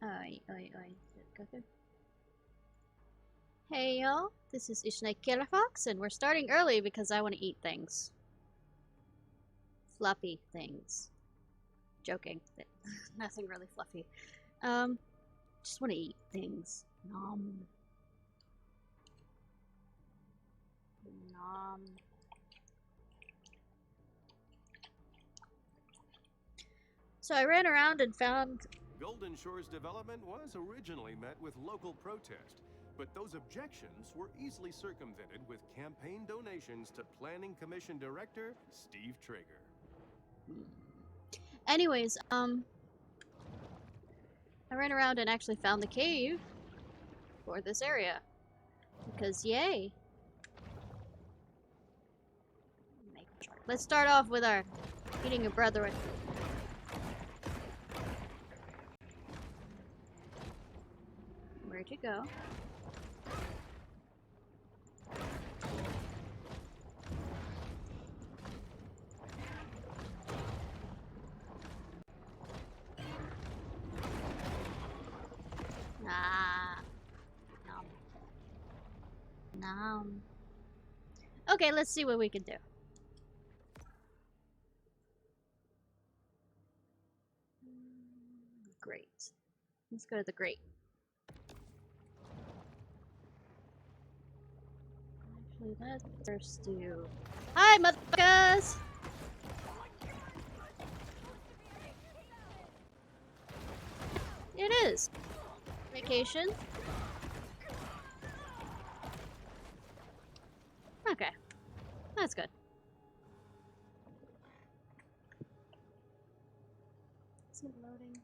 Oi, oi, oi. Go through. Hey y'all, this is Ishnai Ciarfox, and we're starting early because I want to eat things. Fluffy things. Joking. Nothing really fluffy. Just want to eat things. Nom. Nom. So I ran around and found... Golden Shore's development was originally met with local protest, but those objections were easily circumvented with campaign donations to Planning Commission Director Steve Traeger. Anyways, I ran around and actually found the cave for this area. Because yay! Let's start off with our eating your brethren. Where'd you go? Ah. Nom. Nom. Okay, let's see what we can do. Great. Let's go to the grate. Actually, let's first do... Hi, motherfuckers! It is. Vacation. Okay. That's good. Is it loading?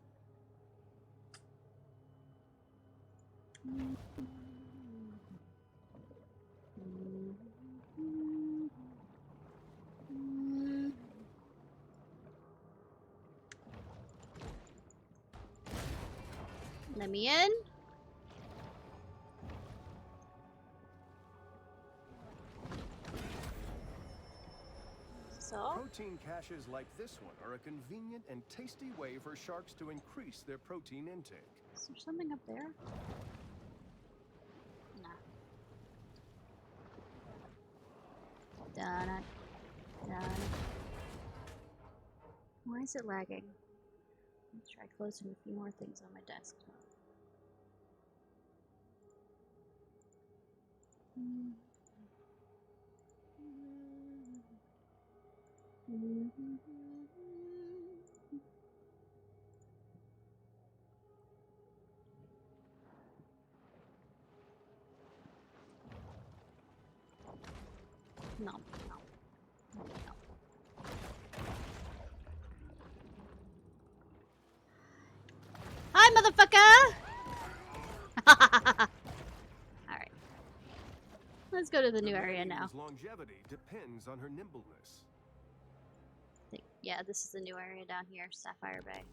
Let me in. So? Protein caches like this one are a convenient and tasty way for sharks to increase their protein intake. Is there something up there? Nah. Done it. Done it. Why is it lagging? Let's try closing a few more things on my desktop. No, no, no, no. Hi, motherfucker! Alright. Let's go to the new area now. Longevity depends on her nimbleness. Yeah, this is the new area down here, Sapphire Bay.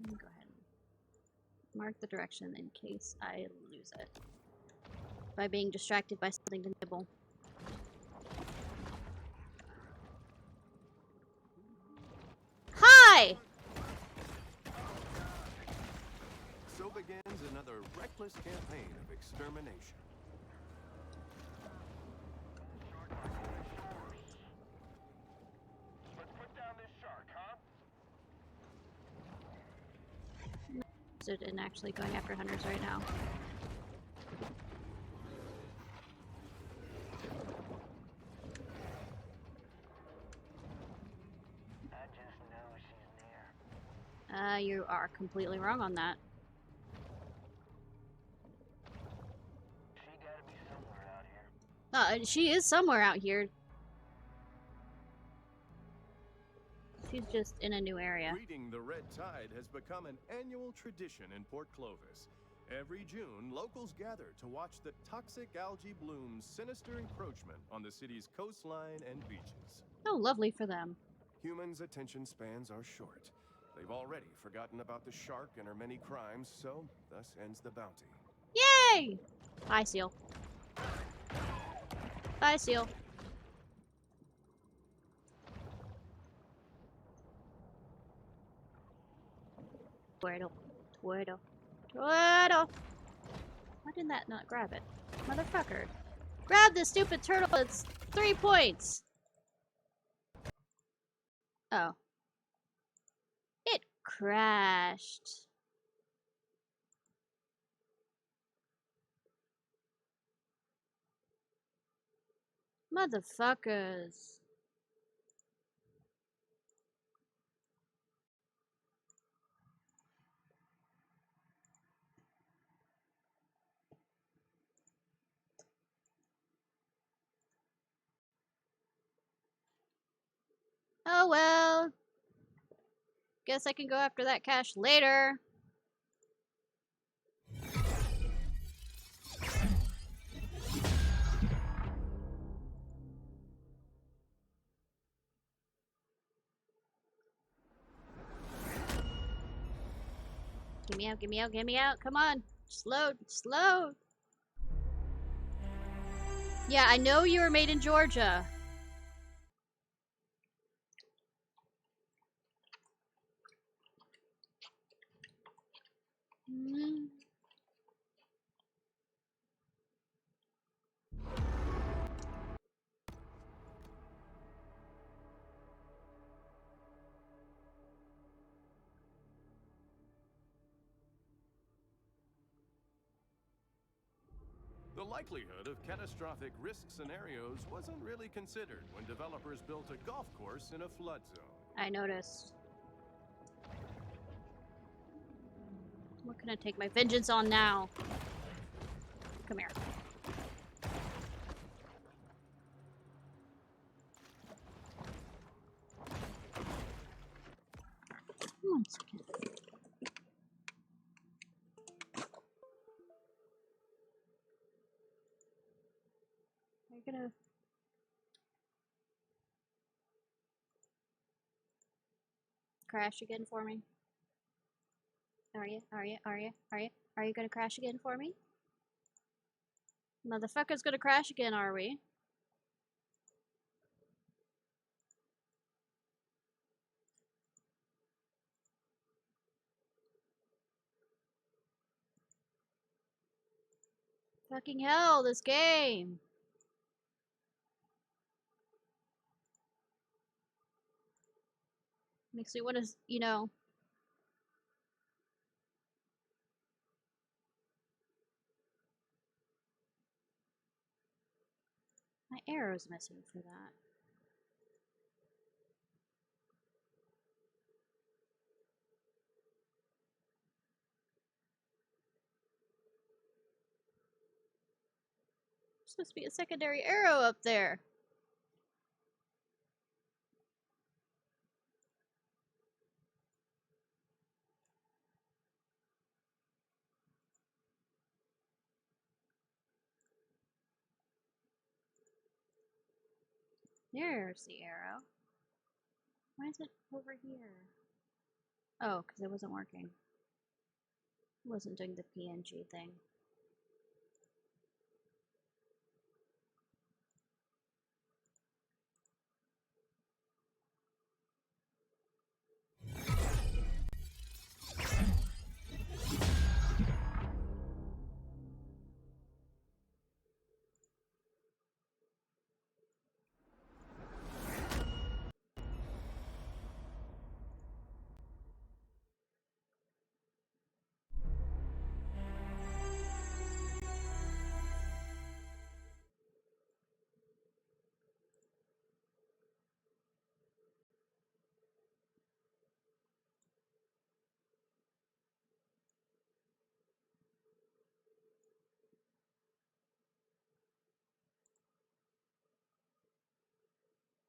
Go ahead and mark the direction in case I lose it by being distracted by something to nibble. Hi! So begins another reckless campaign of extermination. Let's put down this shark, huh? Interested in actually going after hunters right now. I just know she's near. You are completely wrong on that. She gotta be somewhere out here. She is somewhere out here. She's just in a new area. Greeting the red tide has become an annual tradition in Port Clovis. Every June, locals gather to watch the toxic algae bloom's sinister encroachment on the city's coastline and beaches. Oh, lovely for them. Humans' attention spans are short. They've already forgotten about the shark and her many crimes, so thus ends the bounty. Yay! Bye, Seal. Bye, Seal. Turtle. Turtle. Turtle! Why did that not grab it? Motherfucker. Grab this stupid turtle, it's 3 points! Oh. It crashed. Motherfuckers. Oh well. Guess I can go after that cash later. Get me out, get me out, get me out. Come on. Slow, slow. Yeah, I know you were made in Georgia. Mm. The likelihood of catastrophic risk scenarios wasn't really considered when developers built a golf course in a flood zone. I noticed. What can I take my vengeance on now? Come here. One second. Are you gonna... crash again for me? Are you? Are you? Are you? Are you? Are you gonna crash again for me? Motherfucker's gonna crash again, are we? Fucking hell, this game! Makes me wanna, you know... My arrow's missing for that. There's supposed to be a secondary arrow up there. There's the arrow. Why is it over here? Oh, because it wasn't working. It wasn't doing the PNG thing.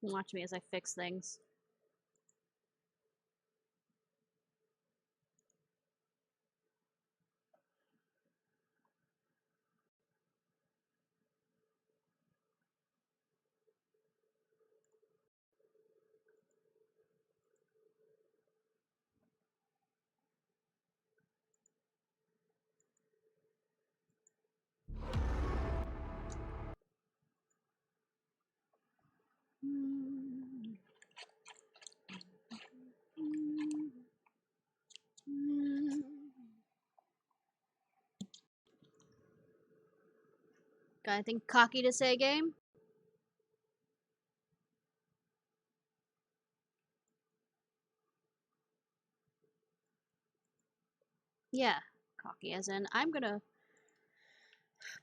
Watch me as I fix things. Got anything cocky to say, game? Yeah, cocky as in, I'm gonna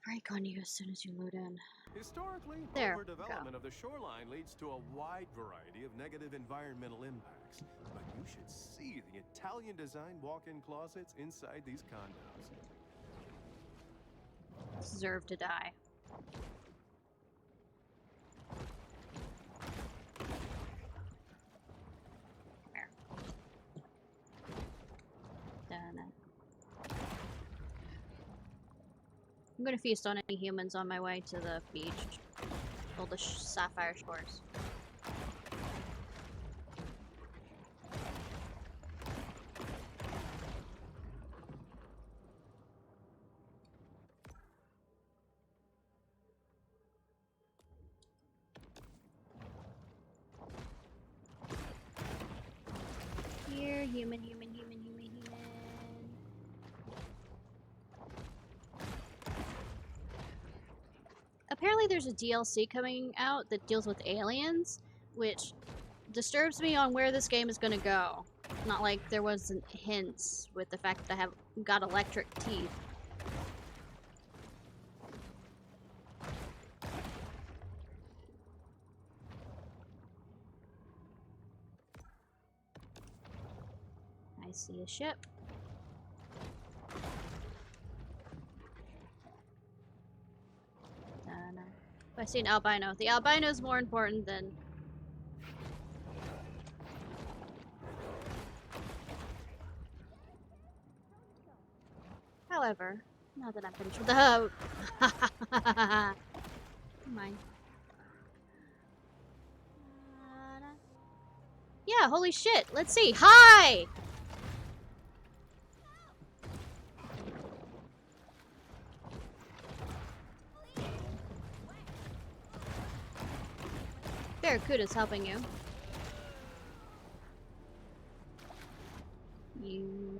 break on you as soon as you load in. Historically, There, overdevelopment of the shoreline leads to a wide variety of negative environmental impacts. But you should see the Italian-designed walk-in closets inside these condos. Deserve to die. There. Done. I'm gonna feast on any humans on my way to the beach. All the sapphire shores. Here, human. Apparently there's a DLC coming out that deals with aliens, which disturbs me on where this game is gonna go. Not like there wasn't hints with the fact that I have got electric teeth. I see a ship. I see an albino. The albino is more important than... However, now that I'm finished with the hoe... Mine. Yeah, holy shit. Let's see. Hi! Barracuda's helping you. You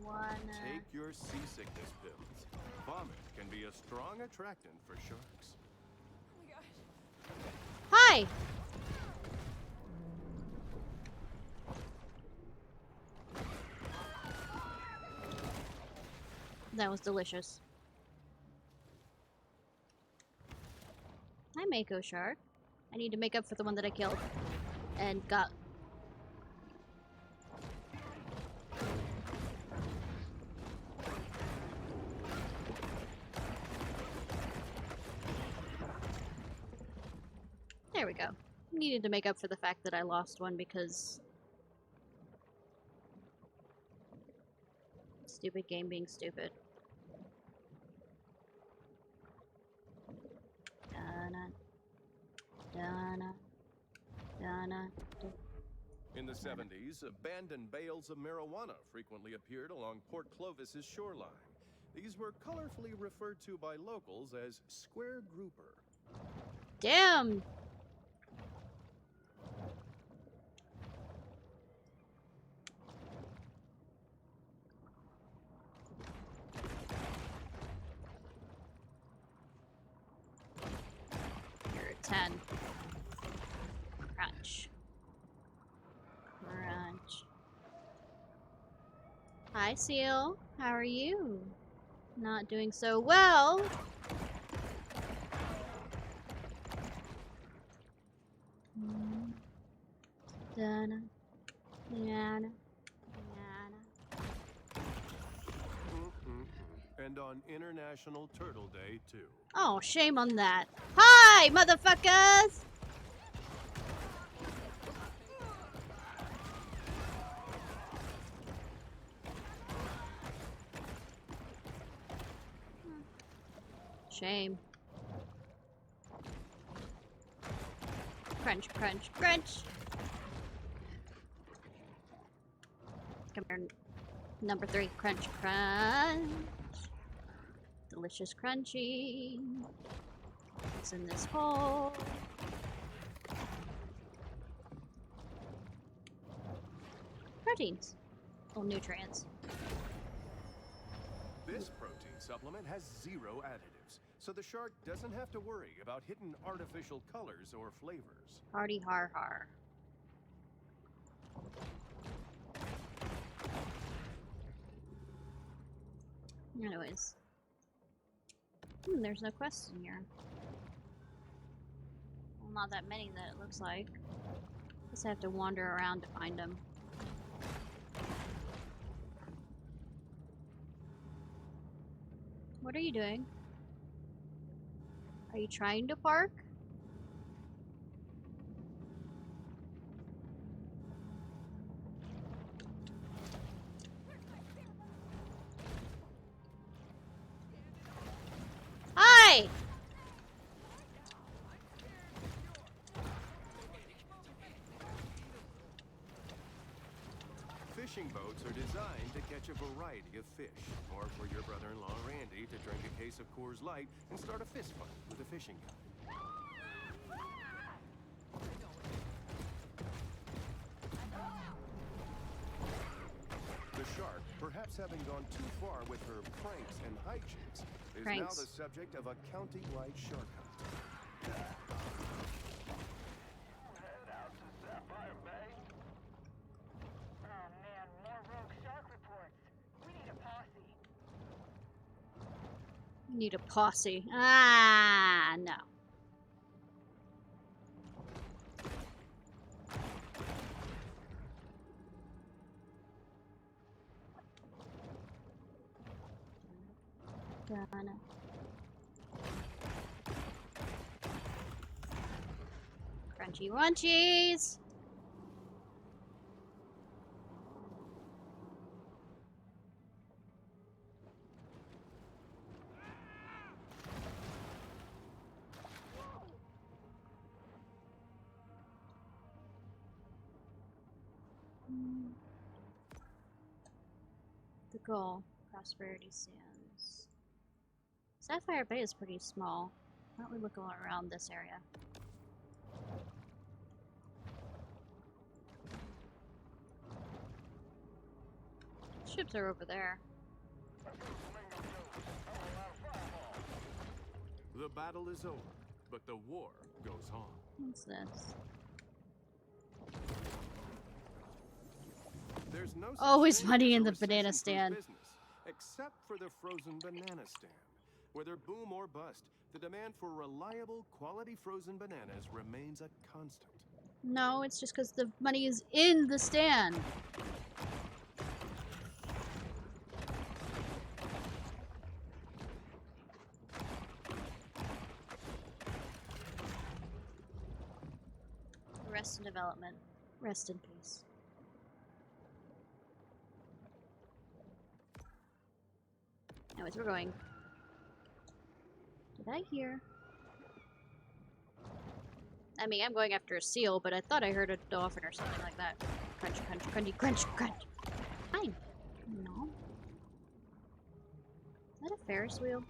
wanna... Take your seasickness pills. Vomit can be a strong attractant for sharks. Oh my gosh. Hi! That was delicious. Hi, Mako Shark. I need to make up for the one that I killed. And got... There we go. Needed to make up for the fact that I lost one because... Stupid game being stupid. In the 70s, abandoned bales of marijuana frequently appeared along Port Clovis's shoreline. These were colorfully referred to by locals as square grouper. Damn! You're a 10. Crunch. Crunch. Hi, Seal. How are you? Not doing so well. Dana. Yana. And on International Turtle Day, too. Oh, shame on that. Hi, motherfuckers! Shame. Crunch, crunch, crunch! Come here. Number 3. Crunch, crunch. Delicious crunchy. It's in this hole. Proteins. Well, nutrients. This protein supplement has 0 additives, so the shark doesn't have to worry about hidden artificial colors or flavors. Hardy har har. Anyways. There's no quests in here. Well, not that many that it looks like. Guess I have to wander around to find them. What are you doing? Are you trying to park? Hi! Fishing boats are designed to catch a variety of fish, or for your brother-in-law Randy to drink a case of Coors Light and start a fist fight with a fishing guide. The shark, perhaps having gone too far with her pranks and hijinks, is now the subject of a county-wide shark hunt. Head out to Sapphire Bay. Oh man, more rogue shark reports. We need a posse. You need a posse. Ah, no. Gonna. Crunchy munchies. The goal, prosperity sands. Sapphire Bay is pretty small. Why don't we look all around this area? Ships are over there. The battle is over, but the war goes on. What's this? There's no such Always thing money as a in the banana recession-proof stand. business, except for the frozen banana stand. Whether boom or bust, the demand for reliable, quality frozen bananas remains a constant. No, it's just because the money is in the stand. Rest in development. Rest in peace. Anyways, we're going. Did I hear? I mean, I'm going after a seal, but I thought I heard a dolphin or something like that. Crunch, crunch, crunchy, crunch, crunch. Fine. No. Is that a Ferris wheel?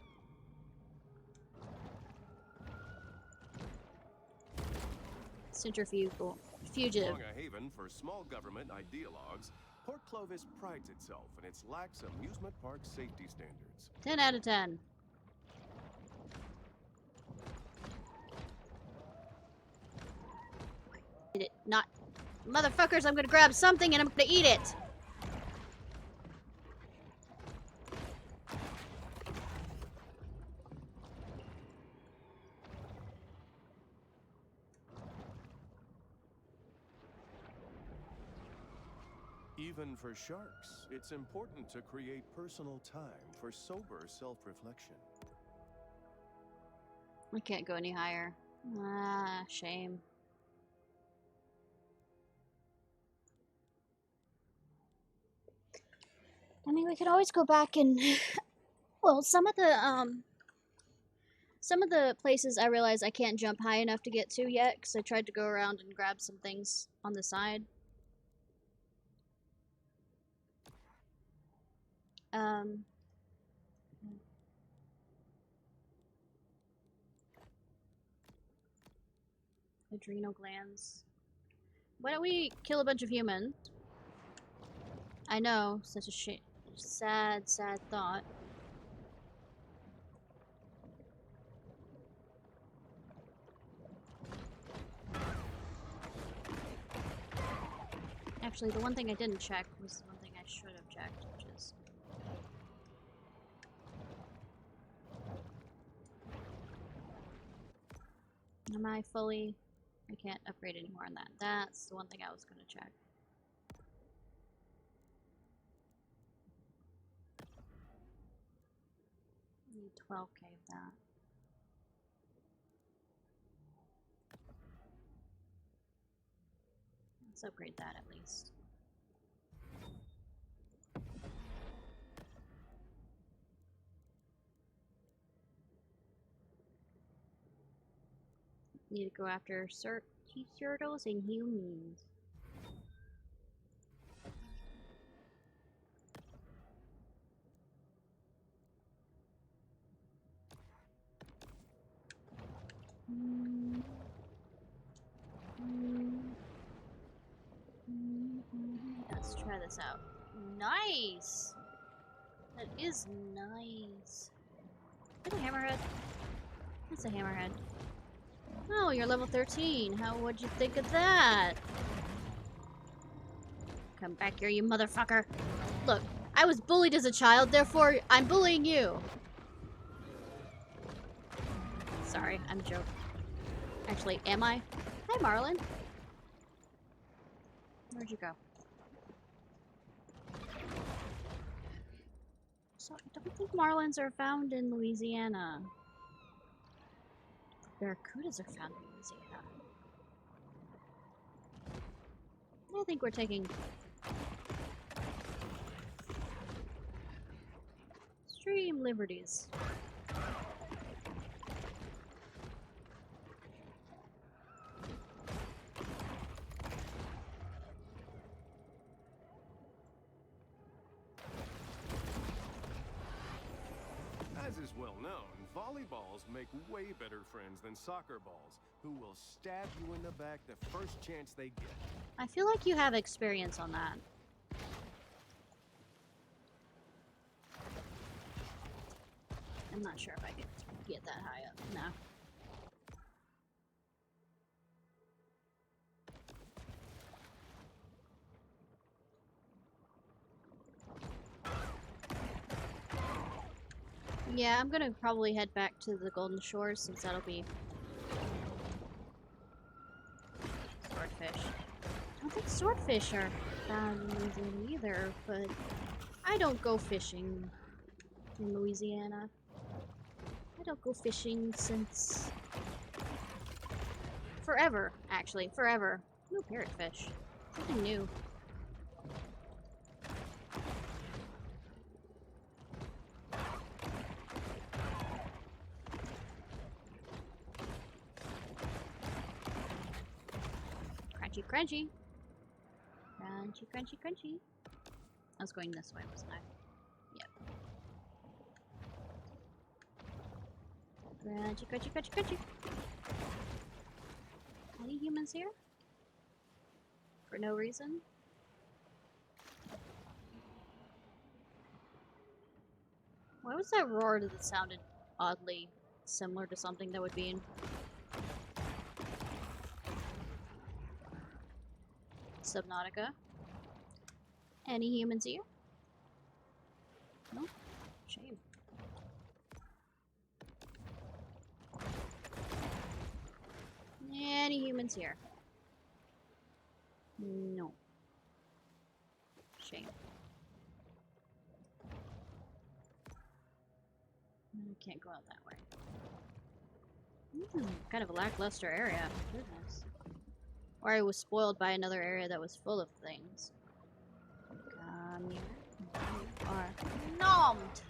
Centrifugal. Fugitive. Among a haven for small government ideologues, Port Clovis prides itself in its lax amusement park safety standards. 10 out of 10. Did it not? Motherfuckers, I'm gonna grab something and I'm gonna eat it! Even for sharks, it's important to create personal time for sober self-reflection. I can't go any higher. Ah, shame. I mean, we could always go back and... Well, some of the places I realize I can't jump high enough to get to yet, because I tried to go around and grab some things on the side. Adrenal glands. Why don't we kill a bunch of humans? I know, such a sad, sad thought. Actually, the one thing I didn't check was the one thing I should have checked, which is... Am I fully... I can't upgrade anymore on that. That's the one thing I was going to check. Need 12k of that. Let's upgrade that at least. Need to go after sea turtles and humans. Let's try this out. Nice! That is nice. Is that a hammerhead? That's a hammerhead. Oh, you're level 13. What'd you think of that? Come back here, you motherfucker. Look, I was bullied as a child, therefore I'm bullying you. Sorry, I'm joking. Actually, am I? Hi, Marlin. Where'd you go? So, I don't think marlins are found in Louisiana. Barracudas are found in Louisiana. I think we're taking extreme liberties. As is well known, volleyballs make way better friends than soccer balls, who will stab you in the back the first chance they get. I feel like you have experience on that. I'm not sure if I can get that high up. No. Yeah, I'm gonna probably head back to the Golden Shores since that'll be swordfish. I don't think swordfish are found in Louisiana either, but I don't go fishing in Louisiana. I don't go fishing since forever, actually, forever. No parrotfish. Something new. Crunchy, crunchy. Crunchy, crunchy, crunchy. I was going this way, wasn't I? Yep. Crunchy, crunchy, crunchy, crunchy. Any humans here? For no reason? Why was that roar that sounded oddly similar to something that would be in Subnautica? Any humans here? No? Shame. Any humans here? No. Shame. I can't go out that way. Kind of a lackluster area. Goodness. Or I was spoiled by another area that was full of things. Come here. You are nommed!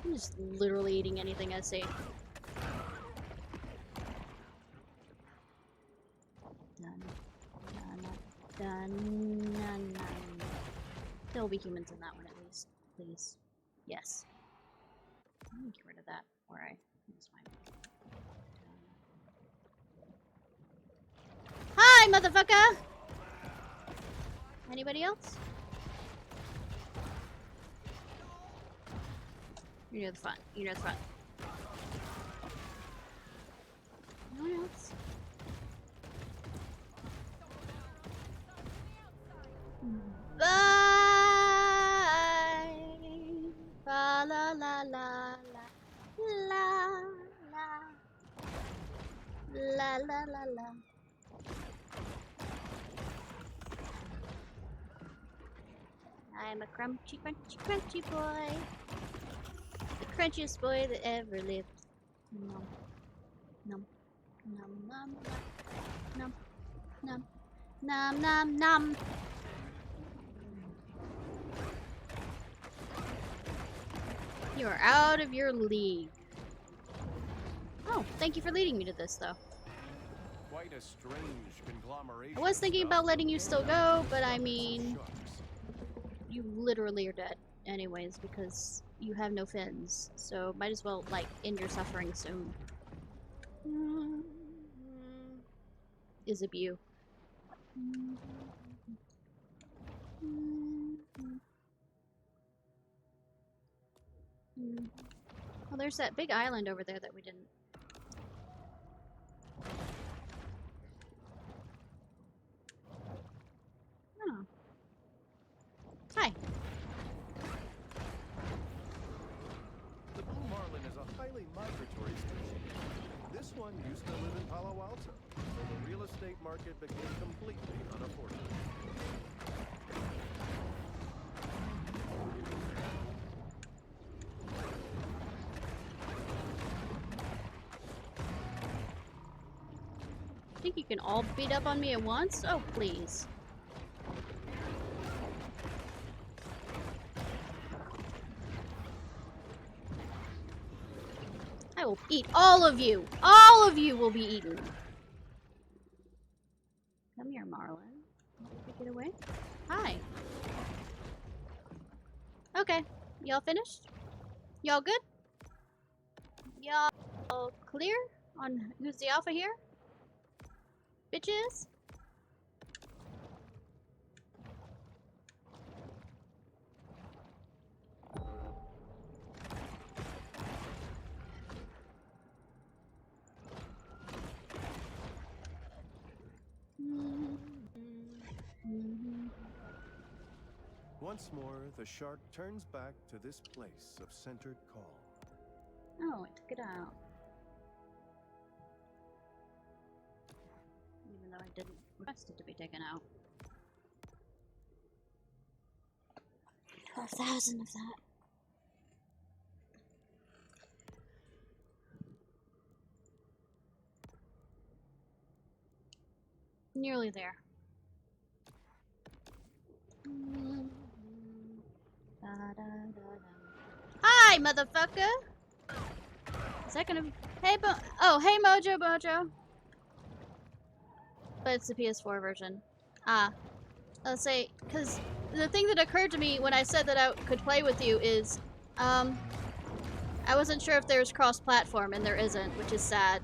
I'm just literally eating anything I see. Done. Done. Done. Done. There will be humans in that one at least. Please. Yes. Let me get rid of that. Alright. That's fine. Hi, motherfucker! Anybody else? You're near the front. You're near the front. No one else? la la la. I'm a crunchy, crunchy, crunchy boy. The crunchiest boy that ever lived. Nom. Nom. Nom nom nom. Nom. Nom nom nom. You are out of your league. Oh, thank you for leading me to this, though. Quite a strange conglomeration. I was thinking about letting you still go, but I mean, you literally are dead anyways because you have no fins. So might as well, like, end your suffering soon. Is it you? Well, there's that big island over there that we didn't. Oh. Hi. The blue marlin is a highly migratory species. This one used to live in Palo Alto, so the real estate market became completely unaffordable. Think you can all beat up on me at once? Oh, please. I will eat all of you! All of you will be eaten! Come here, Marlin. Get away. Hi. Okay. Y'all finished? Y'all good? Y'all clear on who's the alpha here? Bitches? Once more, the shark turns back to this place of centered calm. Oh, it took it out. Even though I didn't request it to be taken out. 12,000 of that. Nearly there. Hi, motherfucker! Is that gonna be... Hey, oh, hey, Mojo. But it's the PS4 version. Ah. Let's say, because the thing that occurred to me when I said that I could play with you is, I wasn't sure if there's cross-platform, and there isn't, which is sad.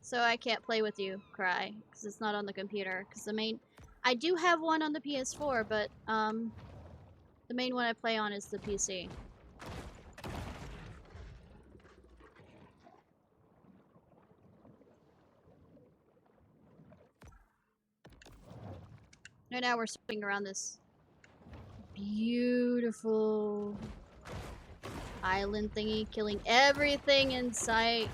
So I can't play with you, Cry, because it's not on the computer. Because the main... I do have one on the PS4, but, the main one I play on is the PC. Right now we're swimming around this beautiful island thingy, killing everything in sight.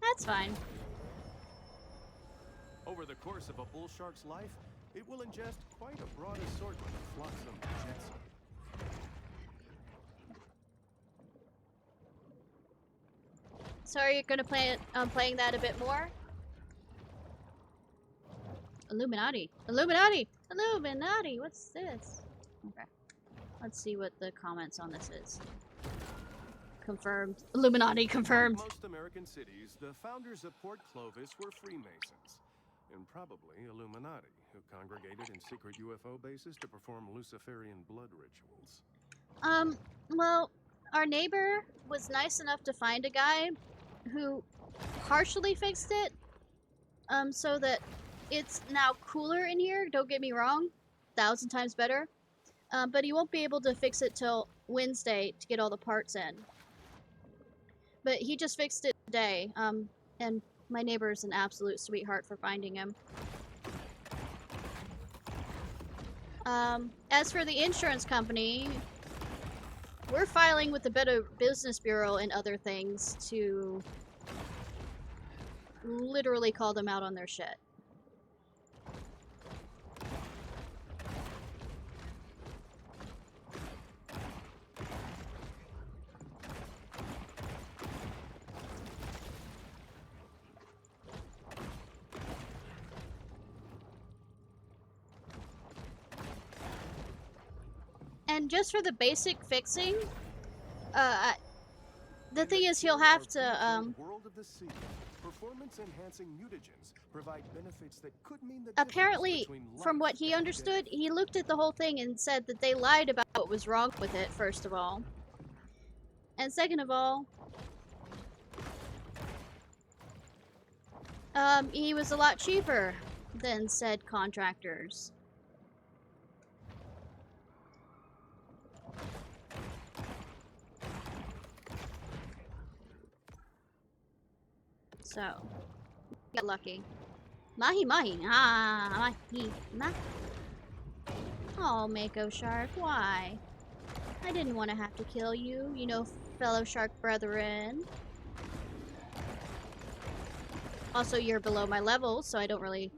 That's fine. Over the course of a bull shark's life, it will ingest quite a broad assortment of flotsam and jetsam. So are you gonna play it, playing that a bit more? Illuminati. Illuminati! Illuminati! What's this? Okay. Let's see what the comments on this is. Confirmed. Illuminati confirmed. Like most American cities, the founders of Port Clovis were Freemasons, and probably Illuminati, who congregated in secret UFO bases to perform Luciferian blood rituals. Well, our neighbor was nice enough to find a guy who partially fixed it, so that it's now cooler in here, don't get me wrong. 1,000 times better. But he won't be able to fix it till Wednesday to get all the parts in. But he just fixed it today. And my neighbor's an absolute sweetheart for finding him. As for the insurance company, we're filing with the Better Business Bureau and other things to literally call them out on their shit. And just for the basic fixing, the thing is he'll have to, World of the sea, performance-enhancing mutagens provide benefits that could mean the apparently, difference between from life what he and understood, death. he looked at the whole thing and said that they lied about what was wrong with it, first of all. And second of all, he was a lot cheaper than said contractors. So, got lucky. Mahi mahi. Ah, mahi mahi. Oh, Mako Shark, why? I didn't want to have to kill you, you know, fellow shark brethren. Also, you're below my level, so I don't really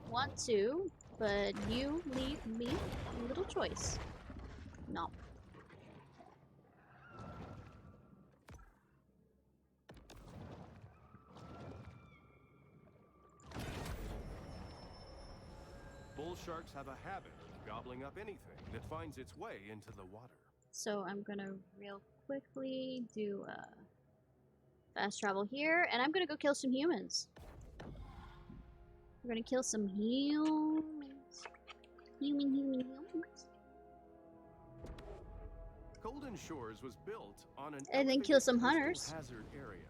want to, but you leave me a little choice. No. Bull sharks have a habit of gobbling up anything that finds its way into the water. So I'm gonna real quickly do fast travel here, and I'm gonna go kill some humans. We're gonna kill some humans. Humans. Golden Shores was built on an And then kill elevated some coastal hunters. hazard area.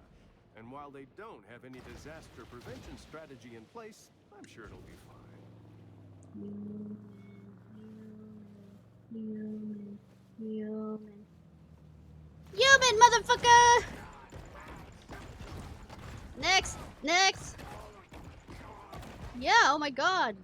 And while they don't have any disaster prevention strategy in place, I'm sure it'll be fine. Human, motherfucker! Next! Next! Yeah, oh my god.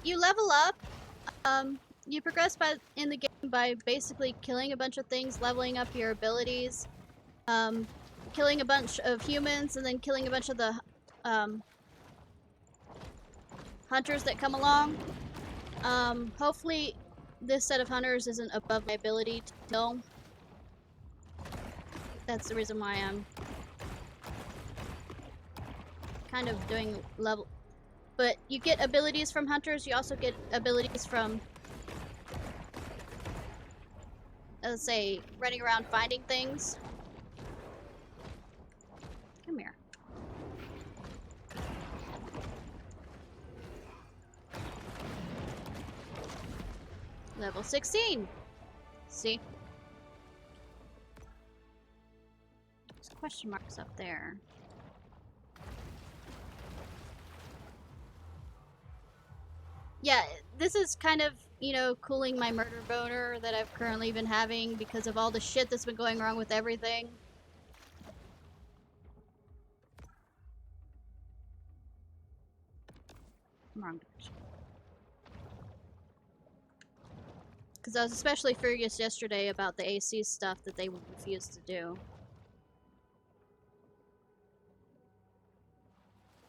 You level up. You progress in the game by basically killing a bunch of things, leveling up your abilities, killing a bunch of humans, and then killing a bunch of the hunters that come along. Hopefully this set of hunters isn't above my ability to kill. That's the reason why I'm kind of doing level. But you get abilities from hunters, you also get abilities from, let's say, running around finding things. Come here. Level 16. See? There's question marks up there. Yeah, this is kind of, you know, cooling my murder boner that I've currently been having because of all the shit that's been going wrong with everything. Wrong direction. Because I was especially furious yesterday about the AC stuff that they refused to do.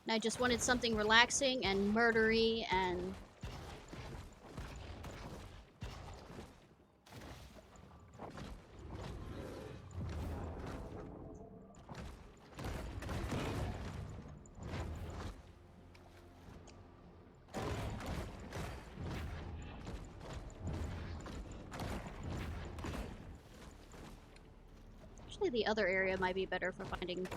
And I just wanted something relaxing and murdery and... Actually, the other area might be better for finding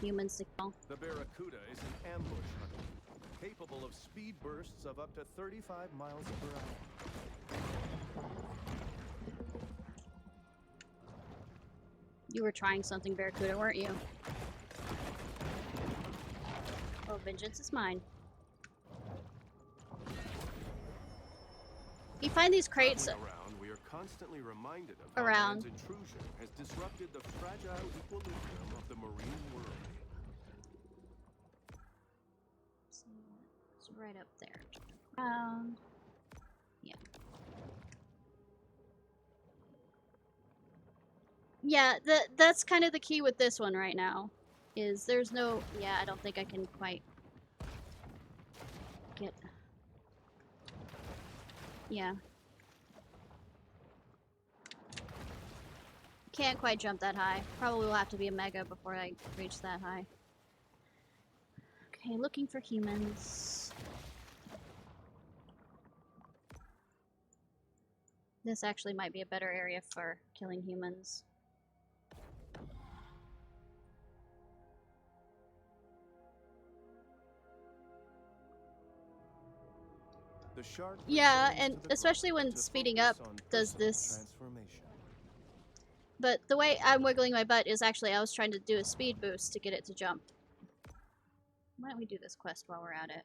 humans to kill. The Barracuda is an ambush hunter, capable of speed bursts of up to 35 miles per hour. You were trying something, Barracuda, weren't you? Oh, vengeance is mine. You find these crates Around, we are constantly reminded of how around. man's intrusion has disrupted the fragile equilibrium of the marine world. So it's right up there. Around. Yeah. Yeah, that's kind of the key with this one right now. Is there's no... Yeah, I don't think I can quite get... Yeah. Can't quite jump that high. Probably will have to be a mega before I reach that high. Okay, looking for humans. This actually might be a better area for killing humans. The shark Yeah, returns and to the especially grotto when to speeding focus up on does personal this. transformation. But the way I'm wiggling my butt is actually I was trying to do a speed boost to get it to jump. Why don't we do this quest while we're at it?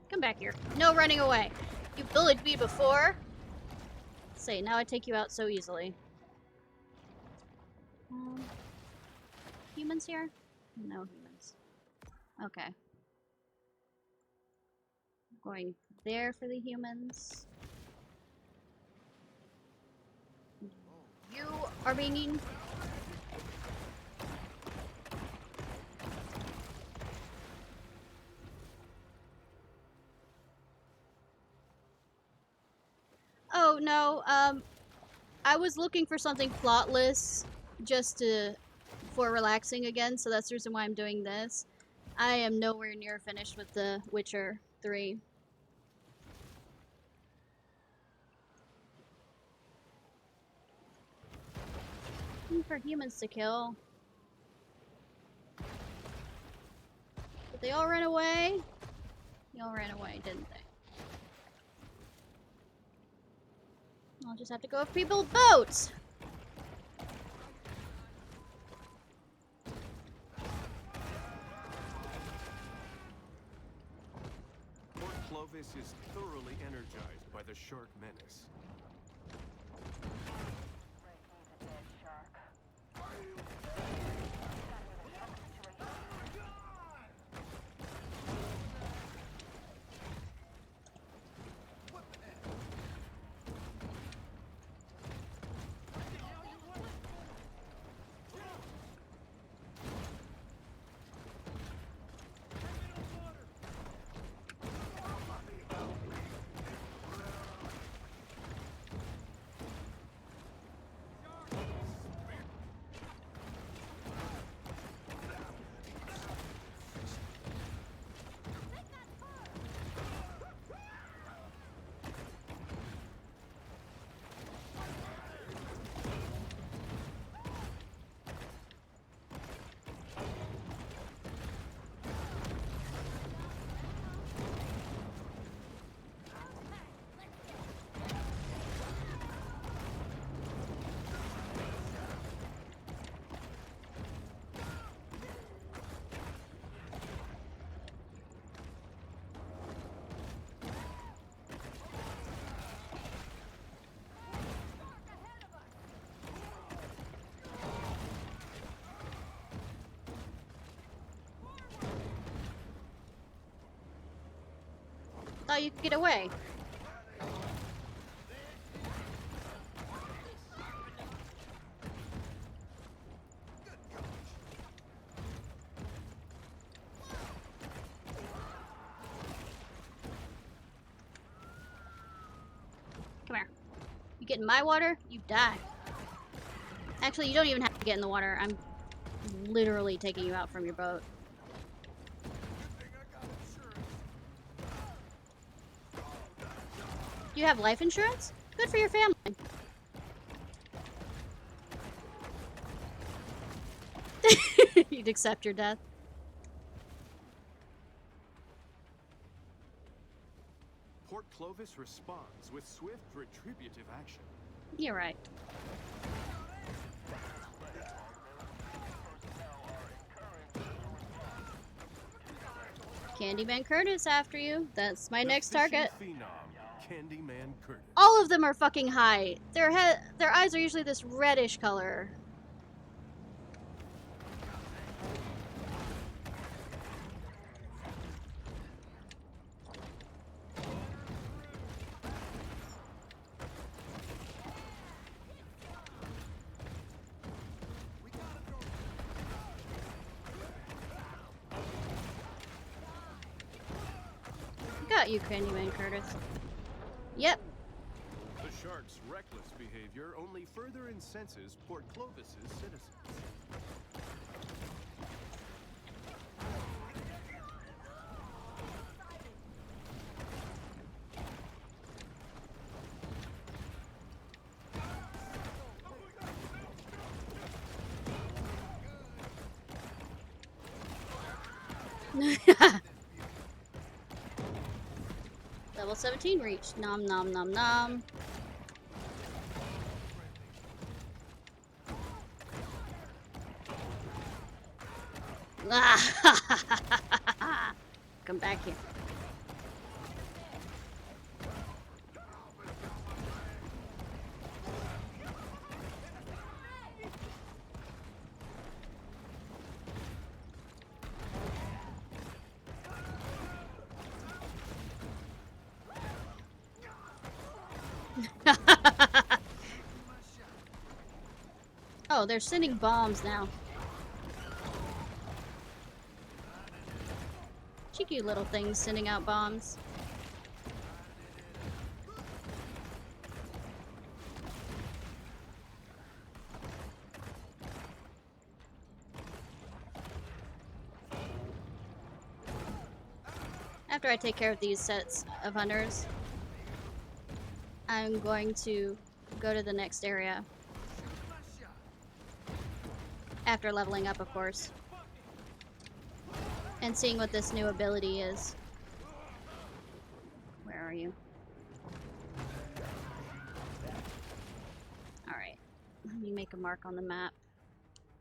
Come back here. No running away. You bullied me before. Say, now I take you out so easily. Humans here? No humans. Okay. Going there for the humans. You are being... Oh, no, I was looking for something plotless just for relaxing again, so that's the reason why I'm doing this. I am nowhere near finished with The Witcher 3. Looking for humans to kill. But they all ran away? They all ran away, didn't they? I'll just have to go with people's boats! Port Clovis is thoroughly energized by the shark menace. Right, he's a dead shark. Thought you could get away. Come here. You get in my water, you die. Actually, you don't even have to get in the water. I'm literally taking you out from your boat. You have life insurance? Good for your family. You'd accept your death. Port Clovis responds with swift retributive action. You're right. Candyman Curtis after you. That's my next target. Phenom, Candyman Curtis. All of them are fucking high. Their eyes are usually this reddish color. Got you, Candyman Curtis. Yep. The shark's reckless behavior only further incenses Port Clovis's citizens. Level 17 reached. Nom nom nom nom. Come back here. Oh, they're sending bombs now. Cheeky little things sending out bombs. After I take care of these sets of hunters, I'm going to go to the next area. After leveling up, of course. And seeing what this new ability is. Where are you? Alright. Let me make a mark on the map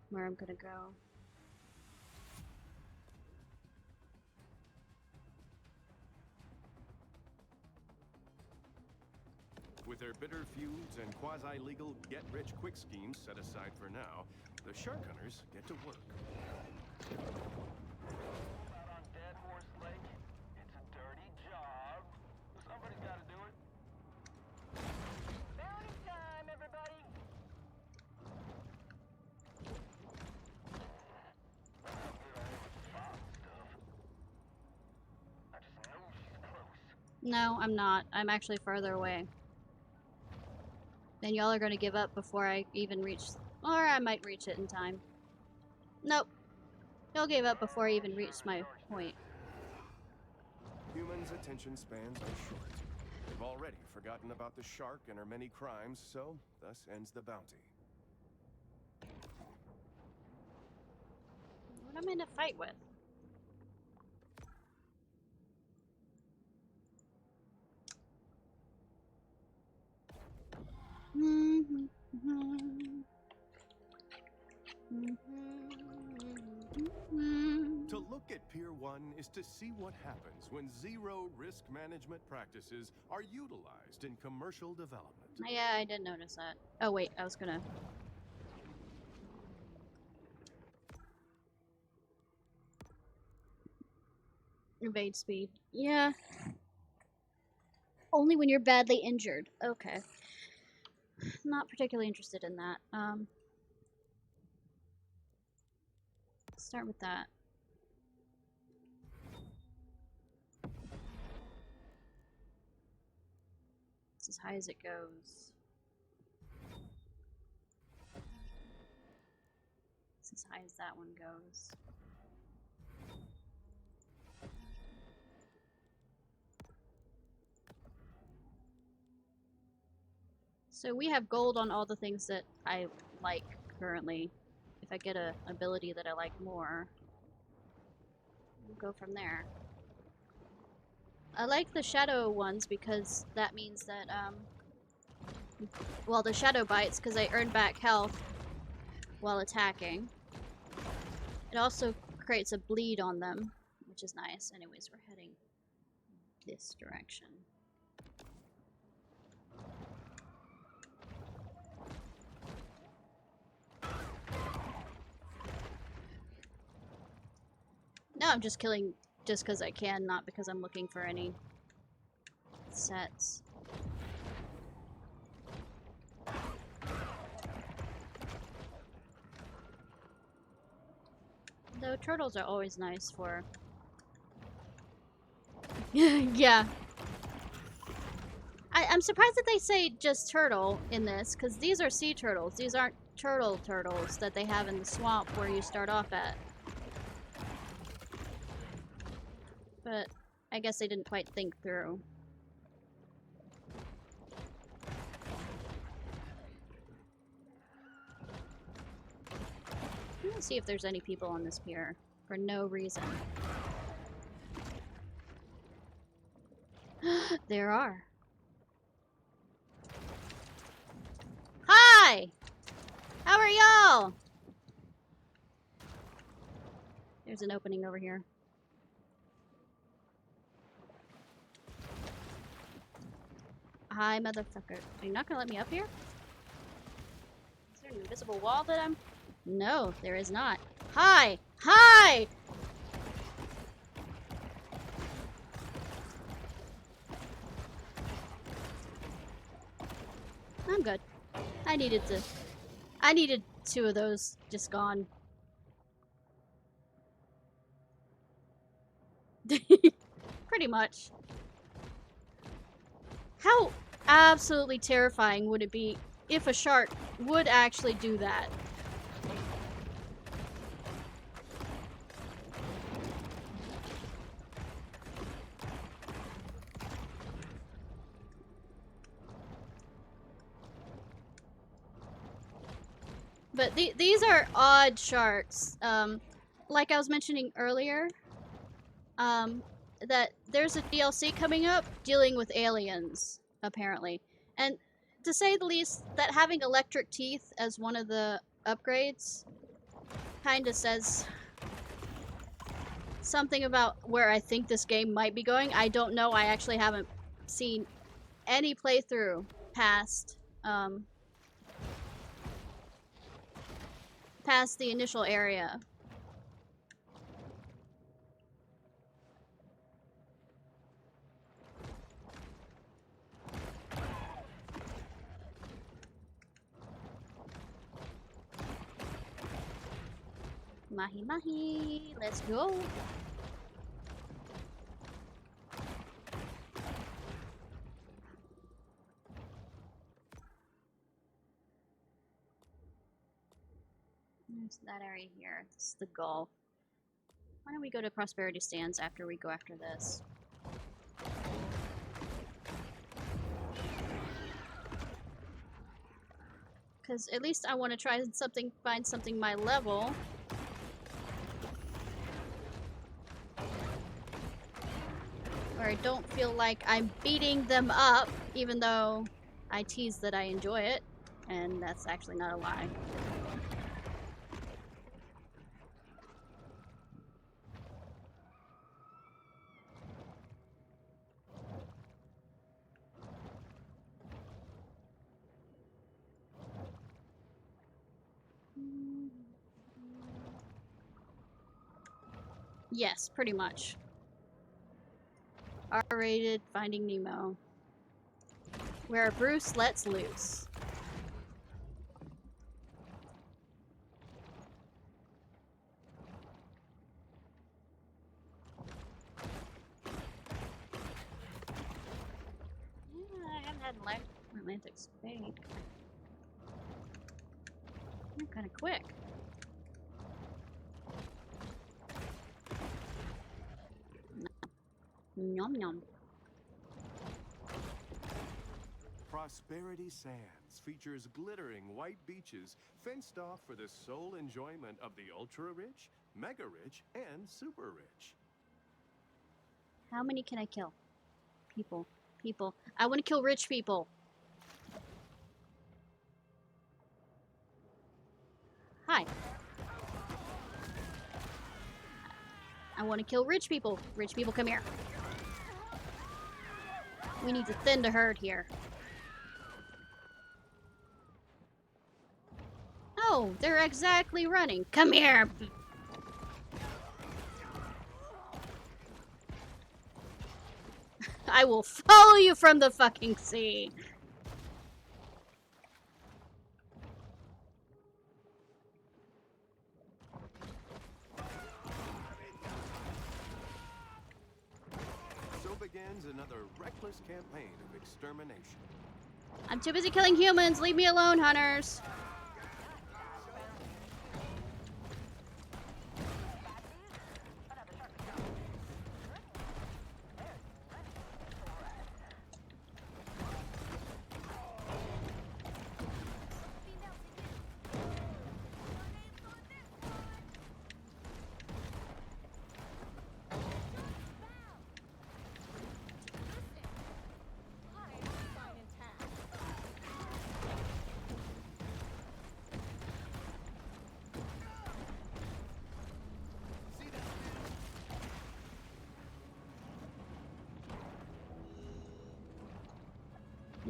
where I'm gonna go. With their bitter feuds and quasi-legal get-rich-quick schemes set aside for now, the shark hunters get to work. Out on Dead Horse Lake, it's a dirty job. Somebody's got to do it. Bounty time, everybody! I just know she's close. No, I'm not. I'm actually farther away. And y'all are gonna give up before I even reach... Or I might reach it in time. Nope. Y'all gave up before I even reached my point. Humans' attention spans are short. They've already forgotten about the shark and her many crimes, so thus ends the bounty. What am I in a fight with? To look at Pier 1 is to see what happens when zero risk management practices are utilized in commercial development. Yeah, I did notice that. Oh wait, I was gonna... Evade speed. Yeah. Only when you're badly injured. Okay. Not particularly interested in that. Start with that. It's as high as it goes. It's as high as that one goes. So we have gold on all the things that I like currently. If I get a ability that I like more, we'll go from there. I like the shadow ones because that means that, well, the shadow bites, because I earn back health while attacking. It also creates a bleed on them, which is nice. Anyways, we're heading this direction. No, I'm just killing just because I can, not because I'm looking for any sets. Though turtles are always nice for... yeah. I'm surprised that they say just turtle in this, because these are sea turtles. These aren't turtles that they have in the swamp where you start off at. But I guess they didn't quite think through. Let's see if there's any people on this pier for no reason. There are. Hi! How are y'all? There's an opening over here. Hi, motherfucker. Are you not gonna let me up here? Is there an invisible wall that I'm... No, there is not. Hi! Hi! I'm good. I needed 2 of those just gone. Pretty much. How absolutely terrifying would it be if a shark would actually do that? But these are odd sharks. Like I was mentioning earlier, that there's a DLC coming up dealing with aliens, apparently. And to say the least, that having electric teeth as one of the upgrades kinda says something about where I think this game might be going. I don't know. I actually haven't seen any playthrough past past the initial area. Mahi mahi, let's go. There's that area here. This is the Gulf. Why don't we go to Prosperity Stands after we go after this? Because at least I want to try something, find something my level. Where I don't feel like I'm beating them up, even though I tease that I enjoy it. And that's actually not a lie. Yes, pretty much. R-rated Finding Nemo. Where Bruce lets loose. Yeah, I haven't had an Atlantic spade. You're kind of quick. Nom nom. Prosperity Sands. Ciarfox features glittering white beaches fenced off for the sole enjoyment of the ultra-rich, mega-rich, and super-rich. How many can I kill? People. People. I want to kill rich people. Hi. I want to kill rich people. Rich people, come here. We need to thin the herd here. Oh, they're exactly running. Come here. I will follow you from the fucking sea. So begins another reckless campaign of extermination. I'm too busy killing humans. Leave me alone, hunters.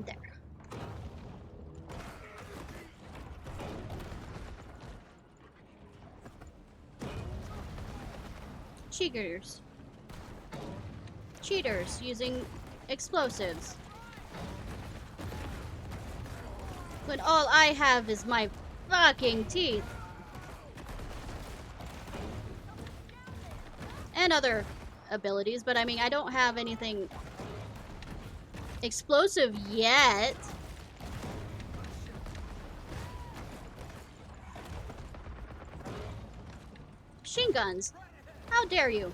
There. Cheaters. Cheaters using explosives. When all I have is my fucking teeth. And other abilities, but I mean, I don't have anything explosive yet. Machine guns. How dare you?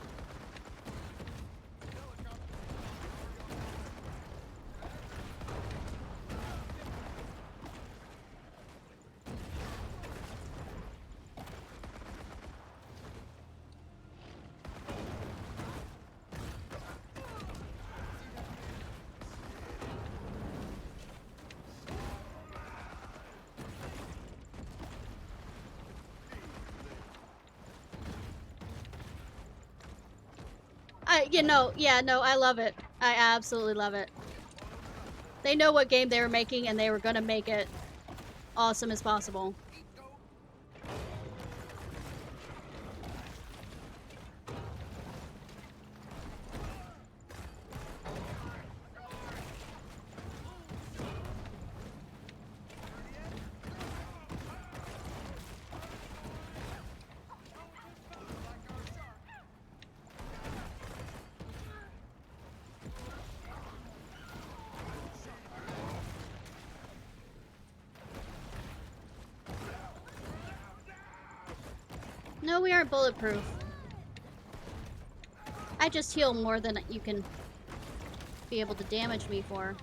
I love it. I absolutely love it. They know what game they were making, and they were gonna make it awesome as possible. No, we aren't bulletproof. I just heal more than you can be able to damage me for.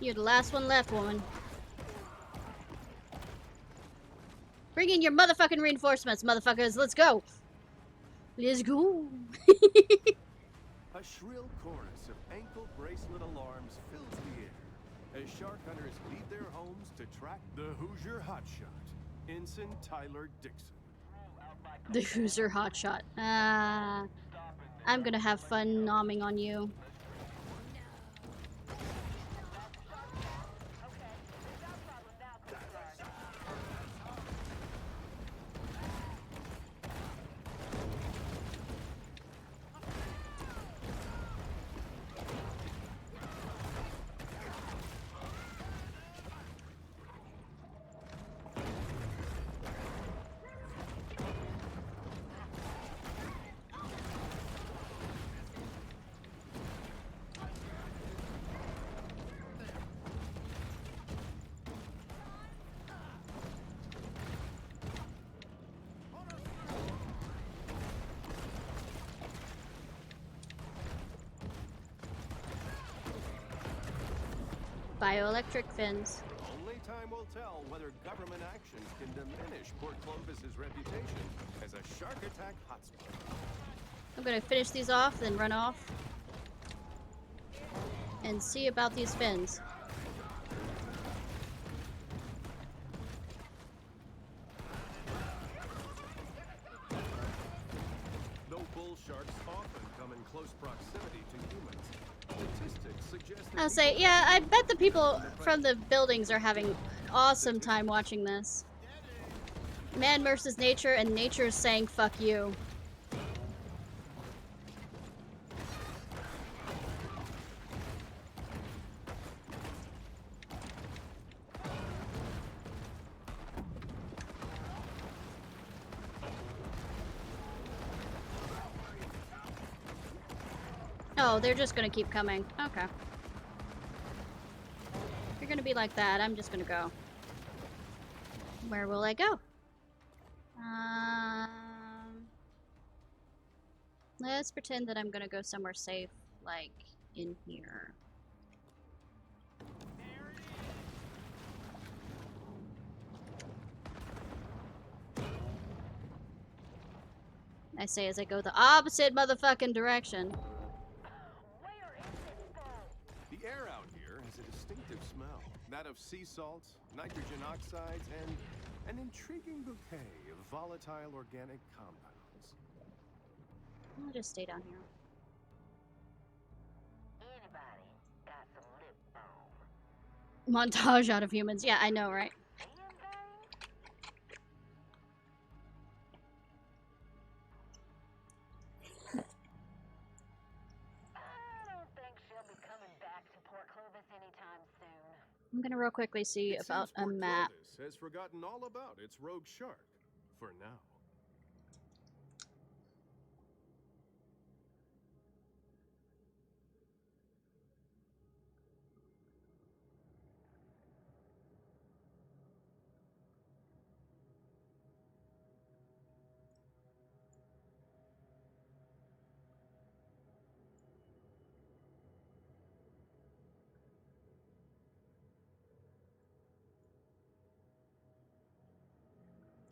You're the last one left, woman. Bring in your motherfucking reinforcements, motherfuckers. Let's go. Let's go. A shrill chorus of ankle bracelet alarms fills the air as shark hunters leave their homes to track the Hoosier hotshot, Ensign Tyler Dixon. The Hoosier hotshot. I'm gonna have fun nomming on you. Bioelectric fins. Only time will tell whether government actions can diminish Port Clovis's reputation as a shark attack hotspot. I'm gonna finish these off, then run off. And see about these fins. Though bull sharks often come in close proximity to humans, statistics suggest that I'll say, yeah, I bet the people from the buildings are having an awesome time watching this. Man versus nature, and nature is saying fuck you. Oh, they're just gonna keep coming. Okay. If you're gonna be like that, I'm just gonna go. Where will I go? Let's pretend that I'm gonna go somewhere safe, like in here. I say as I go the opposite motherfucking direction. Where is this foe? the air out here has a distinctive smell, that of sea salts, nitrogen oxides, and an intriguing bouquet of volatile organic compounds. I'll just stay down here. Anybody got some lip balm? Montage out of humans. Yeah, I know, right? I don't think she'll be coming back to Port Clovis anytime soon. I'm gonna real quickly see It about seems a Port map. Clovis has forgotten all about its rogue shark, for now.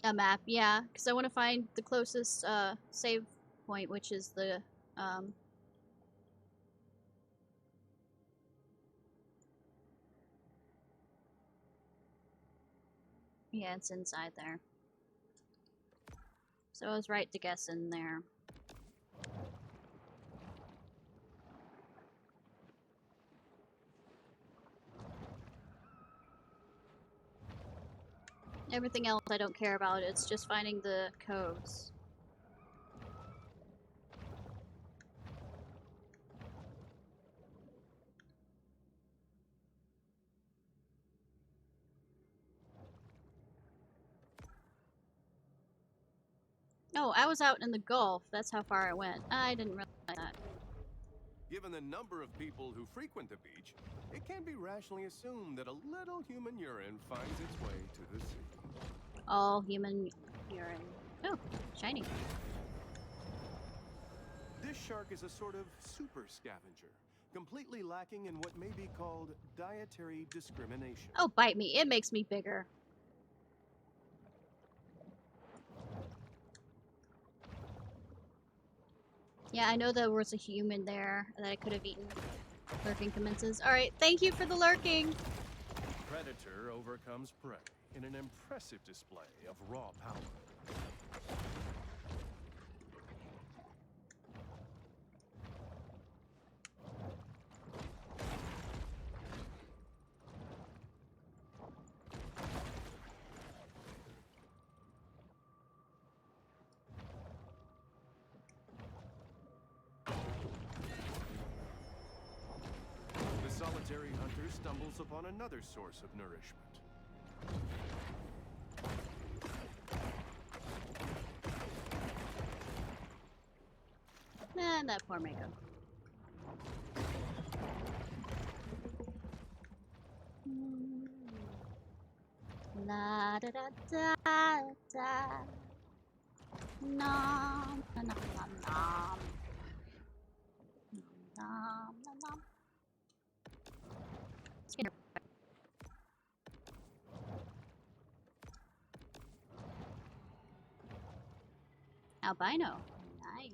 A map, yeah, because I want to find the closest save point, which is the yeah, it's inside there. So I was right to guess in there. Everything else I don't care about, it's just finding the codes. Oh, I was out in the Gulf. That's how far I went. I didn't realize that. Given the number of people who frequent the beach, it can be rationally assumed that a little human urine finds its way to the sea. All human urine. Oh, shiny. This shark is a sort of super scavenger, completely lacking in what may be called dietary discrimination. Oh, bite me. It makes me bigger. Yeah, I know there was a human there that I could have eaten. Lurking commences. Alright, thank you for the lurking! Predator overcomes prey in an impressive display of raw power. The solitary hunter stumbles upon another source of nourishment. And that poor Mako. La da da da da. Nom nom nom nom. Nom nom nom. Skinner. Albino. Nice.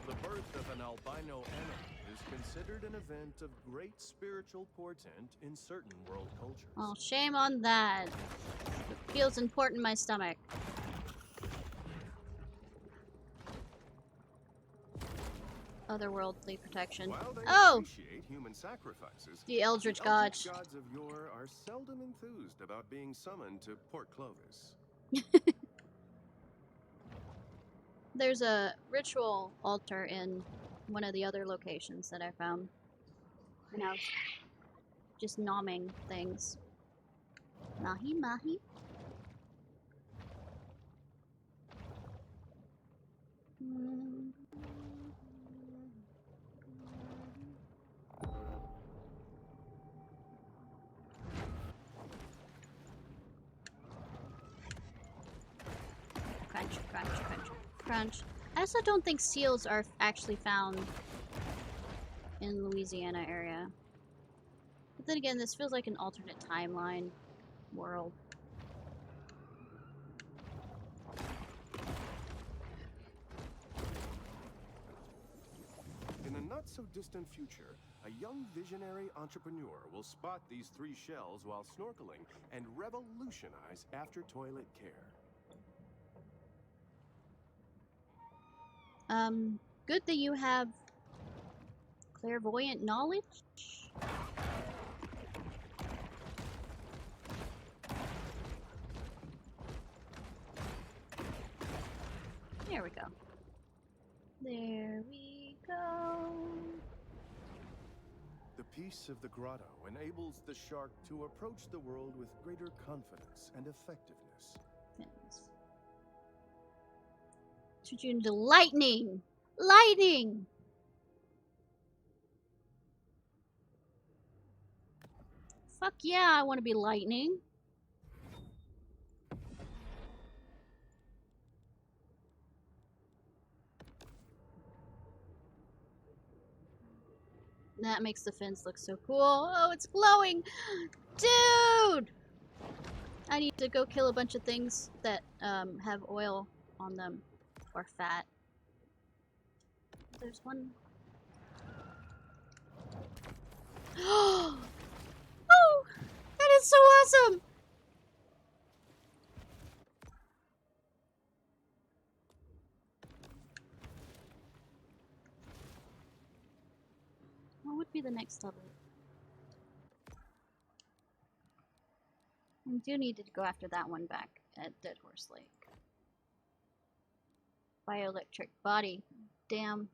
The birth of an albino enemy is considered an event of great spiritual portent in certain world cultures. Oh, shame on that. It feels important in my stomach. Otherworldly protection. While they Oh! appreciate human sacrifices, The Eldritch the gods. gods of yore are seldom enthused about being summoned to Port Clovis. There's a ritual altar in one of the other locations that I found. And I was just nomming things. Mahi mahi. Crunch, crunch, crunch, crunch. I also don't think seals are actually found in Louisiana area. But then again, this feels like an alternate timeline world. In a not-so-distant future, a young visionary entrepreneur will spot these 3 shells while snorkeling and revolutionize after-toilet care. Good that you have clairvoyant knowledge. There we go. There we go. The peace of the grotto enables the shark to approach the world with greater confidence and effectiveness. Fins. Switch you into lightning! Lightning! Fuck yeah, I want to be lightning. That makes the fins look so cool. Oh, it's glowing! Dude! I need to go kill a bunch of things that have oil on them. Or fat. There's one. Oh! That is so awesome! What would be the next level? We do need to go after that one back at Dead Horse Lake. Bioelectric body. Damn.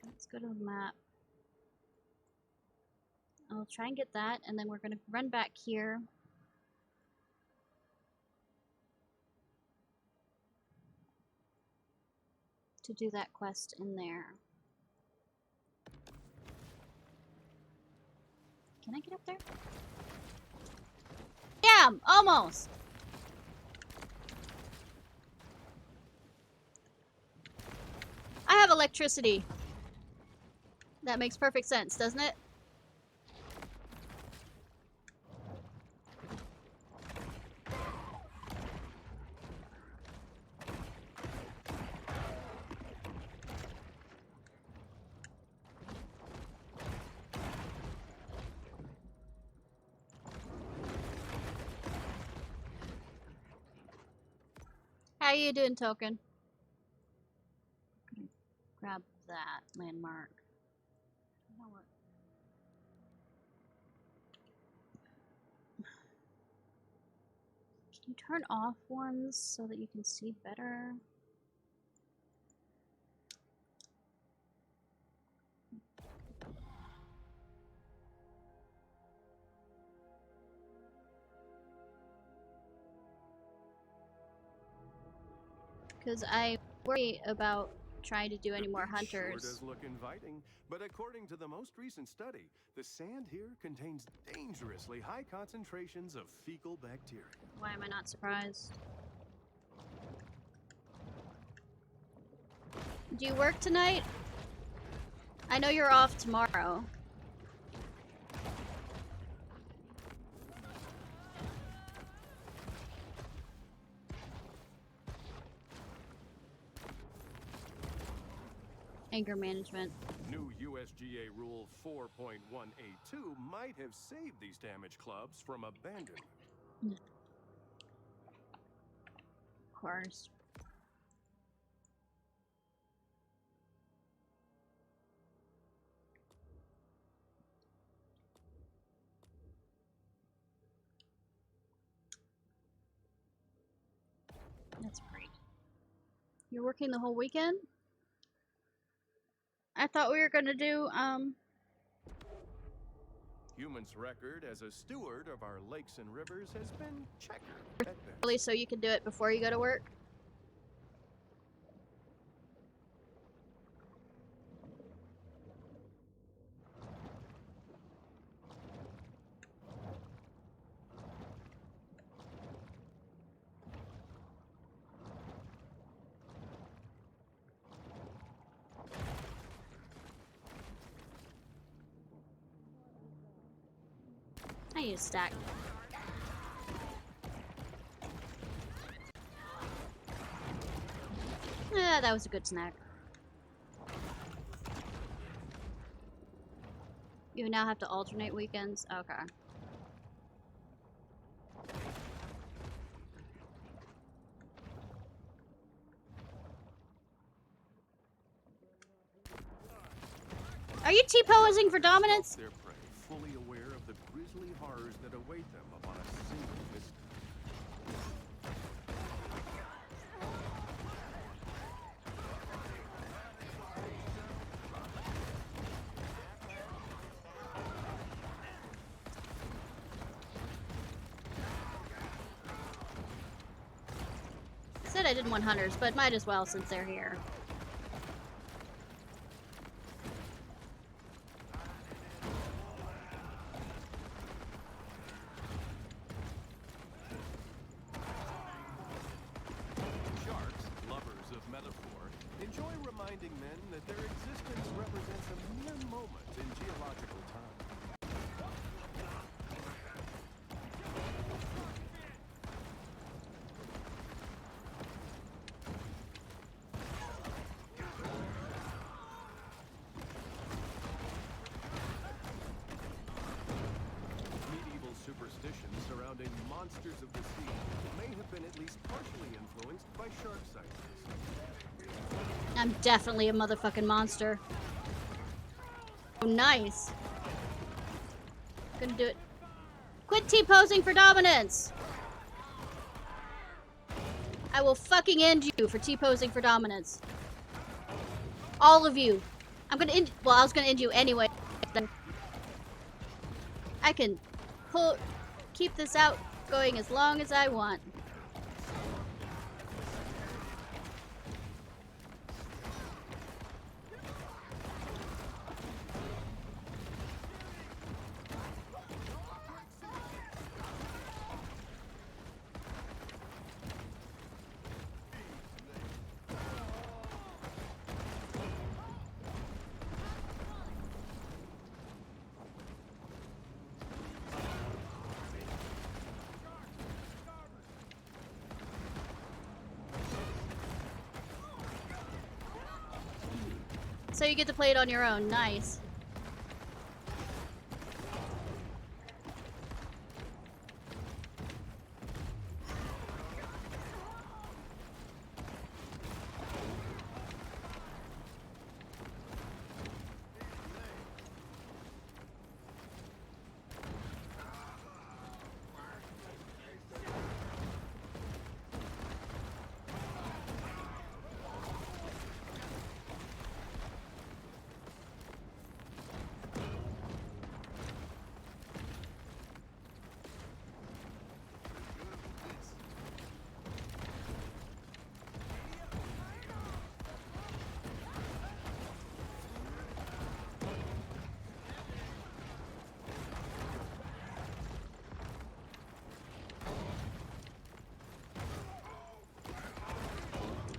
Let's go to the map. I'll try and get that, and then we're gonna run back here. To do that quest in there. Can I get up there? Damn! Almost! I have electricity. That makes perfect sense, doesn't it? How you doing, Token? Grab that landmark. You know what? Can you turn off ones so that you can see better? Because I worry about trying to do any more The beach sure hunters. does look inviting, but according to the most recent study, the sand here contains dangerously high concentrations of fecal bacteria. Why am I not surprised? Do you work tonight? I know you're off tomorrow. Anger management. New USGA Rule 4.182 might have saved these damaged clubs from abandonment. Of course. That's great. You're working the whole weekend? I thought we were gonna do, Human's record as a steward of our lakes and rivers has been checkered at best. really so you can do it before you go to work? I need a stack. Yeah, that was a good snack. You now have to alternate weekends? Okay. Are you T-posing for dominance? Their prey, fully aware of the grisly horrors that await them upon a single misstep. Said I didn't want hunters, but might as well since they're here. Sharks, lovers of metaphor, enjoy reminding men that their existence represents a mere moment in geological time. Medieval superstitions surrounding monsters of the sea may have been at least partially influenced by shark sightings. I'm definitely a motherfucking monster. Oh, nice. Gonna do it. Quit T-posing for dominance! I will fucking end you for T-posing for dominance. All of you. I'm gonna end. Well, I was gonna end you anyway. I can keep this out going as long as I want. So you get to play it on your own. Nice.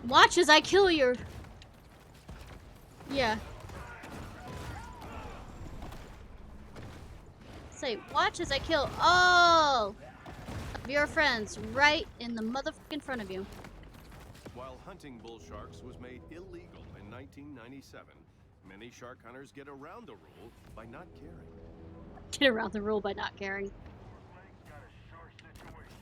Watch as I kill your... Yeah. Say, watch as I kill all of your friends right in the motherfucking front of you. While hunting bull sharks was made illegal in 1997, many shark hunters get around the rule by not caring. Get around the rule by not caring. Got a short situation.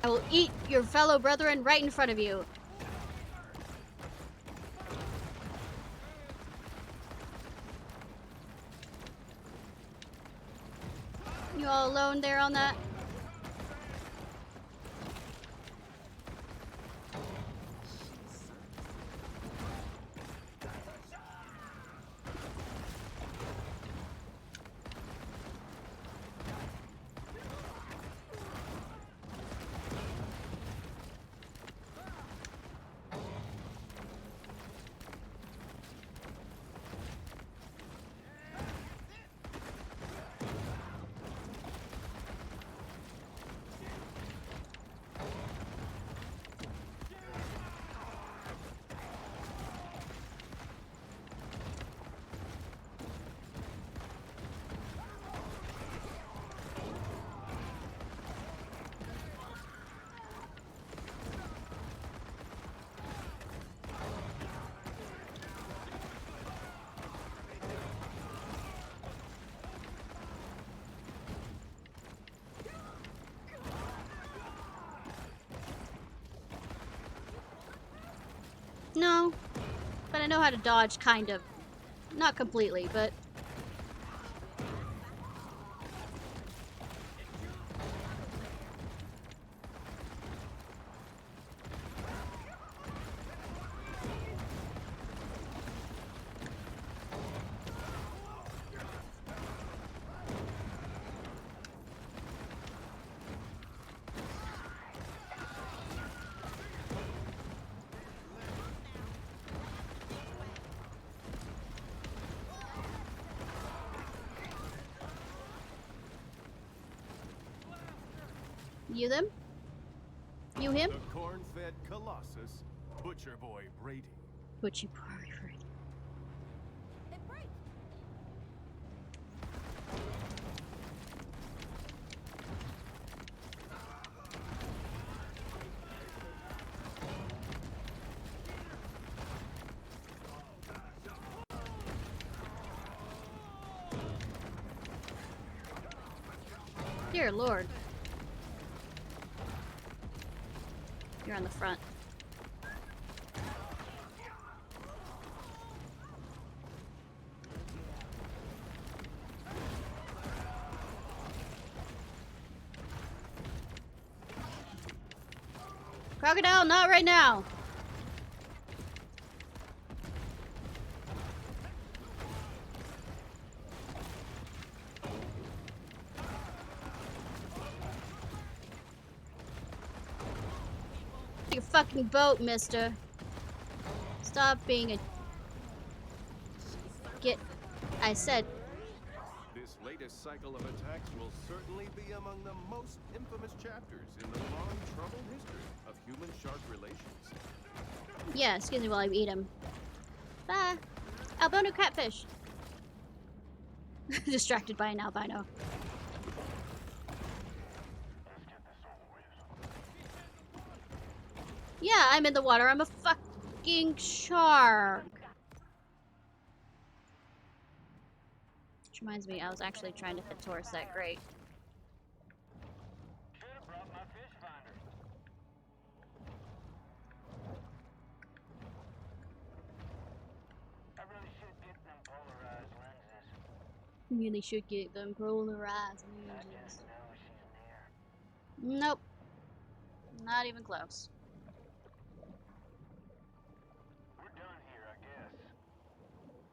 I will eat your fellow brethren right in front of you. You all alone there on that? No, but I know how to dodge, kind of. Not completely, but... You them? You him? The corn-fed Colossus, Butcher Boy Brady. What you probably heard. It breaks. Dear Lord. You're on the front. Crocodile, not right now. Your fucking boat, mister. Stop being a... Get... I said... This latest cycle of attacks will certainly be among the most infamous chapters in the long, troubled history of human-shark relations. Yeah, excuse me while I eat him. Bye. Albino catfish. Distracted by an albino. Yeah, I'm in the water. I'm a fucking shark. Which reminds me, I was actually trying to head towards that grate. Should have brought my fish finder. Really should get them polar eyes. I just know she's near. Nope. Not even close. We're done here, I guess.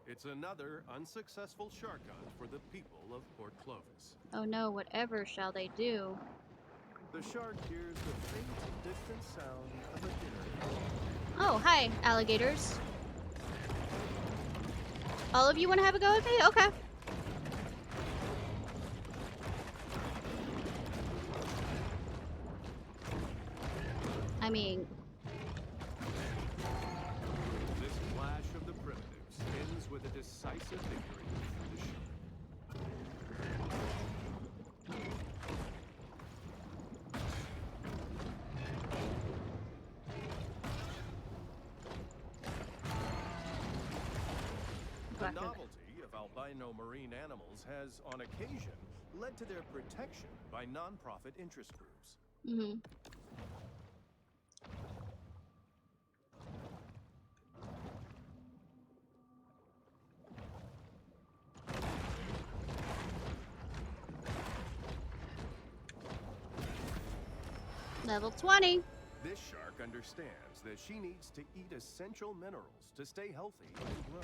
It's another unsuccessful shark hunt for the people of Port Clovis. Oh no, whatever shall they do? The shark hears the faint, distant sound of a dinner. Oh, hi, alligators. All of you want to have a go at me? Okay. I mean, This clash of the primitives ends with a decisive victory for the shark. The novelty of albino marine animals has, on occasion, led to their protection by non-profit interest groups. mm-hmm. Level 20. This shark understands that she needs to eat essential minerals to stay healthy and grow.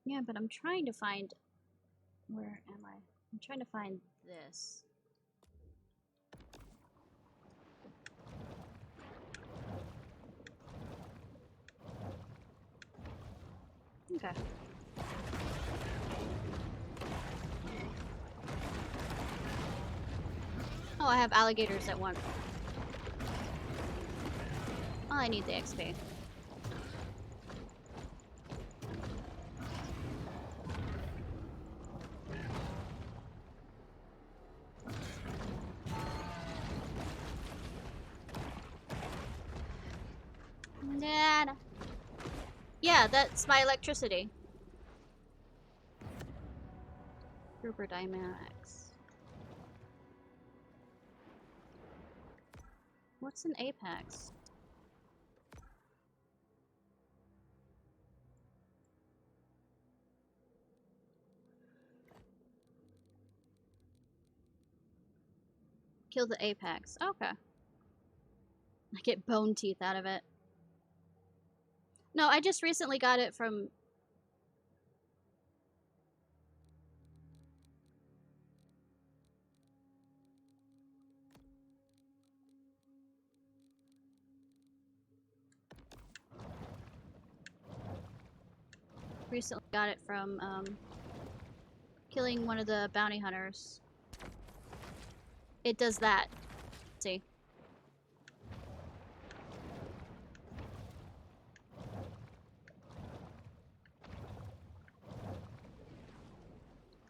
Yeah, but I'm trying to find... Where am I? I'm trying to find this. Okay. Oh, I have alligators that want... Oh, I need the XP. Nah. Yeah, that's my electricity. Grouper dynamics. What's an apex? Kill the apex. Okay. I get bone teeth out of it. No, I just recently got it from... Recently got it from, killing one of the bounty hunters. It does that. See?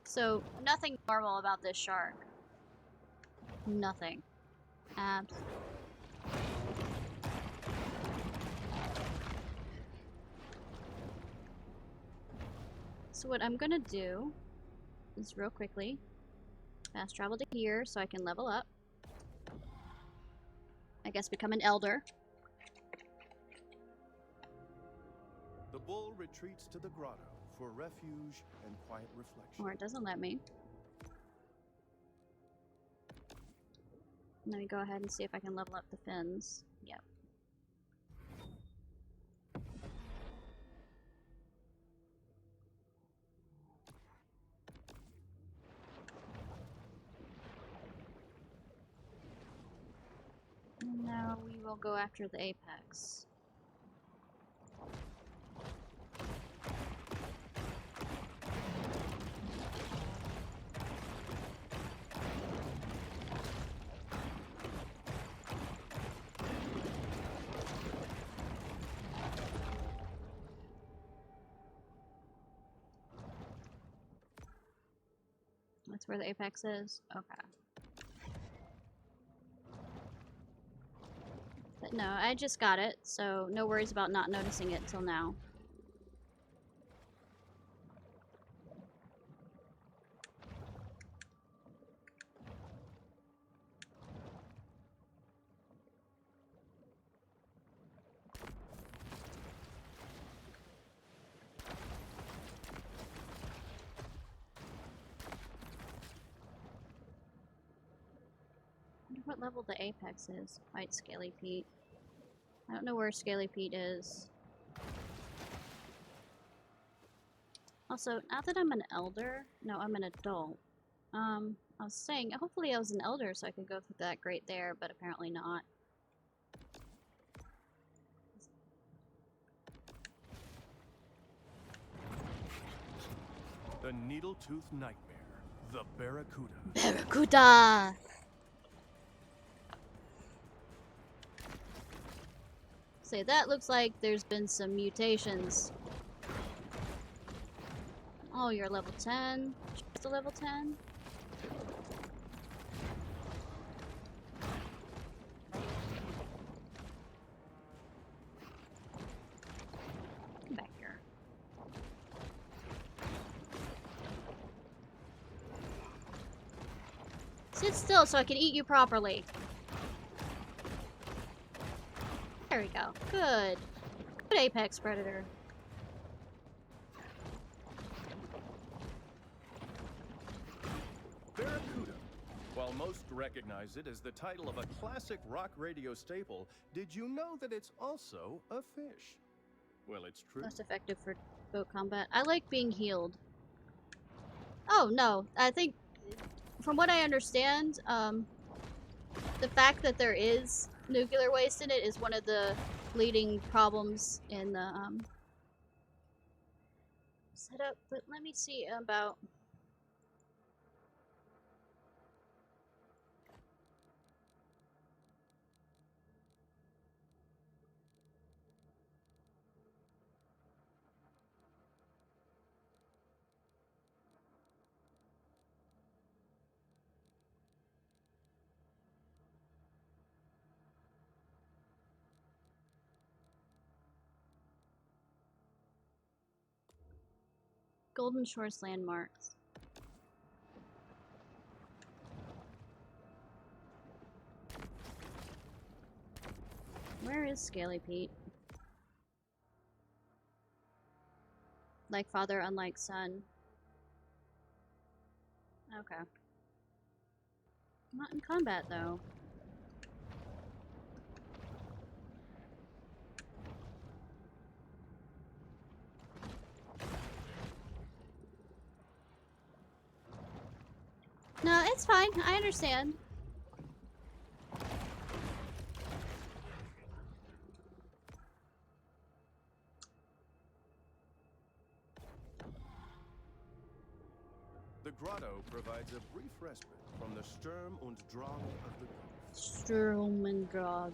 So, nothing normal about this shark. Nothing. Abs. So what I'm gonna do is real quickly fast travel to here so I can level up. I guess become an elder. The bull retreats to the grotto for refuge and quiet reflection. Or it doesn't let me. Let me go ahead and see if I can level up the fins. Yep. And now we will go after the apex. That's where the apex is? Okay. But no, I just got it, so no worries about not noticing it till now. what level the apex is. White Scaly Pete. I don't know where Scaly Pete is. Also, now that I'm an elder, no, I'm an adult. I was saying, hopefully I was an elder so I could go through that grate there, but apparently not. The Needletooth Nightmare. The Barracuda. Barracuda! Say, that looks like there's been some mutations. Oh, you're level 10. Just a level 10? Come back here. Sit still so I can eat you properly. There we go. Good. Good apex predator. Barracuda. While most recognize it as the title of a classic rock radio staple, did you know that it's also a fish? Well, it's true. Most effective for boat combat. I like being healed. Oh, no. I think, from what I understand, the fact that there is nuclear waste in it is one of the leading problems in the setup. But let me see about... Golden Shores landmarks. Where is Scaly Pete? Like father, unlike son. Okay. Not in combat, though. No, it's fine. I understand. The grotto provides a brief respite from the Sturm und Drang of the ghost. Sturm und Drang.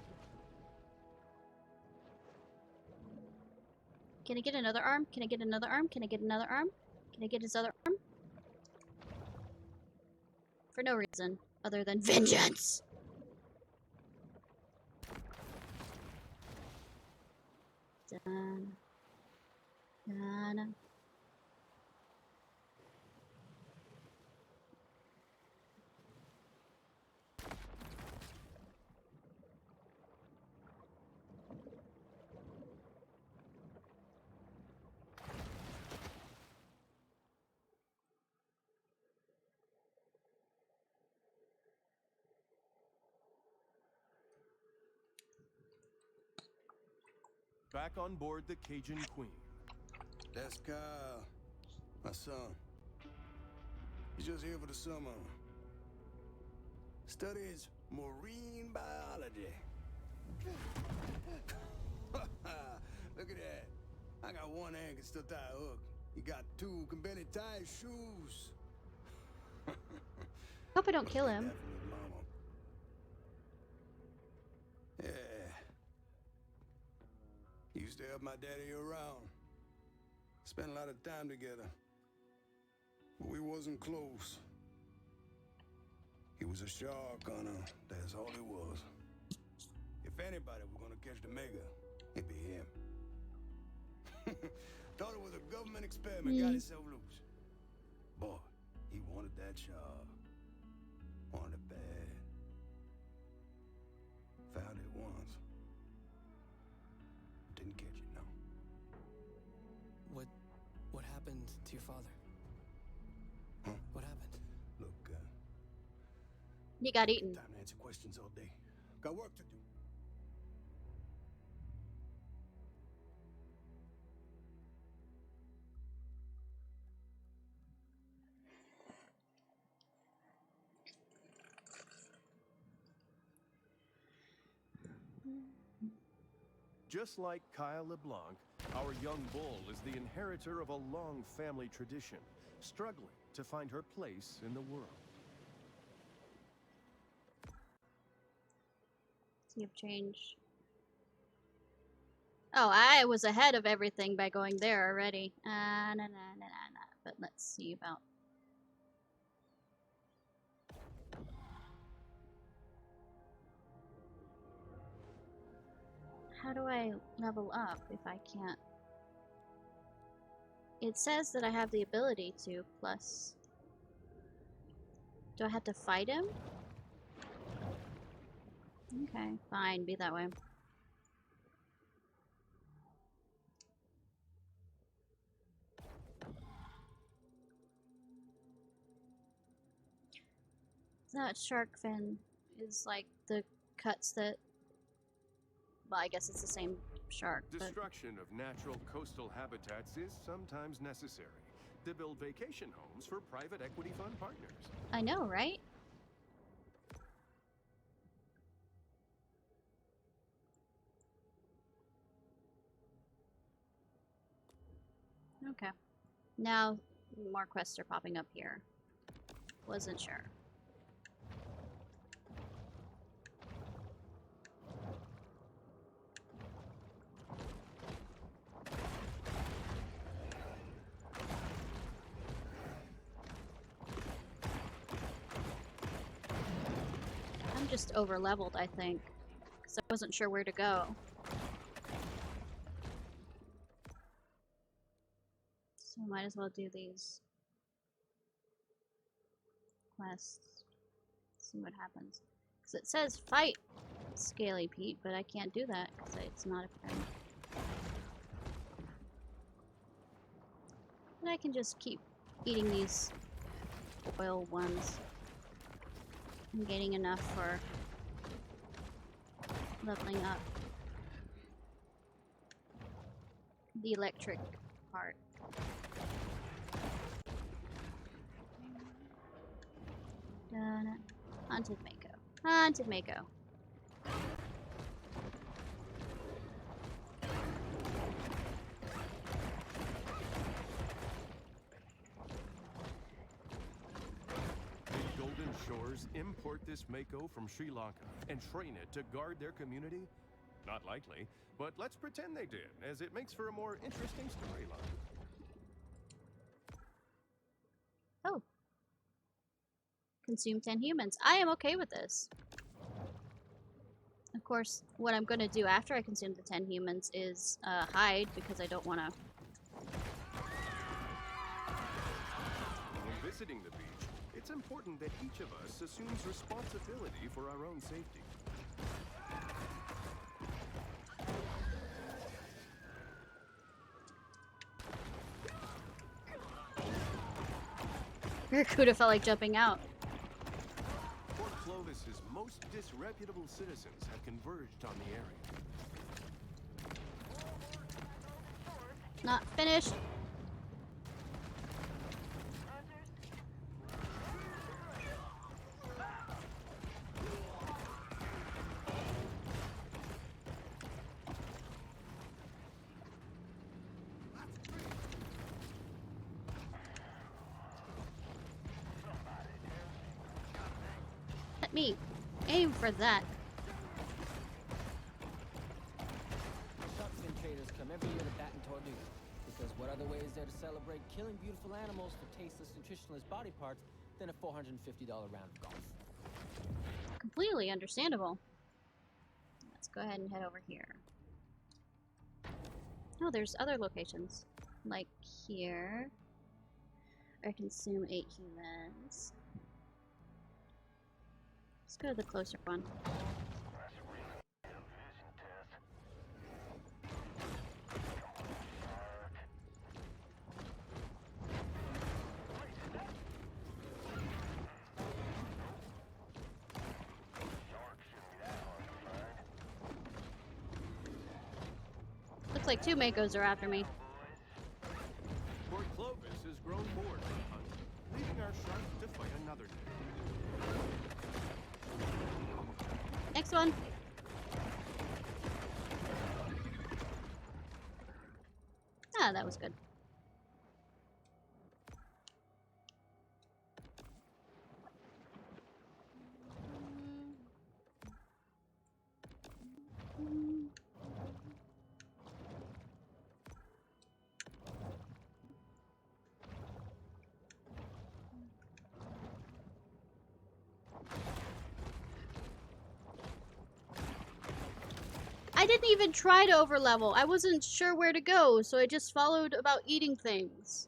Can I get another arm? Can I get another arm? Can I get another arm? Can I get his other arm? For no reason other than vengeance. Dun. Dun. Back on board the Cajun Queen. That's Kyle, my son. He's just here for the summer. Studies marine biology. Look at that. I got one hand can still tie a hook. You got two can barely tie his shoes. Hope I don't kill him. That from his mama. Yeah. He used to help my daddy around. Spent a lot of time together. But we wasn't close. He was a shark hunter. That's all he was. If anybody was gonna catch the mega, it'd be him. Thought it was a government experiment, got himself loose. Boy, he wanted that shark. Wanted it bad. Found it once. Didn't catch it, no. What happened to your father? Huh? What happened? Look, He got eaten. time to answer questions all day. Got work to do. Just like Kyle LeBlanc, our young bull is the inheritor of a long family tradition, struggling to find her place in the world. So you've changed. Oh, I was ahead of everything by going there already. Nah. But let's see about. How do I level up if I can't? It says that I have the ability to, plus. Do I have to fight him? Okay, fine, be that way. That shark fin is like the cuts that. Well, I guess it's the same shark, but Destruction of natural coastal habitats is sometimes necessary to build vacation homes for private equity fund partners. I know, right? Okay. Now, more quests are popping up here. Wasn't sure. I'm just over leveled, I think, because I wasn't sure where to go. So might as well do these quests. See what happens. Because it says fight Scaly Pete, but I can't do that because it's not a friend. But I can just keep eating these oil ones. I'm getting enough for leveling up the electric part. Done. Haunted Mako. Haunted Mako. The Golden Shores import this Mako from Sri Lanka and train it to guard their community? Not likely, but let's pretend they did, as it makes for a more interesting storyline. Oh. Consume 10 humans. I am okay with this. Of course, what I'm going to do after I consume the 10 humans is hide, because I don't want to. When visiting the beach, it's important that each of us assumes responsibility for our own safety. Barracuda felt like jumping out. Port Clovis's most disreputable citizens have converged on the area. Not finished. Let me aim for that. Shark fin traders come every year to Baton Tordu, because what other way is there to celebrate killing beautiful animals for tasteless, nutritionless body parts than a $450 round of golf? Completely understandable. Let's go ahead and head over here. Oh, there's other locations. Like here. I consume 8 humans. Let's go to the closer one. Looks like 2 Makos are after me. Port Clovis has grown bored of the hunt, leaving our shark to fight another day. Next one. Ah, that was good. I didn't even try to overlevel. I wasn't sure where to go, so I just followed about eating things.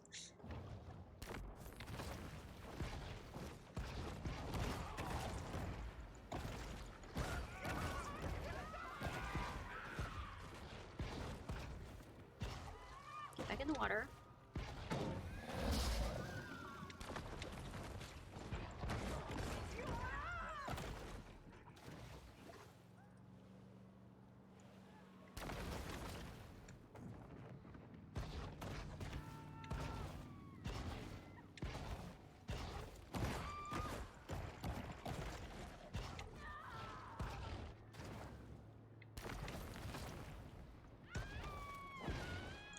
Get back in the water.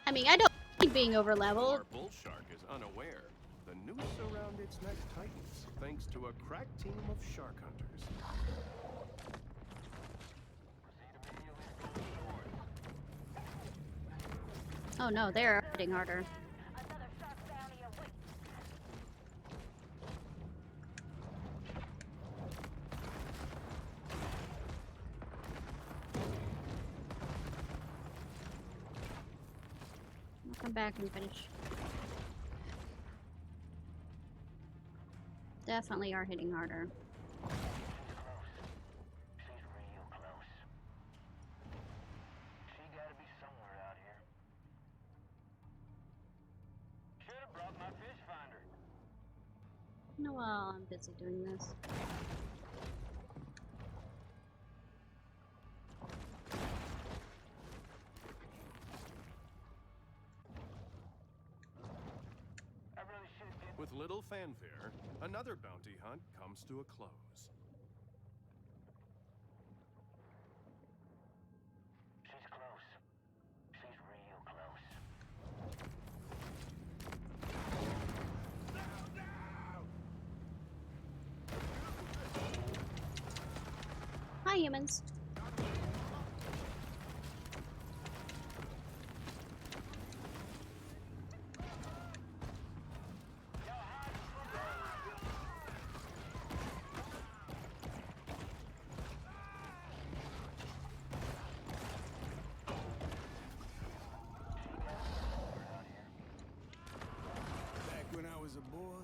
I mean, I don't like being over leveled. Our bull shark is unaware. The noose around its neck tightens, thanks to a crack team of shark hunters. Oh no, they're hitting harder. Another shark bounty awaits. I'll come back and finish. Definitely are hitting harder. She's real close. She gotta be somewhere out here. Should have brought my fish finder. No, well, I'm busy doing this. I really should get. With little fanfare, another bounty hunt comes to a close. She's close. She's real close. Hi, humans. Back when I was a boy,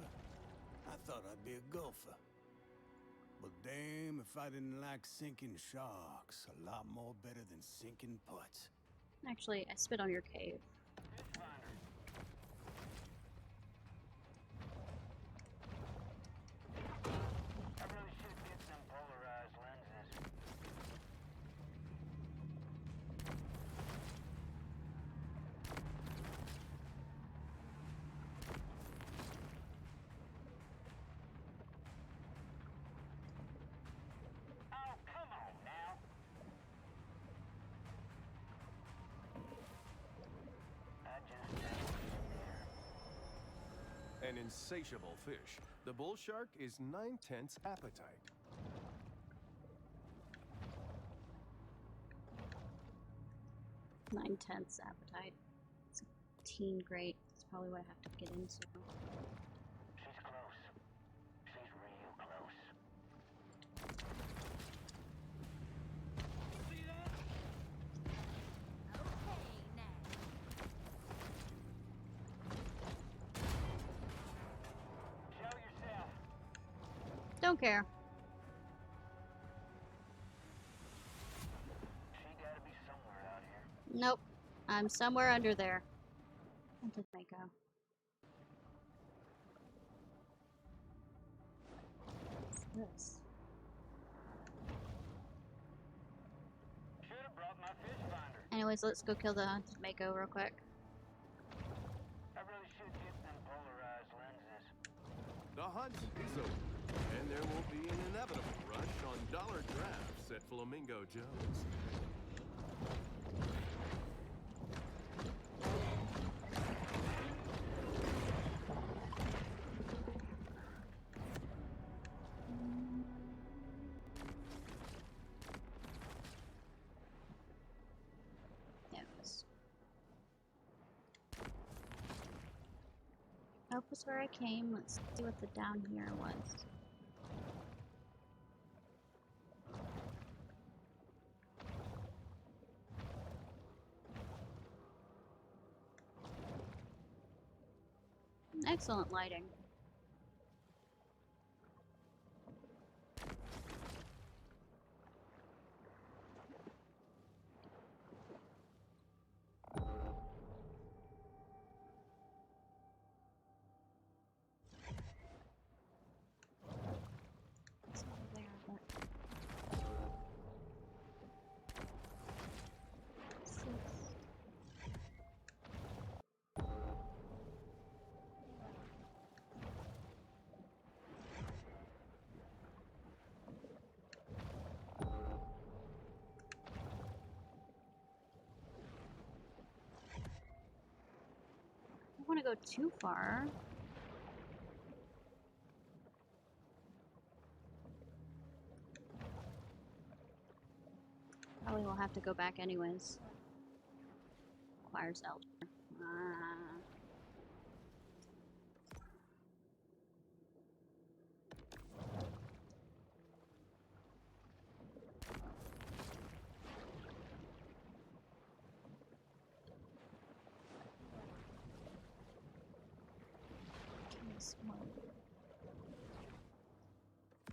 I thought I'd be a golfer. But damn if I didn't like sinking sharks a lot more better than sinking putts. Actually, I spit on your cave. Fish finder. I really should get some polarized lenses. Oh, come on now. I just An insatiable fish, the bull shark is 9/10 appetite. Nine tenths appetite. It's a teen great. That's probably what I have to get into. she's close. She's real close. See that? Okay, now. Show yourself. Don't care. She gotta be somewhere out here. Nope. I'm somewhere under there. Where did they go? What's this? Should have brought my fish finder. Anyways, let's go kill the hunted Mako real quick. I really should get them polarized lenses. The hunt is over, and there will be an inevitable rush on dollar drafts at Flamingo Joe's. Up was where I came. Let's see what the down here was. Excellent lighting. I don't want to go too far. Probably will have to go back anyways. Requires elder.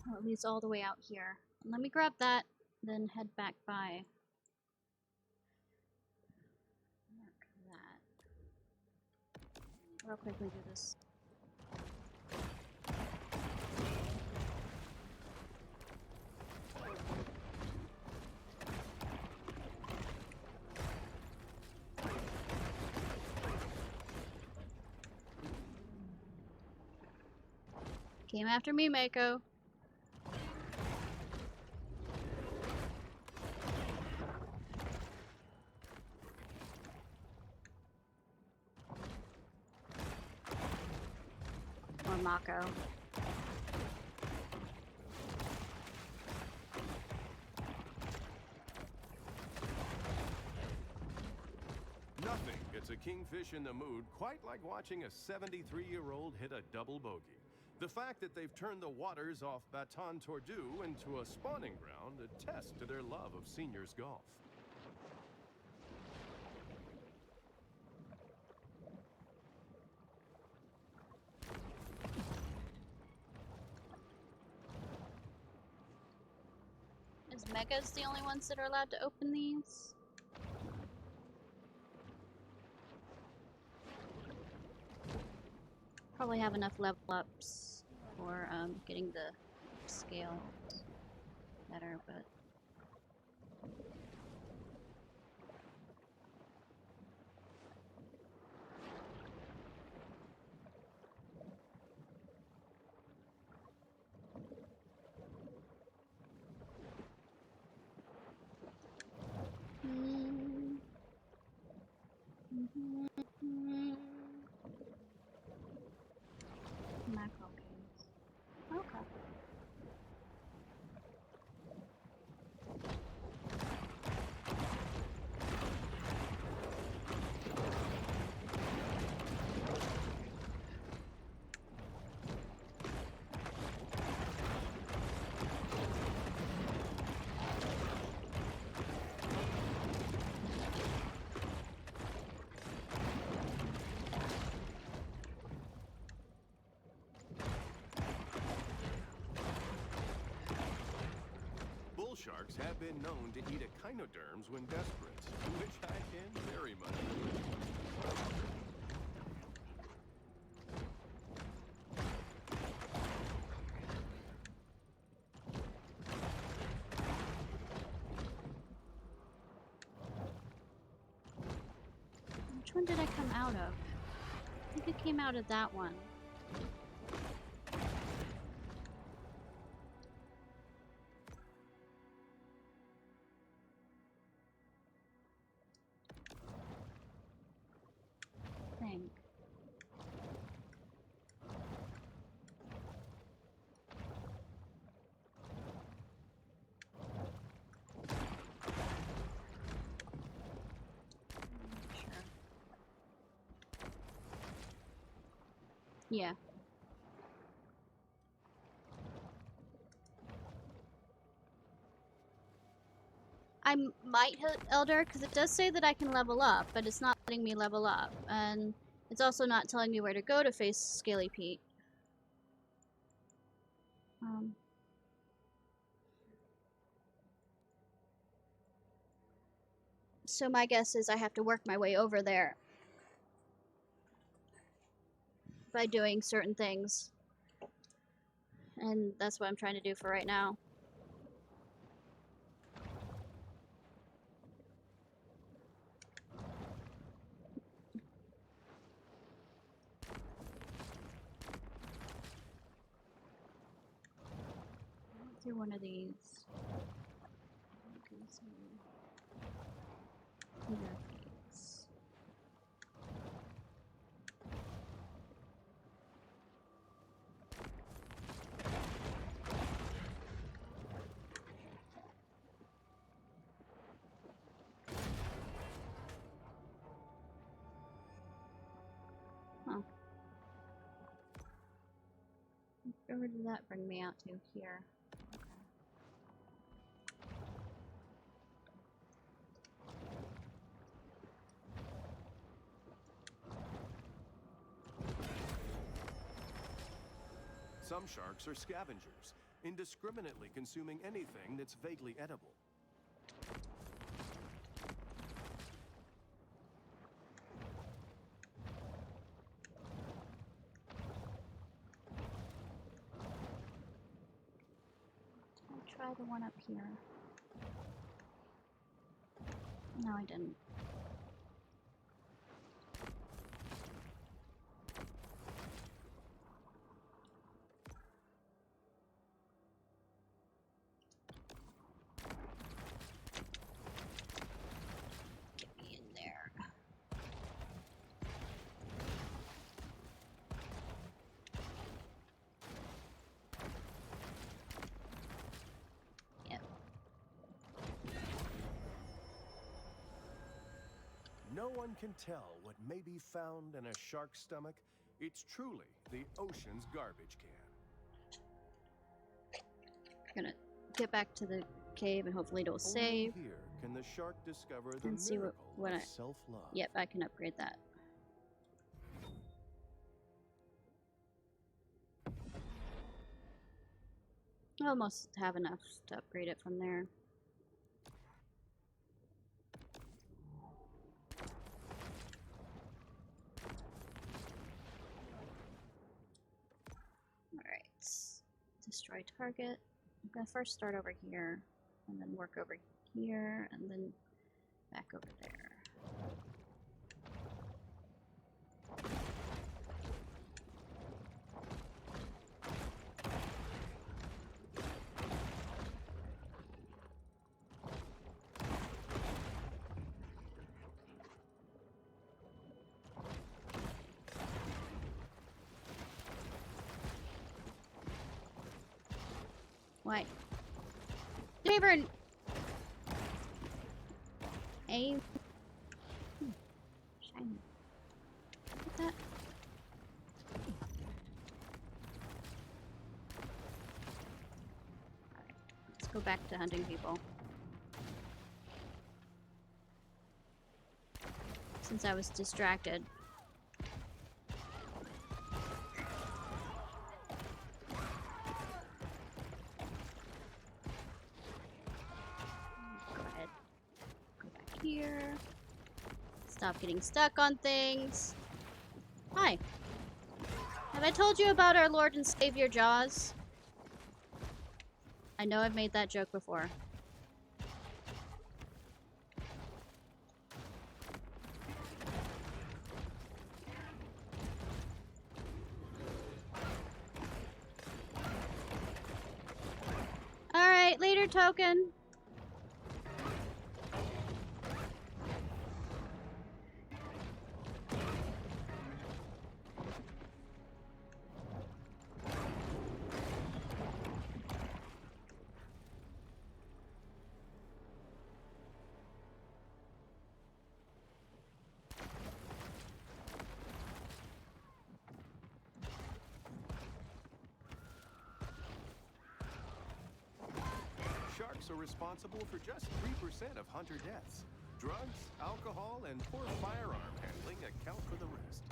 Oh, it leads all the way out here. Let me grab that, then head back by. Mark that. Real quickly do this. Came after me, Mako. Or Mako. Nothing gets a kingfish in the mood quite like watching a 73-year-old hit a double bogey. The fact that they've turned the waters off Baton Tordu into a spawning ground attests to their love of seniors golf. Is Megas the only ones that are allowed to open these? Probably have enough level ups for getting the scale better, but macro games. Okay. Bull sharks have been known to eat echinoderms when desperate, which I can very much agree. Which one did I come out of? I think I came out of that one. I think. Yeah. I might hit Elder because it does say that I can level up, but it's not letting me level up. And it's also not telling me where to go to face Scaly Pete. So my guess is I have to work my way over there by doing certain things. And that's what I'm trying to do for right now. Do one of these. Huh. Where did that bring me out to? Here. Some sharks are scavengers, indiscriminately consuming anything that's vaguely edible. I'll try the one up here. No, I didn't. No one can tell what may be found in a shark's stomach. It's truly the ocean's garbage can. Gonna get back to the cave and hopefully it'll Only save. here can the shark discover the And see what miracle I... of self-love. Yep, I can upgrade that. I almost have enough to upgrade it from there. Alright. Destroy target. I'm gonna first start over here, and then work over here, and then back over there. What? Davern! Aim. Shiny. What's that? Alright, let's go back to hunting people. Since I was distracted. Here. Stop getting stuck on things. Hi. Have I told you about our Lord and Savior Jaws? I know I've made that joke before. token. Sharks are responsible for just 3% of hunter deaths. Drugs, alcohol, and poor firearm handling account for the rest.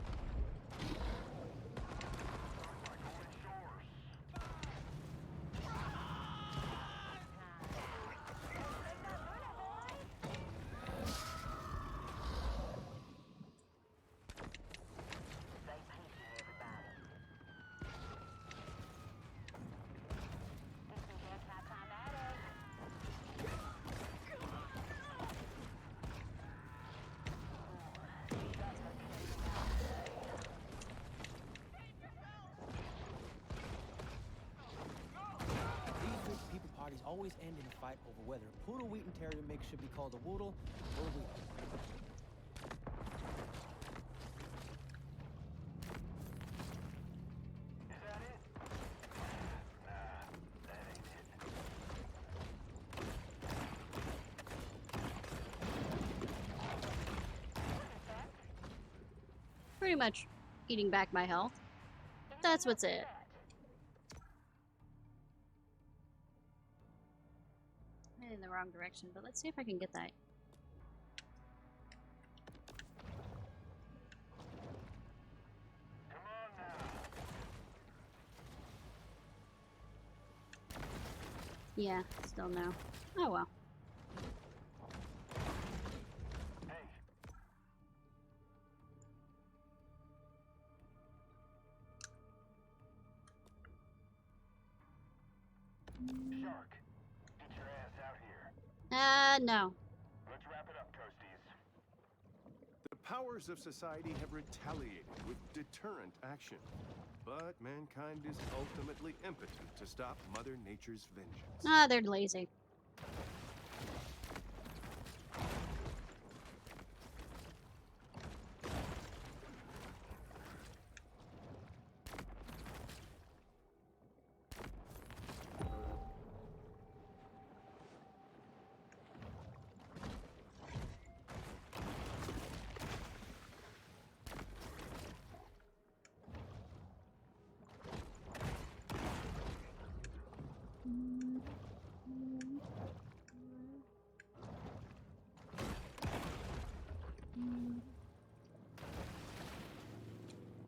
Always end in a fight over whether a poodle wheaten terrier mix should be called a woodle or a wheatle. Is that it? Nah, that ain't it. Pretty much eating back my health. That's what's it. In the wrong direction, but let's see if I can get that. Come on now. Yeah, still no. Oh well. Hey. Shark, get your ass out here. No. Let's wrap it up, Coasties. The powers of society have retaliated with deterrent action. But mankind is ultimately impotent to stop Mother Nature's vengeance. Ah, they're lazy.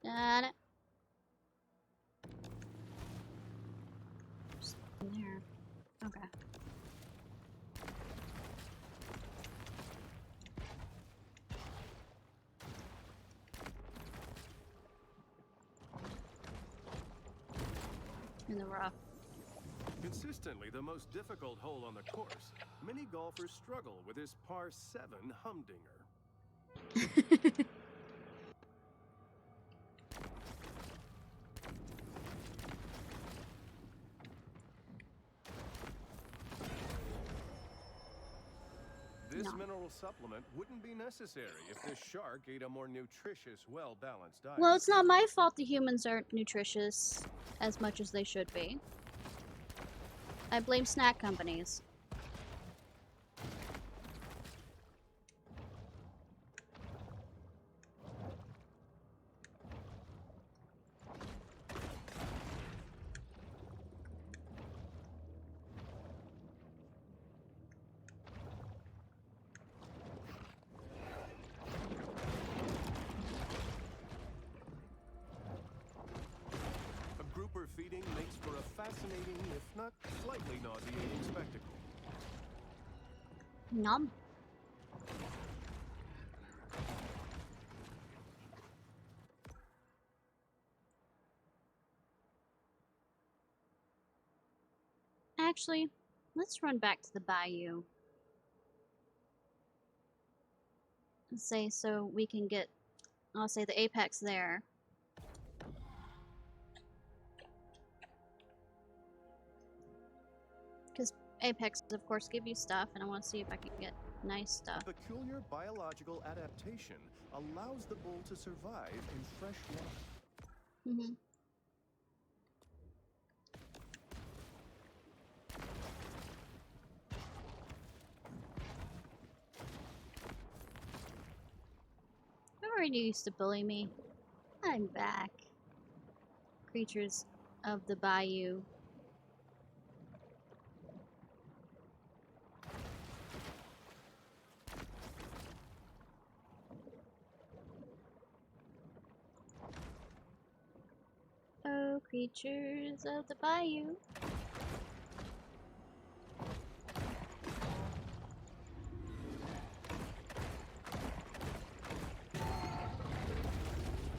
Got it. Just in there. Okay. In the rough. Consistently the most difficult hole on the course, many golfers struggle with this par 7 humdinger. This No. mineral supplement wouldn't be necessary if this shark ate a more nutritious, well-balanced diet. Well, it's not my fault the humans aren't nutritious as much as they should be. I blame snack companies. A grouper feeding makes for a fascinating, if not slightly nauseating spectacle. Nom. Actually, let's run back to the bayou. Let's say so we can get, I'll say the apex there. Because Apex, of course, give you stuff, and I want to see if I can get nice stuff. A peculiar biological adaptation allows the bull to survive in fresh water. Mm-hmm. Remember when you used to bully me? I'm back. Creatures of the bayou. Oh, creatures of the bayou.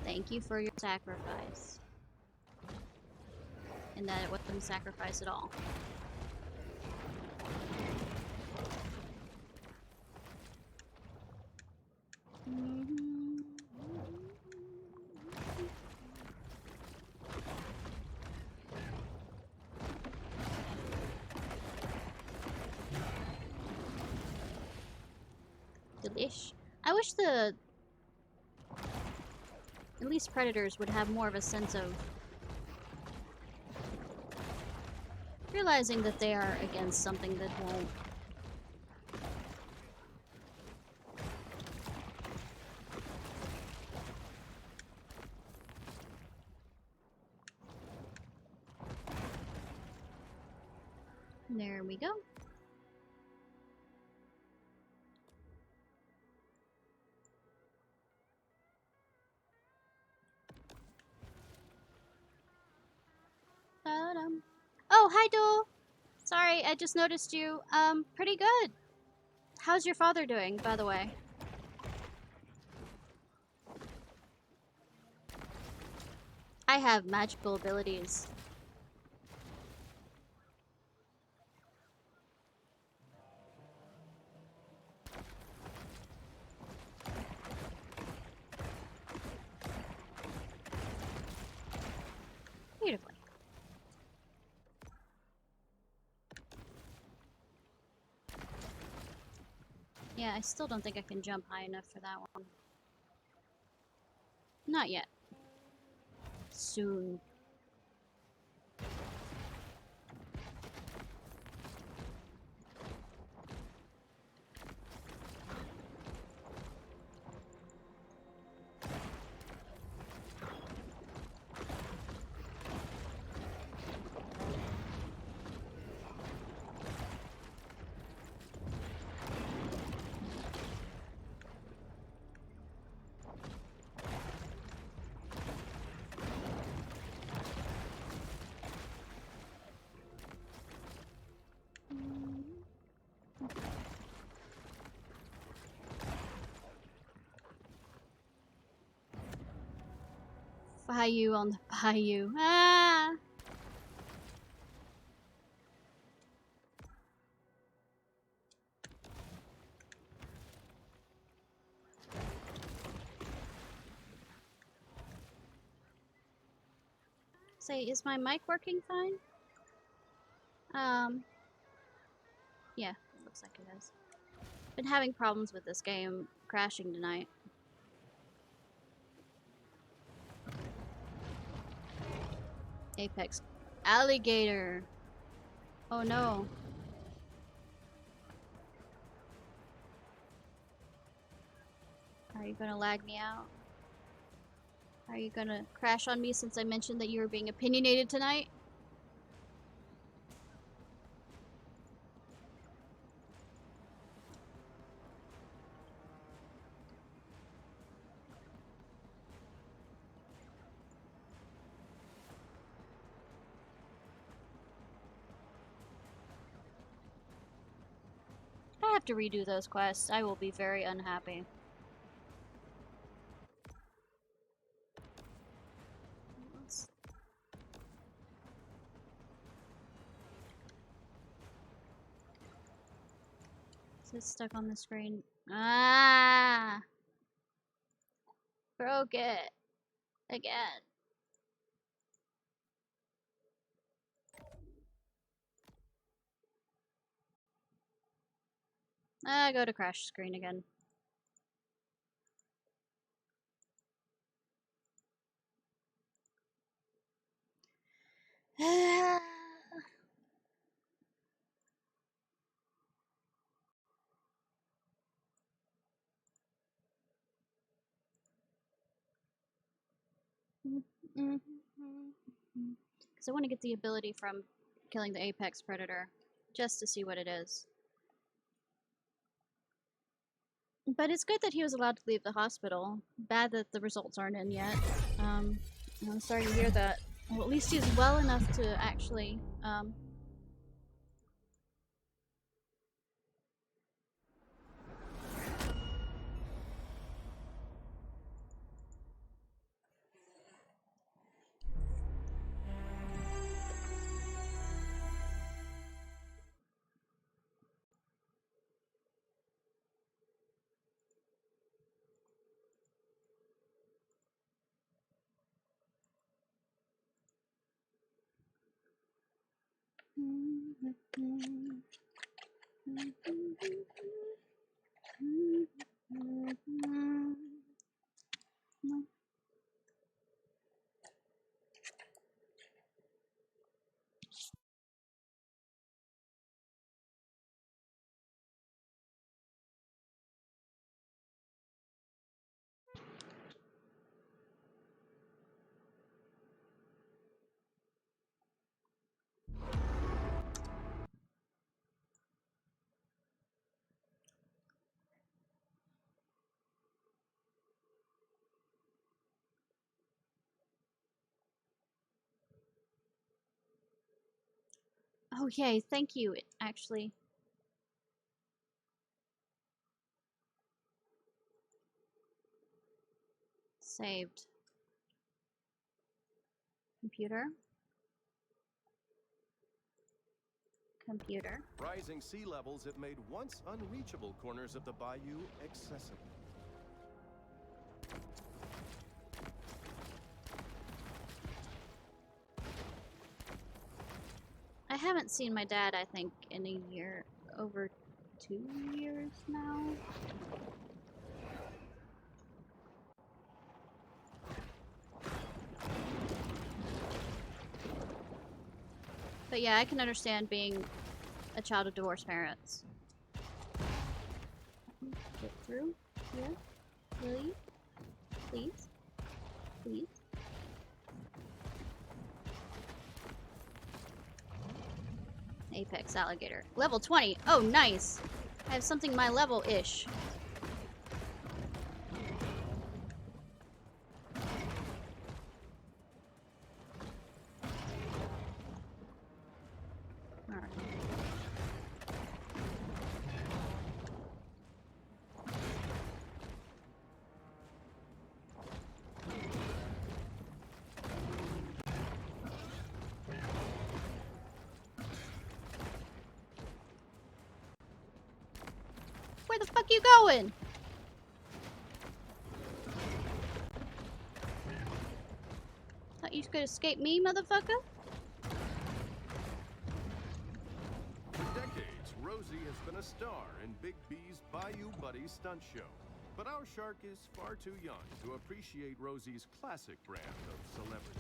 Thank you for your sacrifice. And that it wasn't a sacrifice at all. Delish. I wish at least predators would have more of a sense of realizing that they are against something that won't. There we go. Oh, hi, Dole. Sorry, I just noticed you. Pretty good. How's your father doing, by the way? I have magical abilities. Beautifully. Yeah, I still don't think I can jump high enough for that one. Not yet. Soon. Bayou on the bayou. Ah! Say, is my mic working fine? Yeah, it looks like it is. Been having problems with this game crashing tonight. Apex. Alligator! Oh no. Are you gonna lag me out? Are you gonna crash on me since I mentioned that you were being opinionated tonight? If I have to redo those quests, I will be very unhappy. It's stuck on the screen. Ah! Broke it. Again. Go to crash screen again. Because I want to get the ability from killing the apex predator, just to see what it is. But it's good that he was allowed to leave the hospital. Bad that the results aren't in yet. I'm sorry to hear that. Well, at least he's well enough to actually, oh yay, thank you, actually. Saved. Computer. Computer. Rising sea levels have made once unreachable corners of the bayou accessible. I haven't seen my dad, I think, in a year, over 2 years now. But yeah, I can understand being a child of divorced parents. Get through here, will you? Please? Please? Apex alligator. Level 20. Oh, nice. I have something my level-ish. Alright. Where the fuck you going? Thought you could escape me, motherfucker? For decades, Rosie has been a star in Big B's Bayou Buddy stunt show. But our shark is far too young to appreciate Rosie's classic brand of celebrity.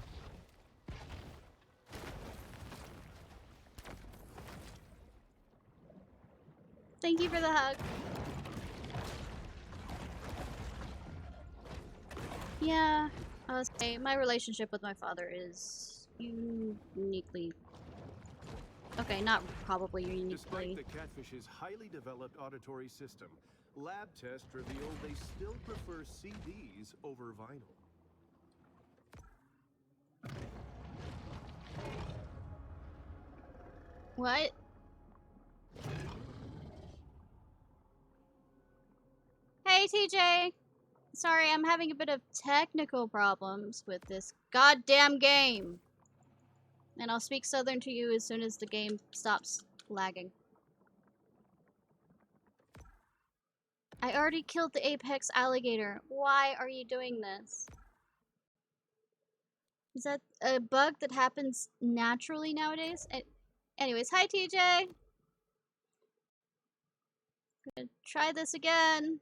Thank you for the hug. Yeah, I'll say my relationship with my father is uniquely... Okay, not probably uniquely. Despite the catfish's highly developed auditory system, lab tests reveal they still prefer CDs over vinyl. What? Hey, TJ! Sorry, I'm having a bit of technical problems with this goddamn game. And I'll speak Southern to you as soon as the game stops lagging. I already killed the apex alligator. Why are you doing this? Is that a bug that happens naturally nowadays? Anyways, hi TJ! Gonna try this again.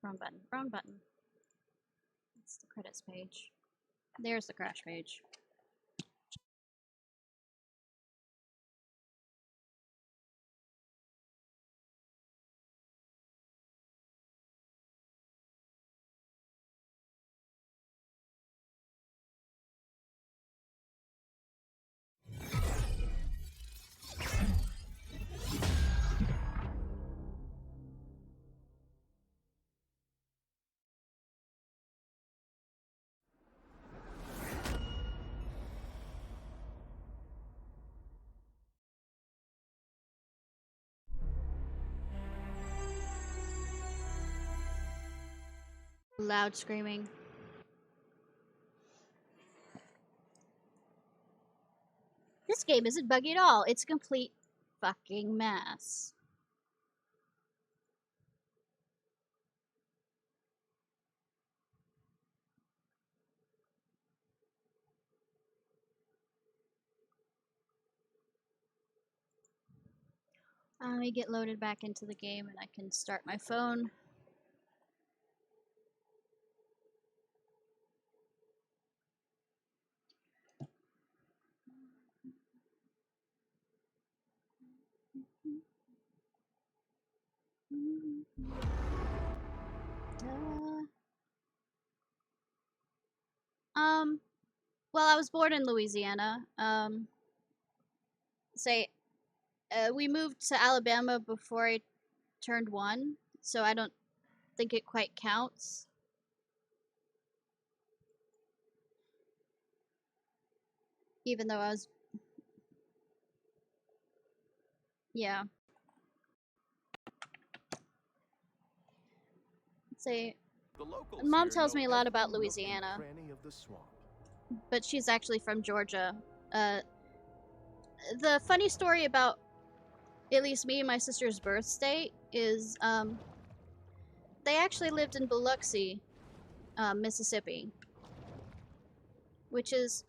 Wrong button, wrong button. It's the credits page. There's the crash page. Loud screaming. This game isn't buggy at all. It's a complete fucking mess. Let me get loaded back into the game and I can start my phone. Well, I was born in Louisiana. We moved to Alabama before I turned 1, so I don't think it quite counts. Even though I was... Yeah. Say, The locals Mom here tells know me a lot every about nook and Louisiana, cranny of the swamp. but she's actually from Georgia. The funny story about at least me and my sister's birth state is they actually lived in Biloxi, Mississippi, which is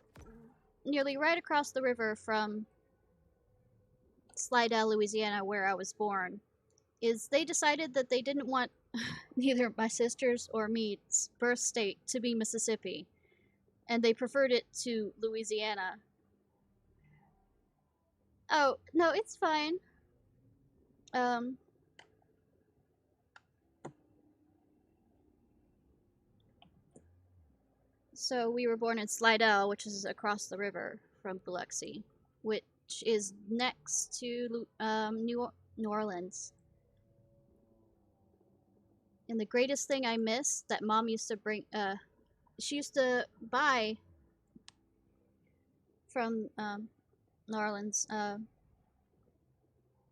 nearly right across the river from Slidell, Louisiana, where I was born. Is they decided that they didn't want neither my sister's or me's birth state to be Mississippi, and they preferred it to Louisiana. Oh, no, it's fine. So we were born in Slidell, which is across the river from Biloxi, which is next to New Orleans. And the greatest thing I miss that Mom used to bring, she used to buy from New Orleans,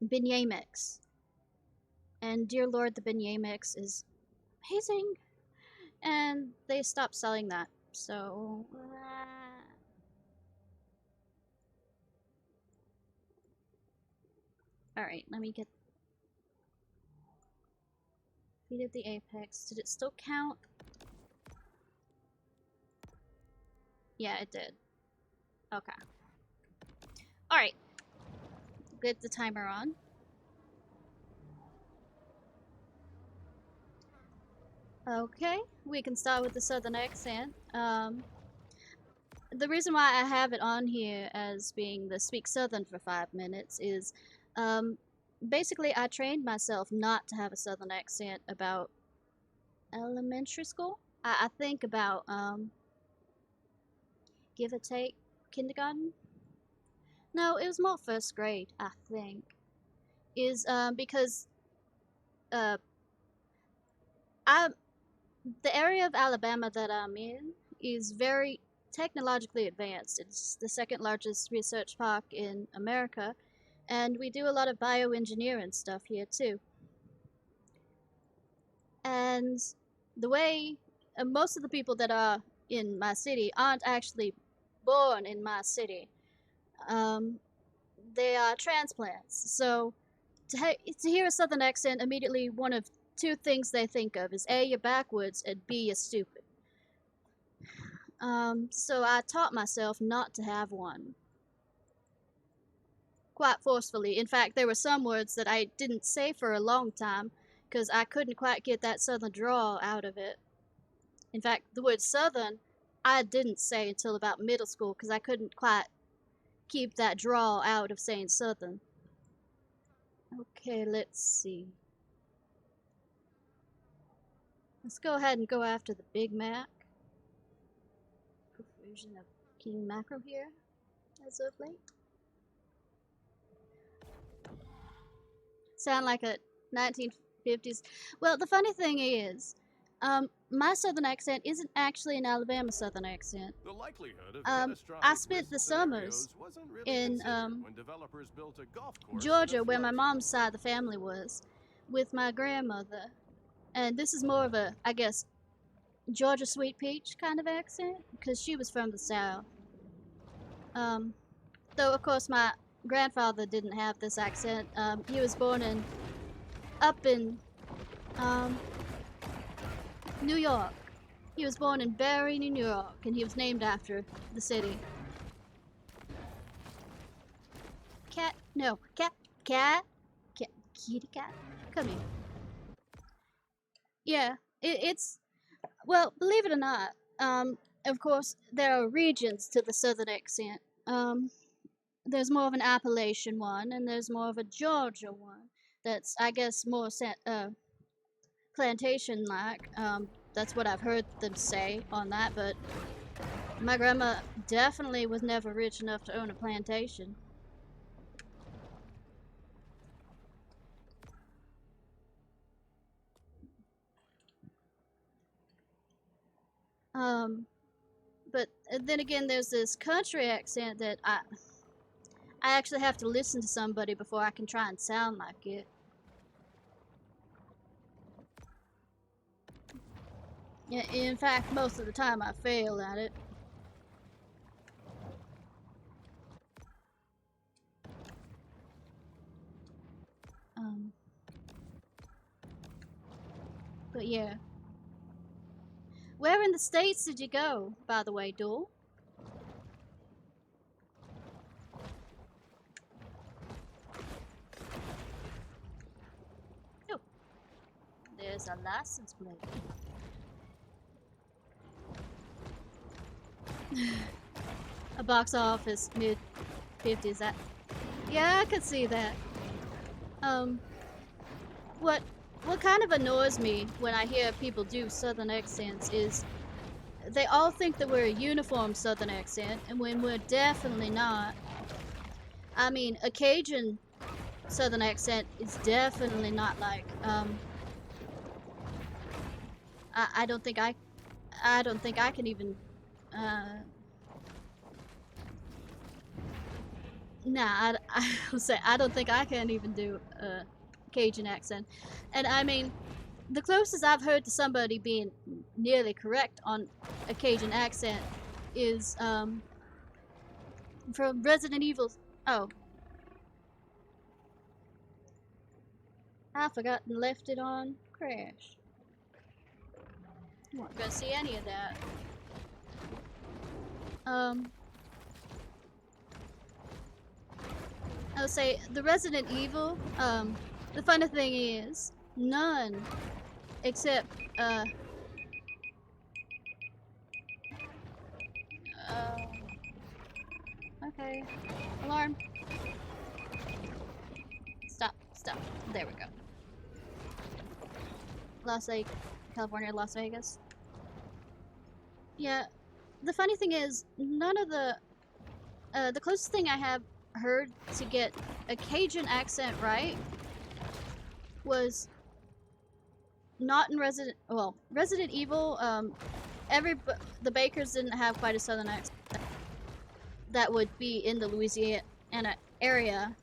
beignet mix. And dear Lord, the beignet mix is amazing. And they stopped selling that, so... Alright, let me get... We did the apex. Did it still count? Yeah, it did. Okay. Alright. Get the timer on. Okay, we can start with the southern accent. The reason why I have it on here as being the Speak Southern for 5 minutes is, basically I trained myself not to have a southern accent about elementary school. I think about, give or take, kindergarten? No, it was more 1st grade, I think. Is, because, the area of Alabama that I'm in is very technologically advanced. It's the 2nd largest research park in America, and we do a lot of bioengineering stuff here too. And the way most of the people that are in my city aren't actually born in my city. They are transplants. So to hear a southern accent, immediately one of two things they think of is A, you're backwards, and B, you're stupid. So I taught myself not to have one. Quite forcefully. In fact, there were some words that I didn't say for a long time because I couldn't quite get that southern drawl out of it. In fact, the word southern I didn't say until about middle school because I couldn't quite keep that drawl out of saying southern. Okay, let's see. Let's go ahead and go after the Big Mac. Profusion of King Macro here, as of late. Sound like a 1950s. Well, the funny thing is, my southern accent isn't actually an Alabama southern accent. The likelihood of I spent the summers in Georgia, where my mom's side of the family was, with my grandmother. And this is more of a, I guess, Georgia sweet peach kind of accent, because she was from the South. Though, of course, my grandfather didn't have this accent. He was born up in New York. He was born in Barry, New York, and he was named after the city. Kitty cat, come here. Yeah, it's, well, believe it or not, of course, there are regions to the southern accent. There's more of an Appalachian one, and there's more of a Georgia one. That's, I guess, more plantation-like. That's what I've heard them say on that, but my grandma definitely was never rich enough to own a plantation. But then again, there's this country accent that I actually have to listen to somebody before I can try and sound like it. Yeah, in fact, most of the time I fail at it. But yeah. Where in the States did you go, by the way, Duel? Oh. There's a license plate. A box office mid-50s. That, yeah, I could see that. What kind of annoys me when I hear people do southern accents is they all think that we're a uniform southern accent, and when we're definitely not. I mean, a Cajun southern accent is definitely not like, I don't think I can even, nah, I'll say I don't think I can even do a Cajun accent. And I mean, the closest I've heard to somebody being nearly correct on a Cajun accent is from Resident Evil. Oh, I forgot and left it on Crash. I'm not gonna see any of that. I'll say the Resident Evil. The funny thing is, none except okay, alarm. Stop. There we go. California, Las Vegas. Yeah, the funny thing is, none of the closest thing I have heard to get a Cajun accent right was not in Resident Evil. The Bakers didn't have quite a southern accent that would be in the Louisiana area.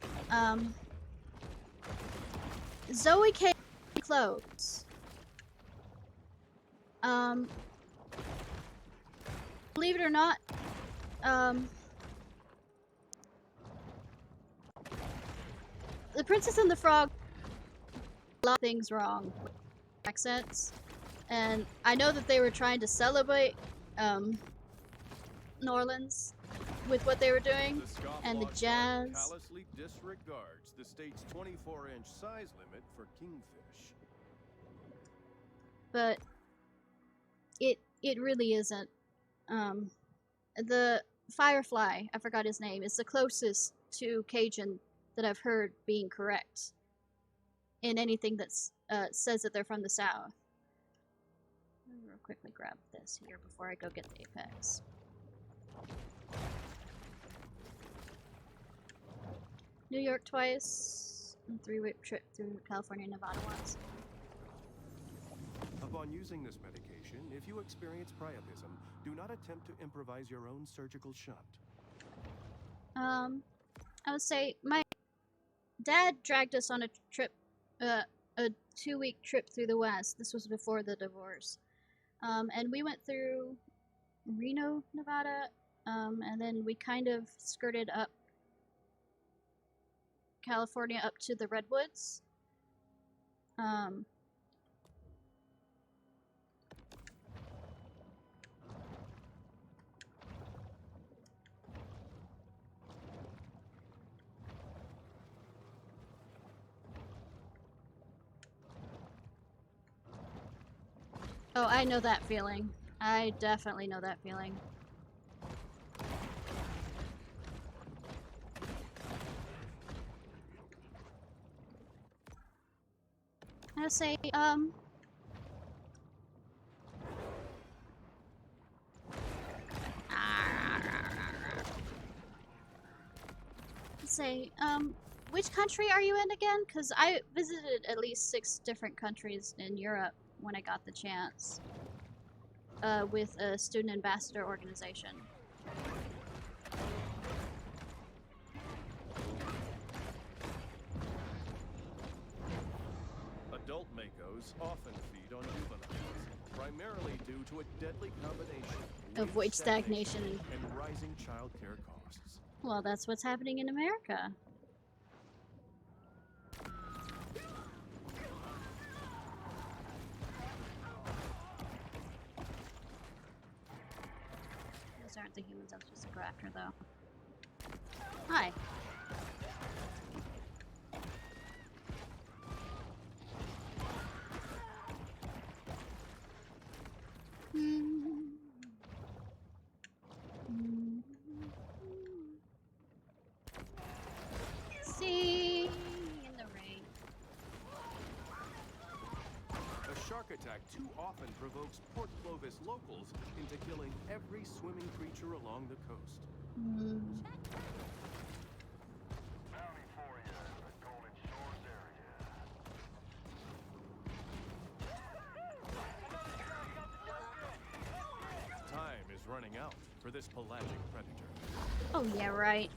Zoe came close. Believe it or not, The Princess and the Frog, a lot of things wrong. accents. And I know that they were trying to celebrate New Orleans with what they were doing, The and the scofflaw jazz. shark callously disregards the state's 24-inch size limit for kingfish. But it really isn't. The Firefly, I forgot his name, is the closest to Cajun that I've heard being correct in anything that's says that they're from the South. Let me real quickly grab this here before I go get the Apex. New York twice, and 3-week trip through California and Nevada once. Upon using this medication, if you experience priapism, do not attempt to improvise your own surgical shunt. I would say my dad dragged us on a trip, a 2-week trip through the West. This was before the divorce. And we went through Reno, Nevada, and then we kind of skirted up California up to the Redwoods. Oh, I know that feeling. I definitely know that feeling. I would say, which country are you in again? Because I visited at least 6 different countries in Europe when I got the chance, with a student ambassador organization. Adult makos often feed on juveniles, primarily due to a deadly combination Of wage stagnation. and rising childcare costs. Well, that's what's happening in America. Those aren't the humans I'm supposed to go after, though. Hi. See in the rain. A shark attack too often provokes Port Clovis locals into killing every swimming creature along the coast. Bounty for you in the Golden Shores area. Time is running out for this pelagic predator. Oh yeah, right.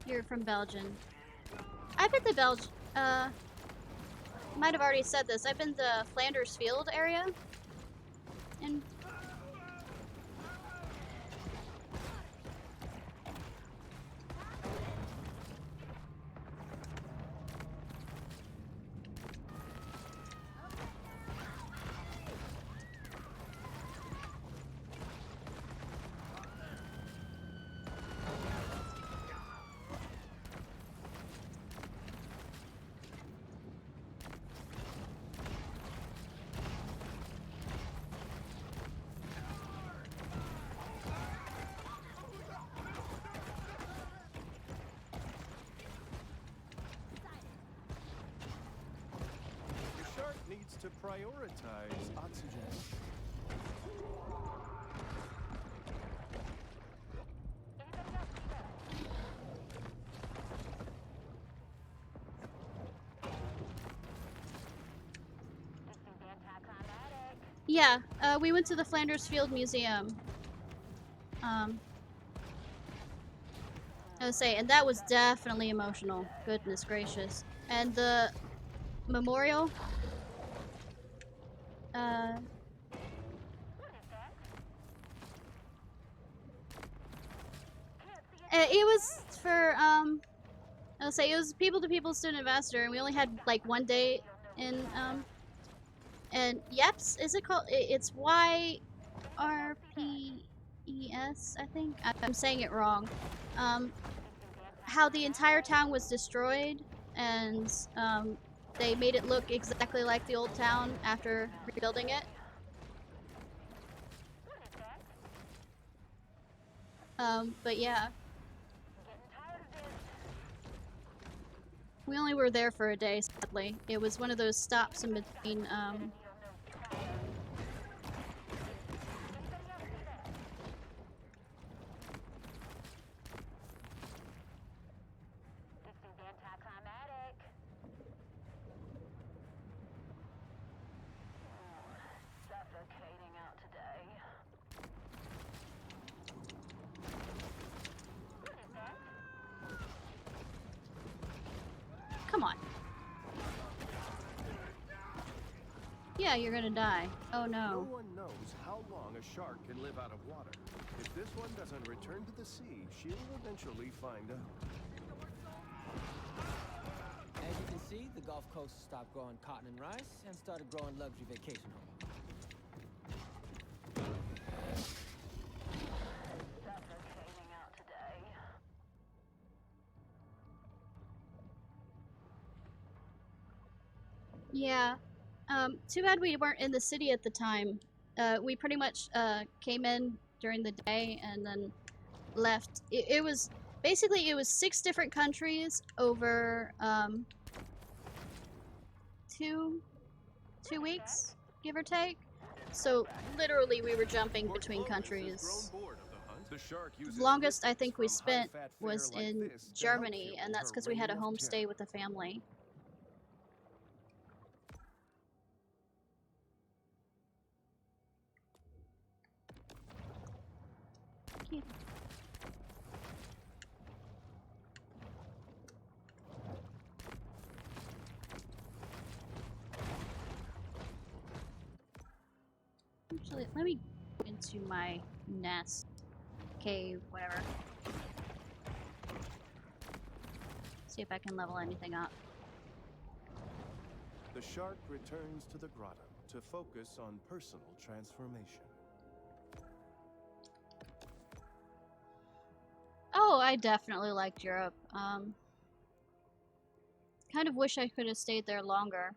You're from Belgium. I've been to Belgium. Might have already said this. I've been to Flanders Field area, and The shark needs to prioritize oxygen. Anybody else see that? This is anti-climatic. yeah, we went to the Flanders Field Museum. I would say, and that was definitely emotional. Goodness gracious. And the memorial, What is that? Can't see it. it was for, I would say it was people to people student ambassador, and we only had like 1 day in, And Yeps, is it called? It's YRPES, I think. I'm saying it wrong. How the entire town was destroyed, and they made it look exactly like the old town after rebuilding it. But yeah. We only were there for a day, sadly. It was one of those stops in between, Suffocating out today. come on. Yeah, you're gonna die. Oh No no. one knows how long a shark can live out of water. If this one doesn't return to the sea, she'll eventually find out. As you can see, the Gulf Coast stopped growing cotton and rice and started growing luxury vacation homes. Suffocating out today. Yeah. Too bad we weren't in the city at the time. We pretty much came in during the day and then left. It was basically, it was 6 different countries over 2 weeks, give or take. So literally we were jumping Port between Clovis has countries. grown bored of the hunt. The shark uses The longest I whippets think we from spent high-fat was fare like in this to help Germany, fuel and that's her because we had a reign of homestay terror. with a family. Cute. Actually, let me go into my nest, cave, whatever. See if I can level anything up. The shark returns to the grotto to focus on personal transformation. Oh, I definitely liked Europe. Kind of wish I could have stayed there longer.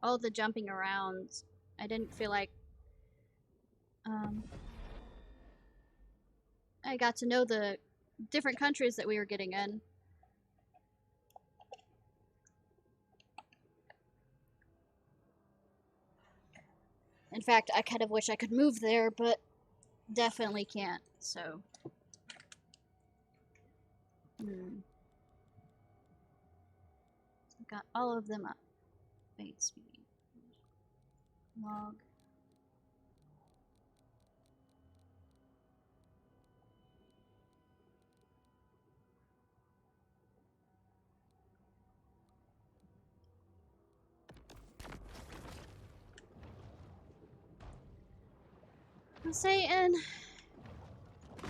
All the jumping around, I didn't feel like I got to know the different countries that we were getting in. In fact, I kind of wish I could move there, but definitely can't, so. I've got all of them up. Wait, speed. Log. I'm saying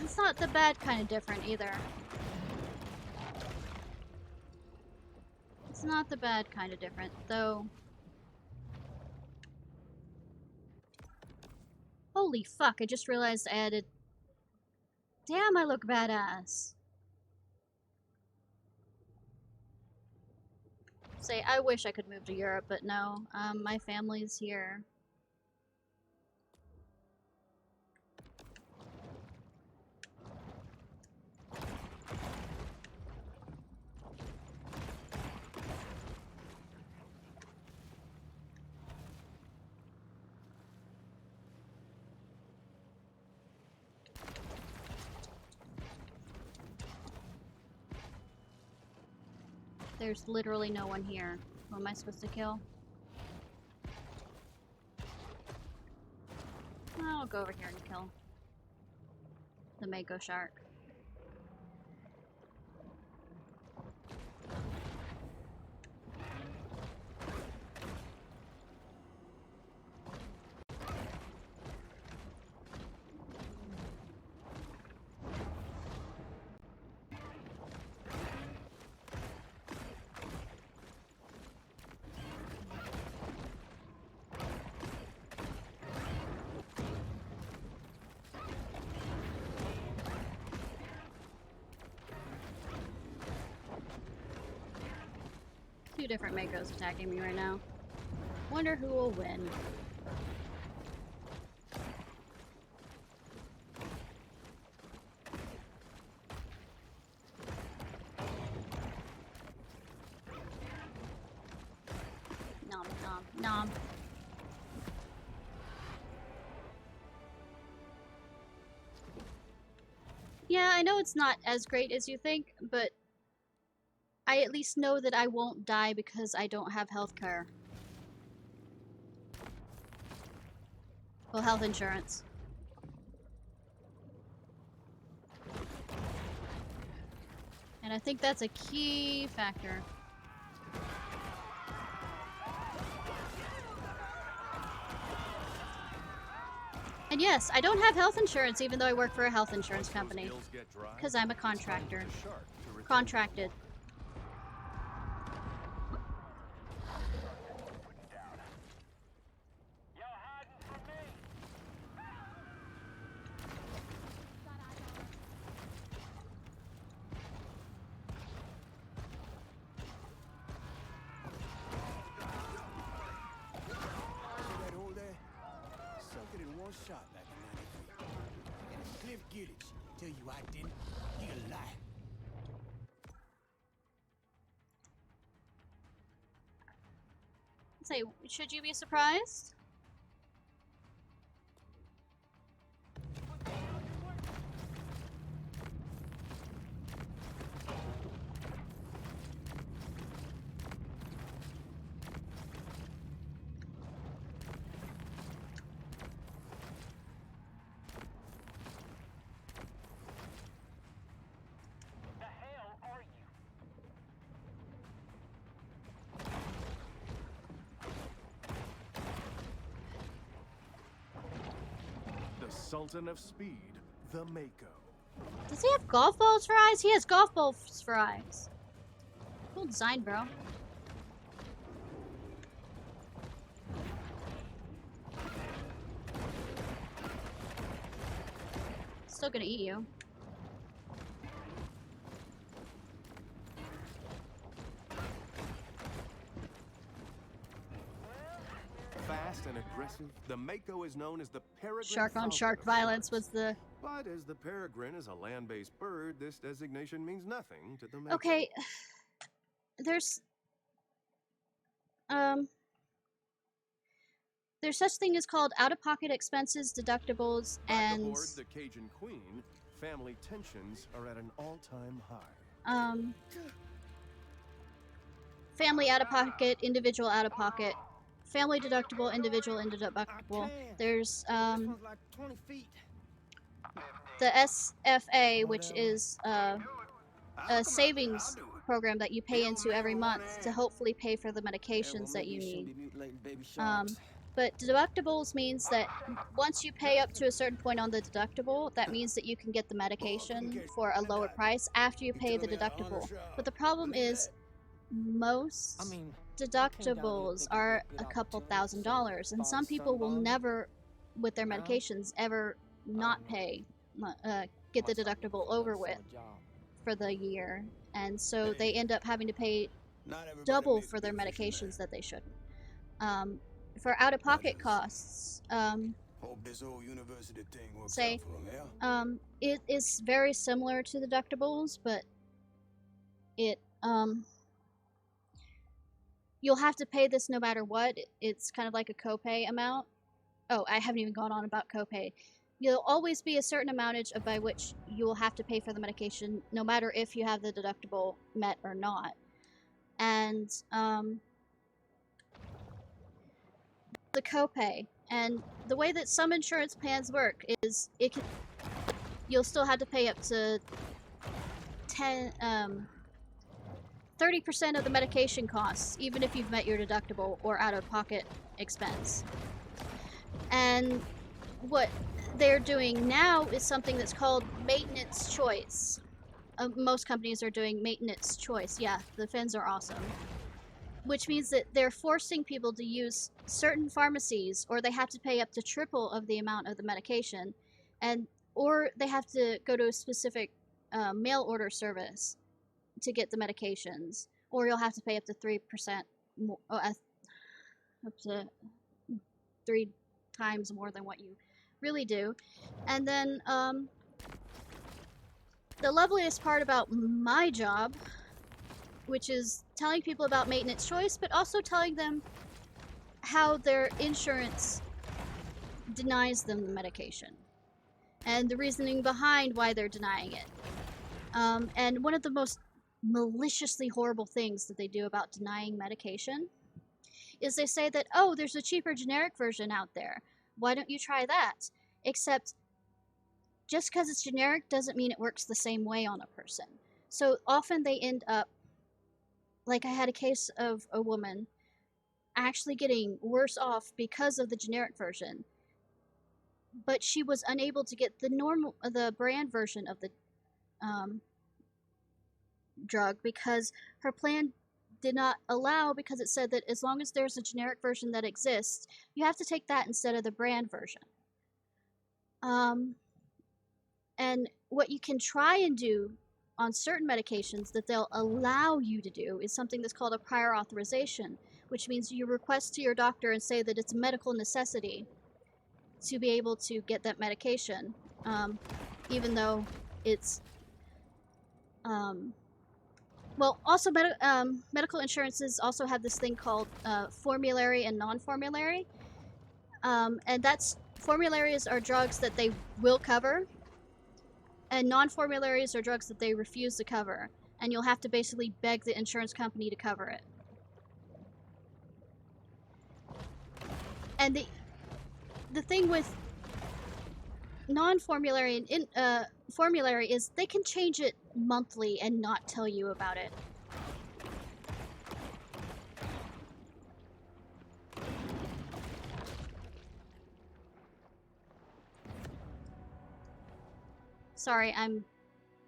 it's not the bad kind of different either. It's not the bad kind of different, though. Holy fuck, I just realized I added... Damn, I look badass. Say, I wish I could move to Europe, but no. My family's here. There's literally no one here. Who am I supposed to kill? I'll go over here and kill the mako shark. two different Makos attacking me right now. Wonder who will win. Nom nom nom. Yeah, I know it's not as great as you think, but I at least know that I won't die because I don't have healthcare. Well, health insurance. And I think that's a key factor. And yes, I don't have health insurance even though I work for a health insurance company. Because I'm a contractor. Contracted. Y'all hiding from me? That hole there? Sunk it in one shot back in 93. And if Cliff Giddich tell you I didn't, he a lie. Say, should you be surprised? The hell are you? The Sultan of Speed, the Mako. Does he have golf balls for eyes? He has golf balls for eyes. Cool design, bro. Still gonna eat you. Fast and aggressive, the Mako is known as the peregrine Shark on falcon shark of violence forests. was the... But as the peregrine is a land-based bird, this designation means nothing to the Mako. Okay. There's such thing as called out-of-pocket expenses, deductibles, Back and aboard the Cajun Queen, family tensions are at an all-time high. family out-of-pocket, individual out-of-pocket, family deductible, individual deductible. There's This one's like 20 feet. the SFA, which is a savings program that you pay into every month to hopefully pay for the medications that you need. But deductibles means that once you pay up to a certain point on the deductible, that means that you can get the medication for a lower price after you pay the deductible. But the problem is most deductibles are a couple $1,000s, and some people will never, with their medications, ever not pay, get the deductible over with for the year, and so they end up having to pay double for their medications that they shouldn't. For out-of-pocket costs, Hope this whole university thing works say, out for 'em, yeah? it is very similar to deductibles, but it you'll have to pay this no matter what. It's kind of like a copay amount. Oh, I haven't even gone on about copay. You'll always be a certain amountage by which you will have to pay for the medication, no matter if you have the deductible met or not. And the copay, and the way that some insurance plans work is you'll still have to pay up to 30% of the medication costs, even if you've met your deductible or out-of-pocket expense. And what they're doing now is something that's called maintenance choice. Most companies are doing maintenance choice. Yeah, the fins are awesome. Which means that they're forcing people to use certain pharmacies, or they have to pay up to triple of the amount of the medication, or they have to go to a specific mail order service to get the medications, or you'll have to pay up to 3% more, up to 3 times more than what you really do. And then the loveliest part about my job, which is telling people about maintenance choice, but also telling them how their insurance denies them the medication and the reasoning behind why they're denying it. And one of the most maliciously horrible things that they do about denying medication is they say that, oh, there's a cheaper generic version out there. Why don't you try that? Except just because it's generic doesn't mean it works the same way on a person. So often they end up, like I had a case of a woman actually getting worse off because of the generic version, but she was unable to get the brand version of the drug because her plan did not allow, because it said that as long as there's a generic version that exists, you have to take that instead of the brand version. And what you can try and do on certain medications that they'll allow you to do is something that's called a prior authorization, which means you request to your doctor and say that it's a medical necessity to be able to get that medication, even though it's well, also medical insurances also have this thing called formulary and non-formulary, and that's formularies are drugs that they will cover, and non-formularies are drugs that they refuse to cover, and you'll have to basically beg the insurance company to cover it. And the thing with non-formulary and formulary is they can change it monthly and not tell you about it. Sorry, I'm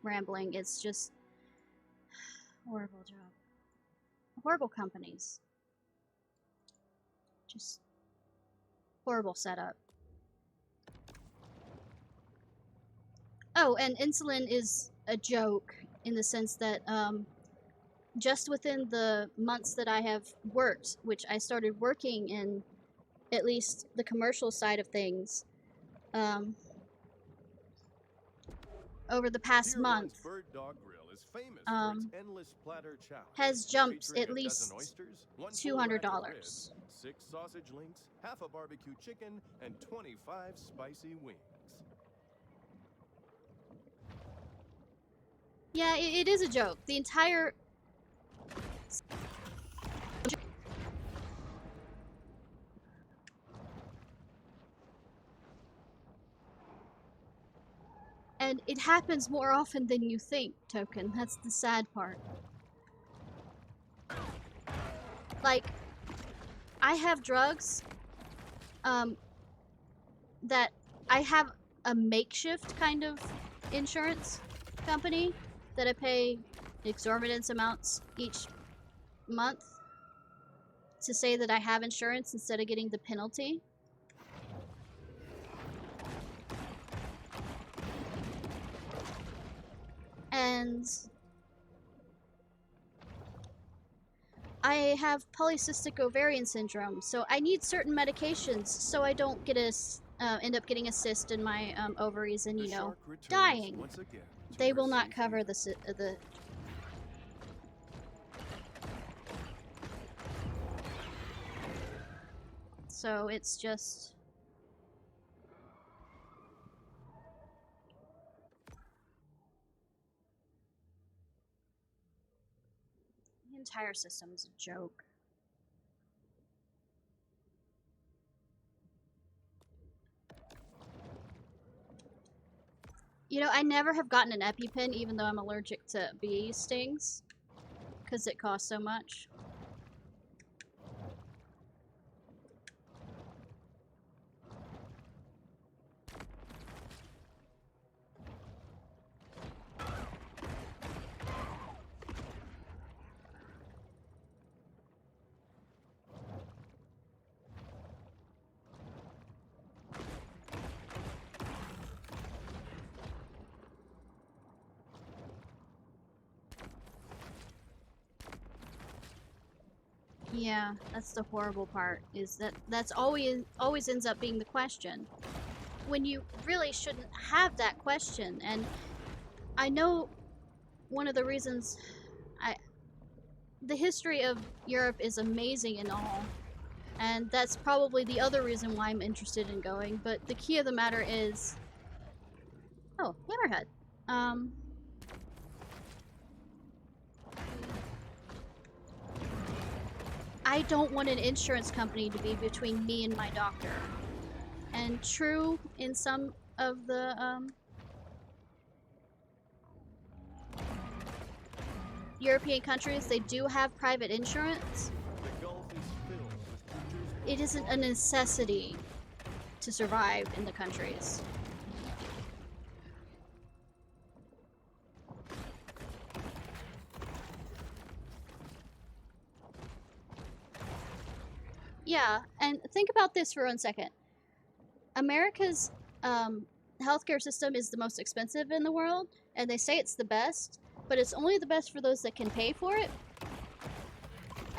rambling. It's just horrible job. Horrible companies. Just horrible setup. Oh, and insulin is a joke in the sense that just within the months that I have worked, which I started working in at least the commercial side of things, over the past month, Bird Dog Grill is famous for its endless platter challenge, has jumped featuring at a least dozen oysters, one full rack of $200. ribs, 6 sausage links, half a barbecue chicken, and 25 spicy wings. Yeah, it is a joke. The entire... And it happens more often than you think, Token. That's the sad part. Like, I have drugs, that I have a makeshift kind of insurance company that I pay exorbitant amounts each month to say that I have insurance instead of getting the penalty. And I have polycystic ovarian syndrome, so I need certain medications so I don't get end up getting a cyst in my ovaries and, you know, dying. They will not cover the so it's just... The entire system is a joke. You know, I never have gotten an EpiPen even though I'm allergic to bee stings, because it costs so much. Yeah, that's the horrible part, is that's always ends up being the question. When you really shouldn't have that question. And I know one of the reasons the history of Europe is amazing and all, and that's probably the other reason why I'm interested in going, but the key of the matter is... Oh, Hammerhead. I don't want an insurance company to be between me and my doctor. And true, in some of the, European countries, they do have private insurance. The Gulf is filled with creatures. It isn't a necessity to survive in the countries. Yeah, and think about this for 1 second. America's healthcare system is the most expensive in the world, and they say it's the best, but it's only the best for those that can pay for it.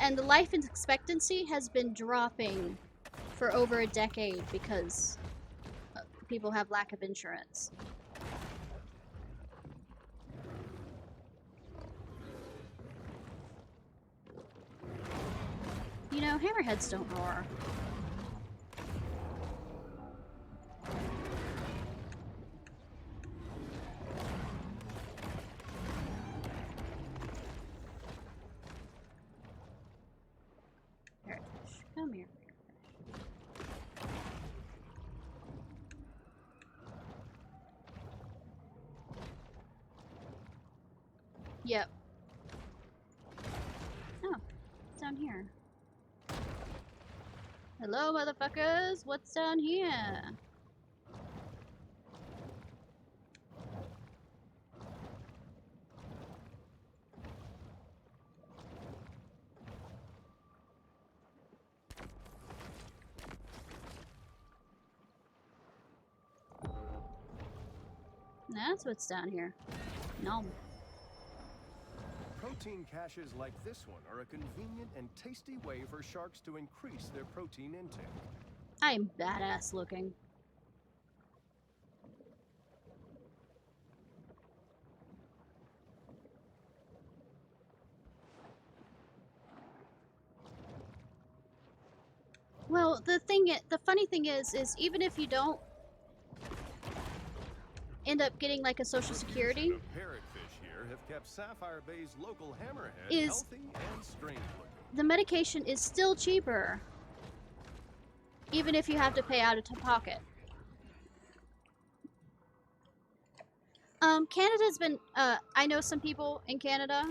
And the life expectancy has been dropping for over a decade because people have lack of insurance. You know, hammerheads don't roar. Parrotfish, come here. Yep. Oh, it's down here. Hello, motherfuckers! What's down here? That's what's down here. No. Protein caches like this one are a convenient and tasty way for sharks to increase their protein intake. I am badass looking. Well, the funny thing is even if you don't end up getting like a social security, The parrotfish here have kept Sapphire Bay's local hammerhead Is- healthy and strange looking. the medication is still cheaper, even if you have to pay out of pocket. Canada's been, I know some people in Canada.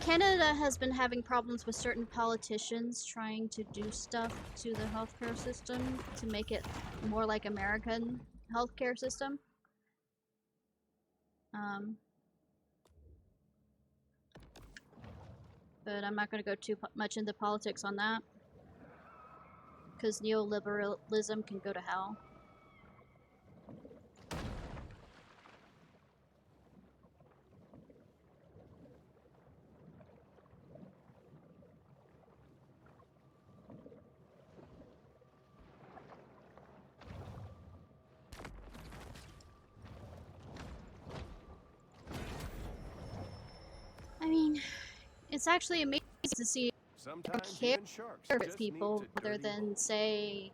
Canada has been having problems with certain politicians trying to do stuff to the healthcare system to make it more like American healthcare system. But I'm not going to go too much into politics on that, because neoliberalism can go to hell. I mean, it's actually amazing to see Sometimes care even sharks with just people need to rather dirty than roll. say,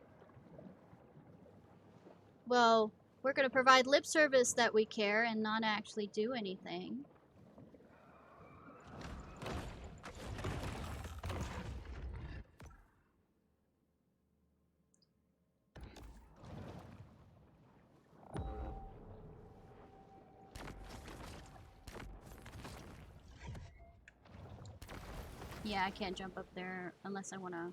well, we're going to provide lip service that we care and not actually do anything. Yeah, I can't jump up there unless I want to.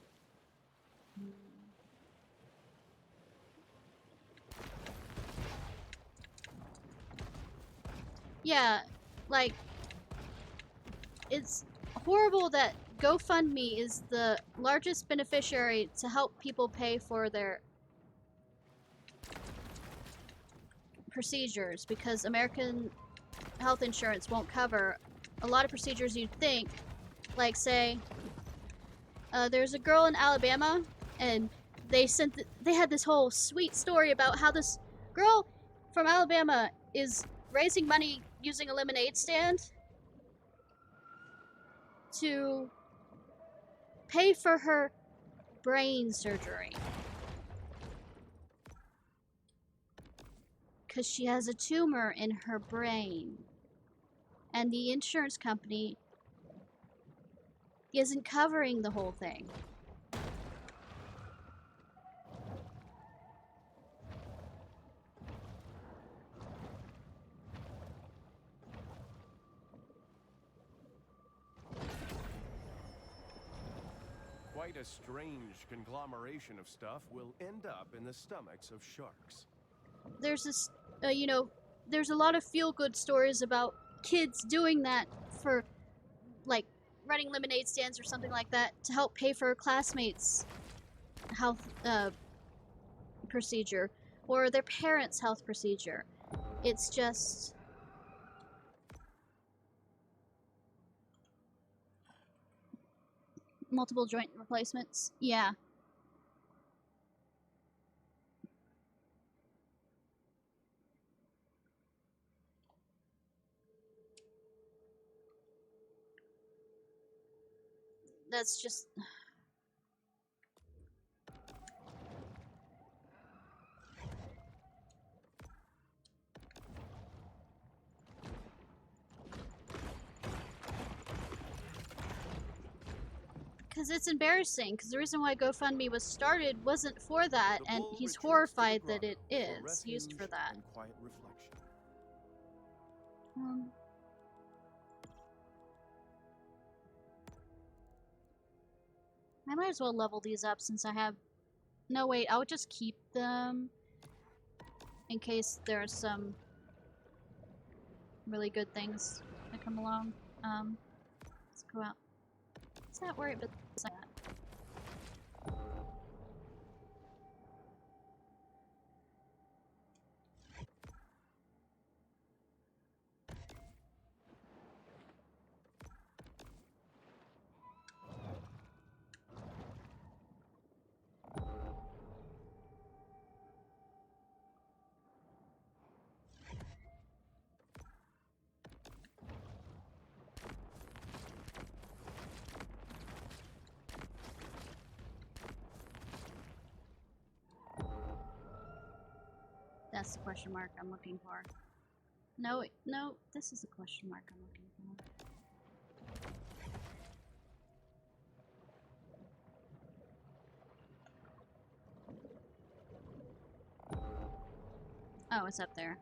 Yeah, like, it's horrible that GoFundMe is the largest beneficiary to help people pay for their procedures, because American health insurance won't cover a lot of procedures you'd think Like, say, there's a girl in Alabama, and they had this whole sweet story about how this girl from Alabama is raising money using a lemonade stand to pay for her brain surgery. Because she has a tumor in her brain. And the insurance company isn't covering the whole thing. Quite a strange conglomeration of stuff will end up in the stomachs of sharks. There's this, there's a lot of feel-good stories about kids doing that for, like, running lemonade stands or something like that to help pay for classmates' health procedure or their parents' health procedure. It's just... multiple joint replacements. Yeah. That's just... because it's embarrassing, because the reason why GoFundMe was started wasn't for that, The and bull he's retreats to the horrified that grotto it for is used for refuge that. and quiet reflection. I might as well level these up since I have... No, wait, I'll just keep them in case there's some really good things that come along. Let's go out. Let's not worry about that. That's the question mark I'm looking for. No, no, this is the question mark I'm looking for. Oh, it's up there.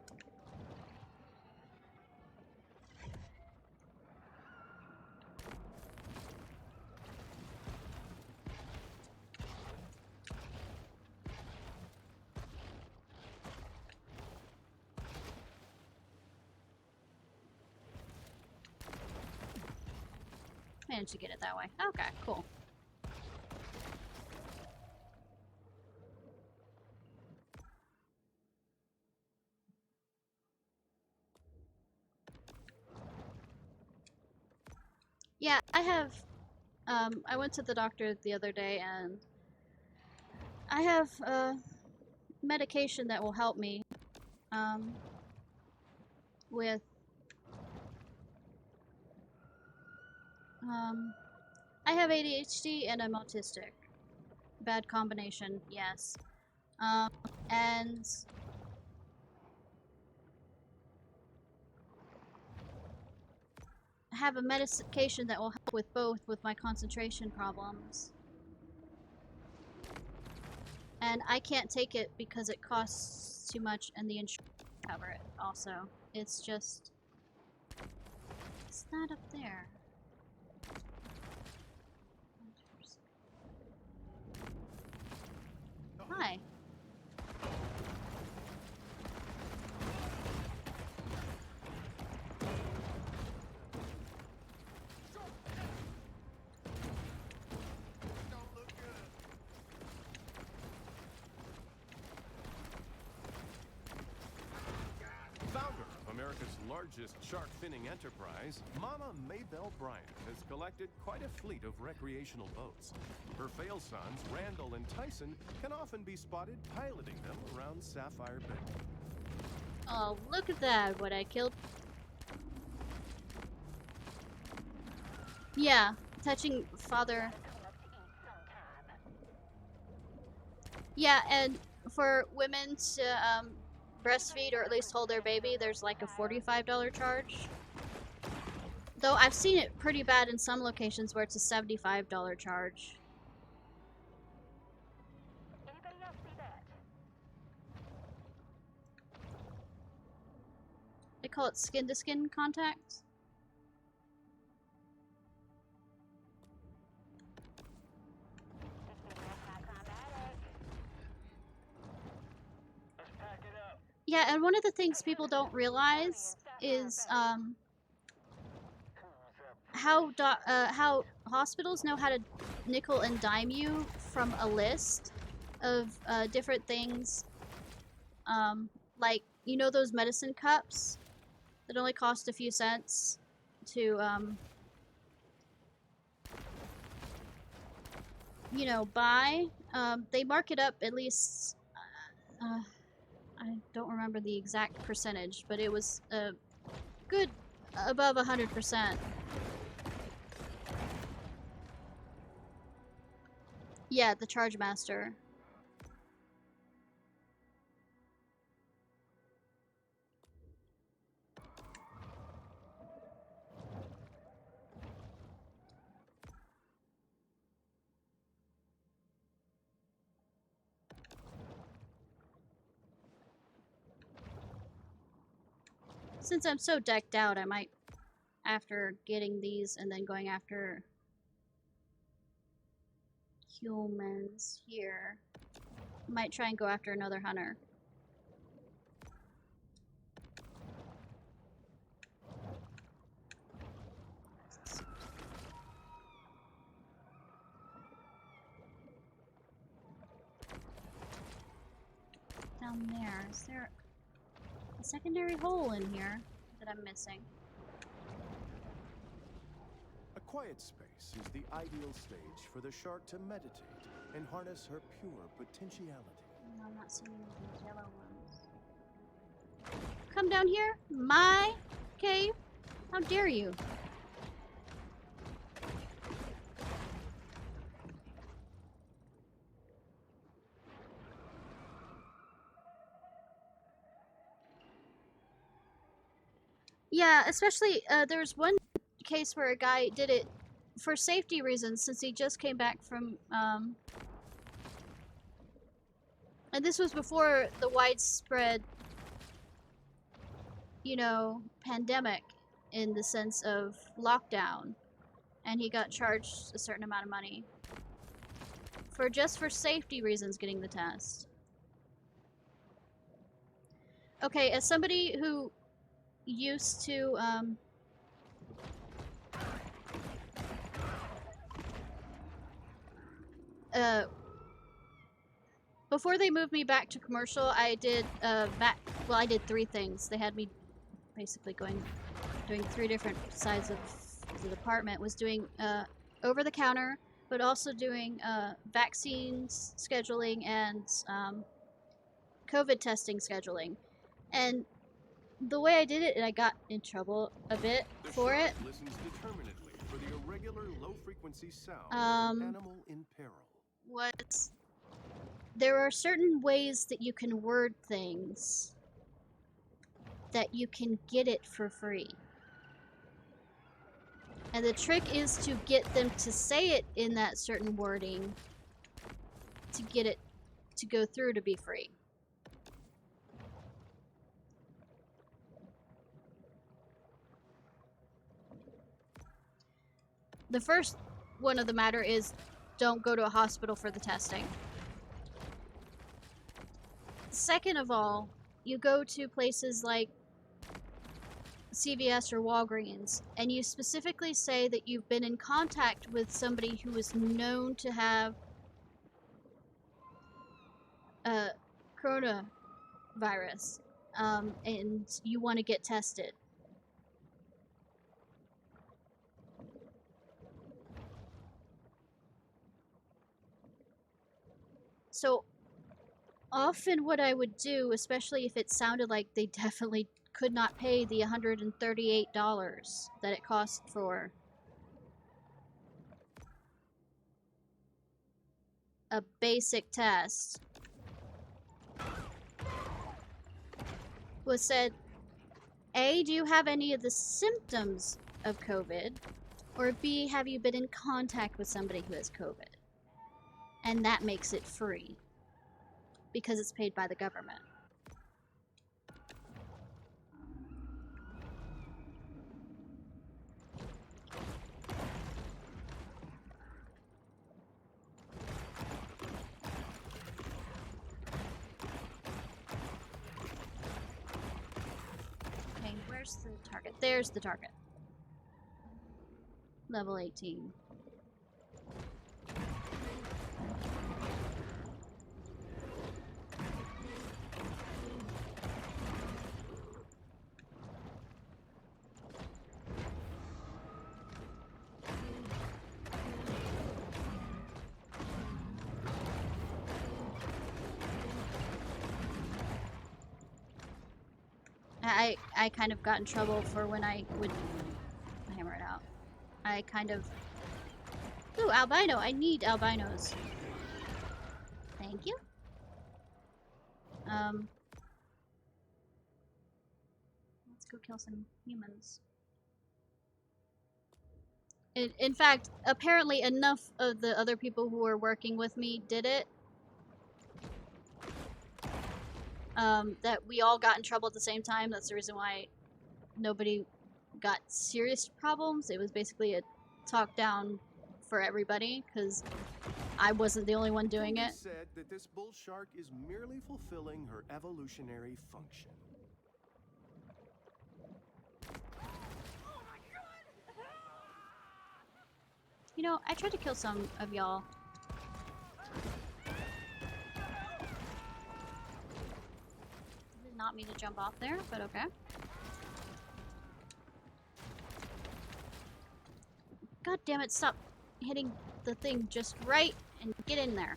Managed to get it that way. Okay, cool. Yeah, I have, I went to the doctor the other day and I have, medication that will help me, with, I have ADHD and I'm autistic. Bad combination, yes. And I have a medication that will help with both with my concentration problems. And I can't take it because it costs too much and the insurance won't cover it also. It's just... it's not up there. Hi. Founder of America's largest shark finning enterprise, Mama Maybelle Bryant has collected quite a fleet of recreational boats. Her fail sons, Randall and Tyson, can often be spotted piloting them around Sapphire Bay. Oh, look at that, what I killed. Yeah, touching father. Yeah, and for women to breastfeed or at least hold their baby, there's like a $45 charge. Though I've seen it pretty bad in some locations where it's a $75 charge. Anybody else see that? They call it skin-to-skin contact. Let's pack it up. Yeah, and one of the things people don't realize is how hospitals know how to nickel and dime you from a list of different things. Like, you know those medicine cups that only cost a few cents to you know, buy? They mark it up at least I don't remember the exact percentage, but it was good above 100%. Yeah, the Charge Master. Since I'm so decked out, I might, after getting these and then going after humans here, might try and go after another hunter. Down there, is there a secondary hole in here that I'm missing? A quiet space is the ideal stage for the shark to meditate and harness her pure potentiality. No, I'm not seeing these yellow ones. Come down here? My cave? How dare you? Yeah, especially, there was one case where a guy did it for safety reasons since he just came back from, and this was before the widespread, you know, pandemic in the sense of lockdown, and he got charged a certain amount of money for just for safety reasons getting the test. Okay, as somebody who used to, before they moved me back to commercial, I did, I did 3 things. They had me basically doing 3 different sides of the department. Was doing, over the counter, but also doing, vaccines scheduling and, COVID testing scheduling. And the way I did it, and I got in trouble a bit for it. Listens determinedly for the irregular low-frequency sound of an animal in peril. Was there are certain ways that you can word things that you can get it for free. And the trick is to get them to say it in that certain wording to get it to go through to be free. The first one of the matter is don't go to a hospital for the testing. Second of all, you go to places like CVS or Walgreens, and you specifically say that you've been in contact with somebody who is known to have coronavirus, and you want to get tested. So often what I would do, especially if it sounded like they definitely could not pay the $138 that it cost for a basic test, was said, A, do you have any of the symptoms of COVID? Or B, have you been in contact with somebody who has COVID? And that makes it free. Because it's paid by the government. Okay, where's the target? There's the target. Level 18. I kind of got in trouble for when I would hammer it out. I kind of... Ooh, albino! I need albinos. Thank you. Let's go kill some humans. In fact, apparently enough of the other people who were working with me did it. That we all got in trouble at the same time. That's the reason why nobody got serious problems. It was basically a talk down for everybody, because I wasn't the only one doing it. Said that this bull shark is merely fulfilling her evolutionary function. You know, I tried to kill some of y'all. Did not mean to jump off there, but okay. God damn it, stop hitting the thing just right and get in there.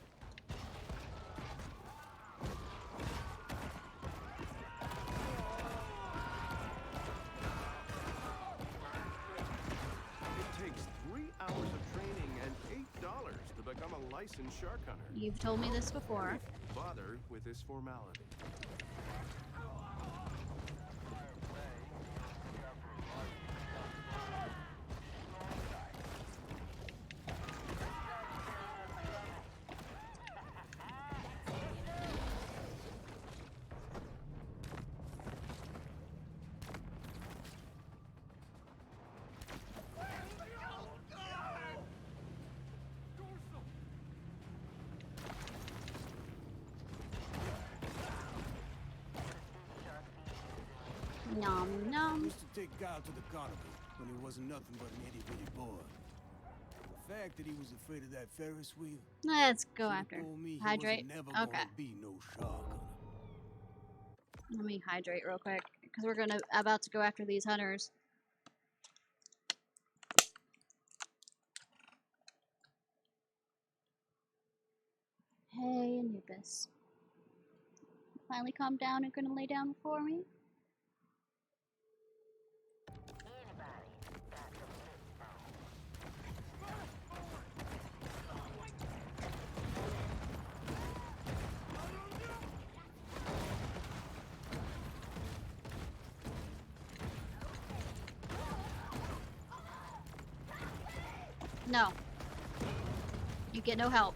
It takes 3 hours of training and $8 to become a licensed shark hunter. You've told me this before. Bother with this formality. Nom nom. Used to take Kyle to the carnival when he wasn't nothing but an itty-bitty boy. The fact that he was afraid of that Ferris wheel. Let's go should've after. told me he Hydrate. wasn't never Okay. gonna be no shark hunter. Let me hydrate real quick, because we're about to go after these hunters. Hey, Anubis. Finally calm down and gonna lay down for me? No. You get no help.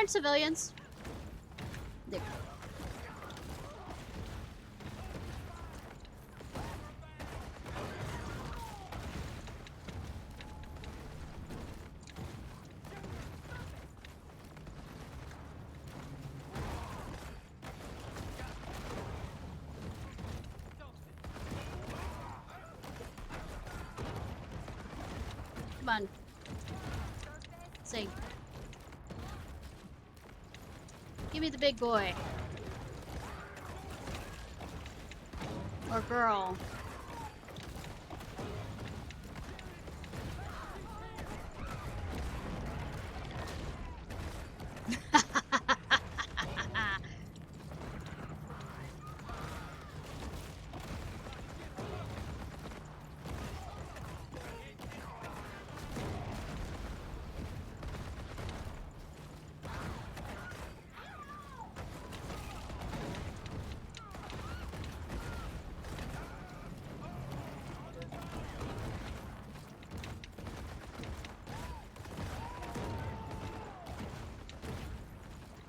find civilians. There. Come on. Sing. Give me the big boy. Or girl.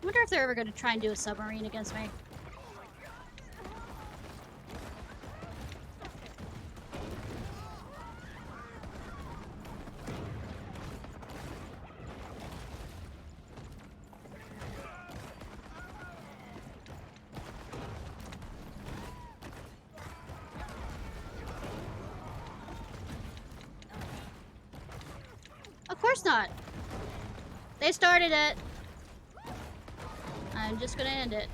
I wonder if they're ever going to try and do a submarine against me. Of course not. They started it. I'm just gonna end it.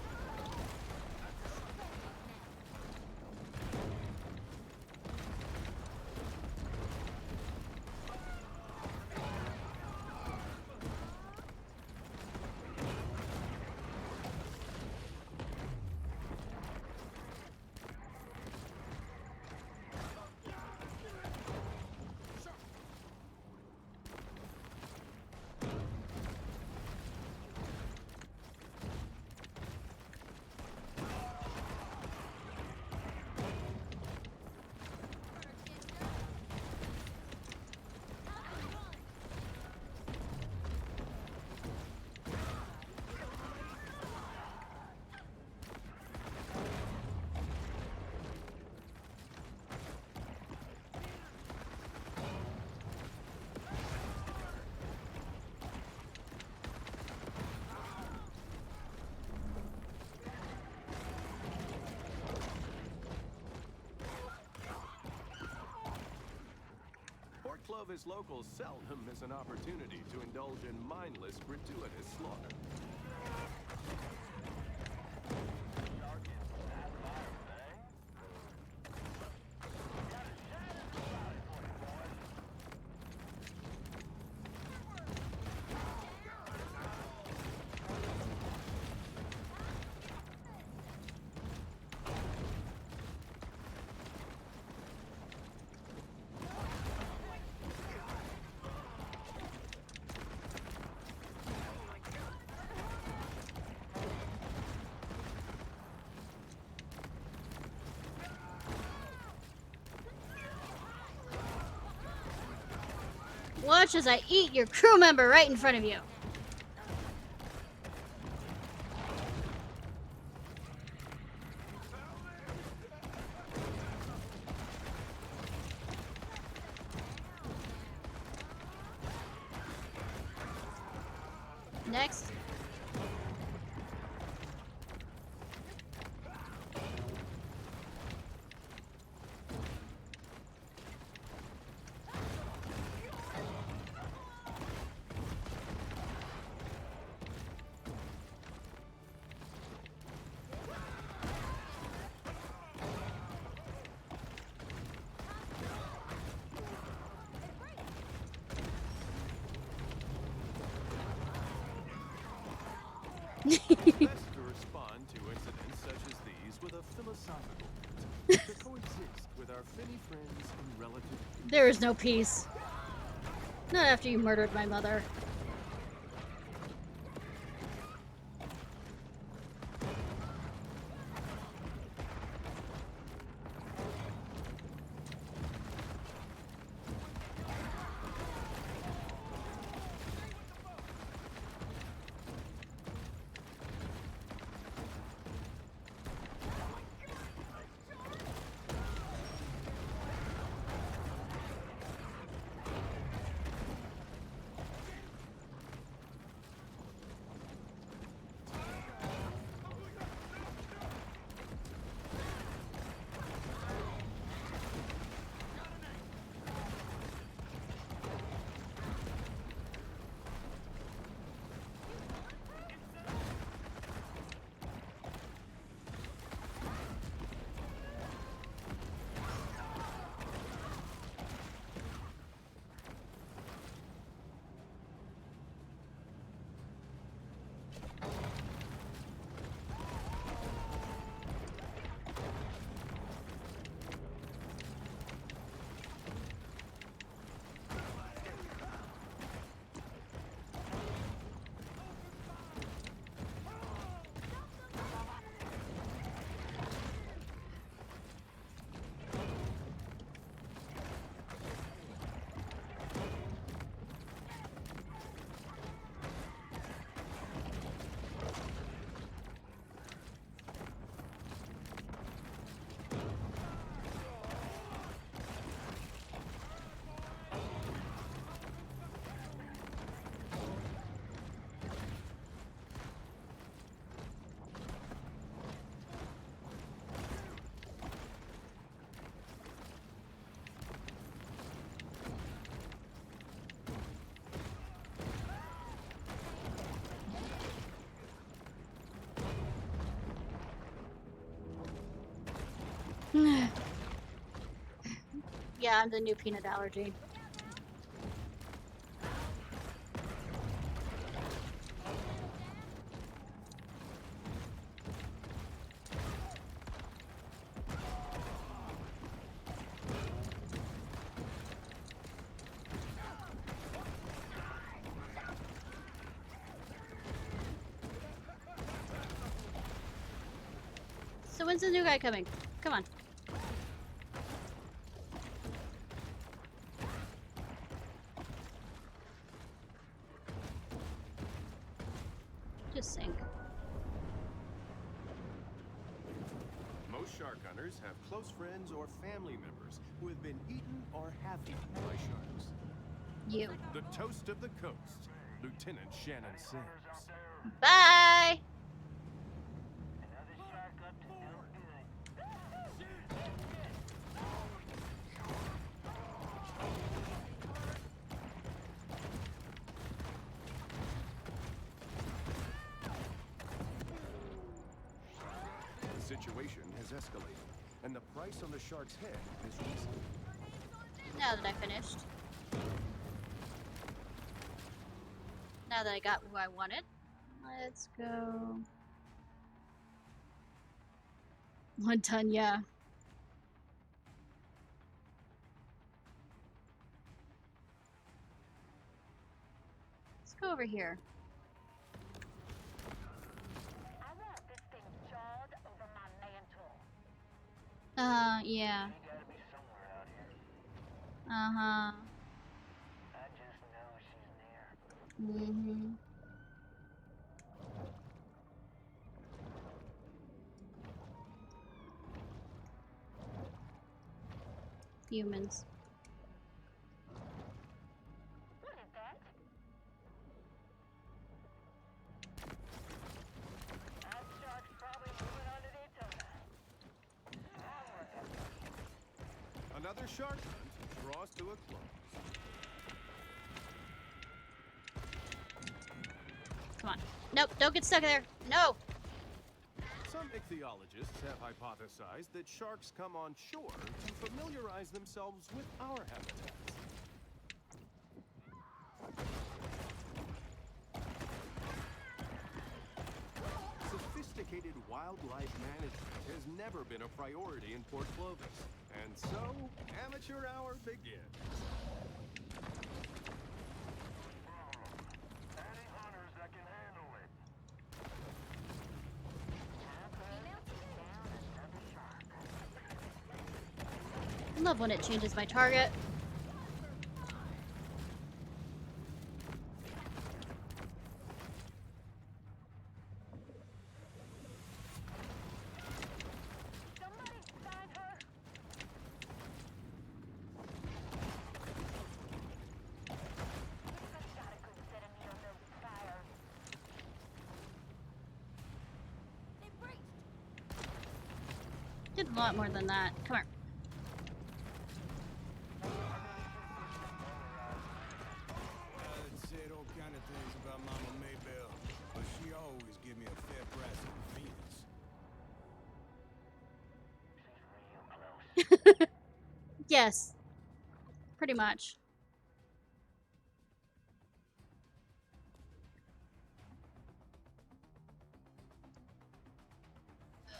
Port Clovis locals seldom miss an opportunity to indulge in mindless, gratuitous slaughter. Watch as I eat your crew member right in front of you. Next. Best to respond to incidents such as these with a philosophical bent, to coexist with our finny friends and relatives. There is no peace. Not after you murdered my mother. Yeah, I'm the new peanut allergy. So when's the new guy coming? Come on. Just sink. Most shark hunters have close friends or family members who have been eaten or have eaten by sharks. You. The toast of the coast, Lieutenant Shannon Sims. Bye! Another shark up to no good. The situation has escalated, and the price on the shark's head has risen. Now that I finished. Now that I got who I wanted. Let's go. 1 ton, yeah. Let's go over here. I want this thing jawed over my mantle. Yeah. She gotta be somewhere out here. Uh-huh. I just know she's near. Mm-hmm. Humans. What is that? That shark's probably moving on to Daytona. Another shark hunt draws to a close. Come on. Nope, don't get stuck there. No! Some ichthyologists have hypothesized that sharks come on shore to familiarize themselves with our habitats. Sophisticated wildlife management has never been a priority in Port Clovis, and so amateur hour begins. Any hunters that can handle it. I love when it changes my target. Somebody find her. Everybody got a good set of needle nose pliers. They breached. Did a lot more than that. Come here. Said all kind of things about Mama Maybell, but she always give me a fair price on Venus. She's real close. Yes. Pretty much.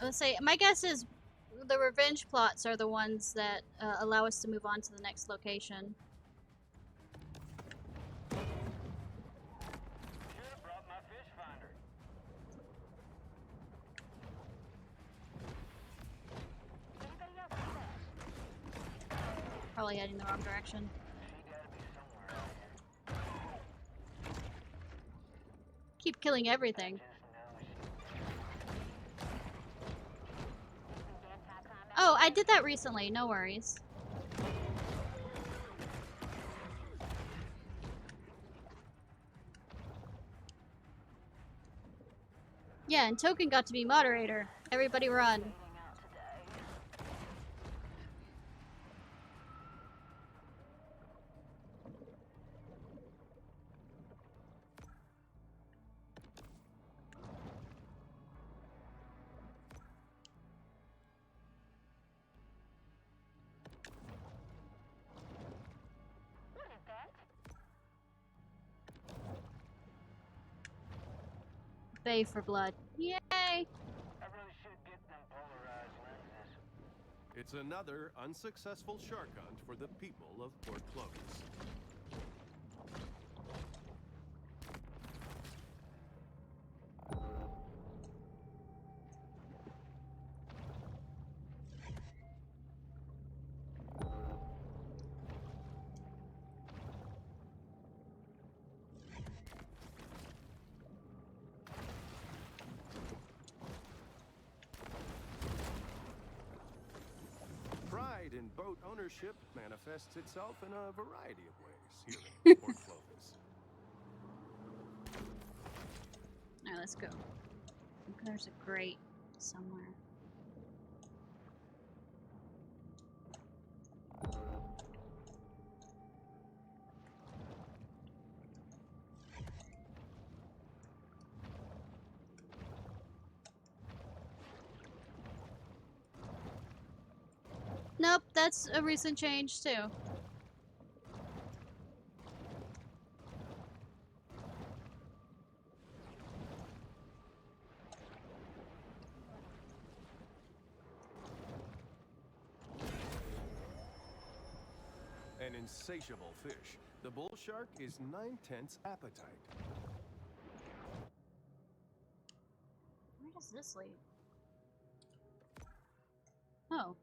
Let's say, my guess is the revenge plots are the ones that allow us to move on to the next location. Should've brought my fish finder. Anybody else see that? Probably heading the wrong direction. She gotta be somewhere out here. Keep killing everything. Just know she's. Oh, I did that recently. No worries. Yeah, and Token got to be moderator. Everybody run. Eating out today. bay for blood. Yay! I really should get them polarized lenses. It's another unsuccessful shark hunt for the people of Port Clovis. Pride in boat ownership manifests itself in a variety of ways here in Port Clovis. Alright, let's go. I think there's a grate somewhere. Nope, that's a recent change too. An insatiable fish, the bull shark is 9/10 appetite. Where does this lead? Oh.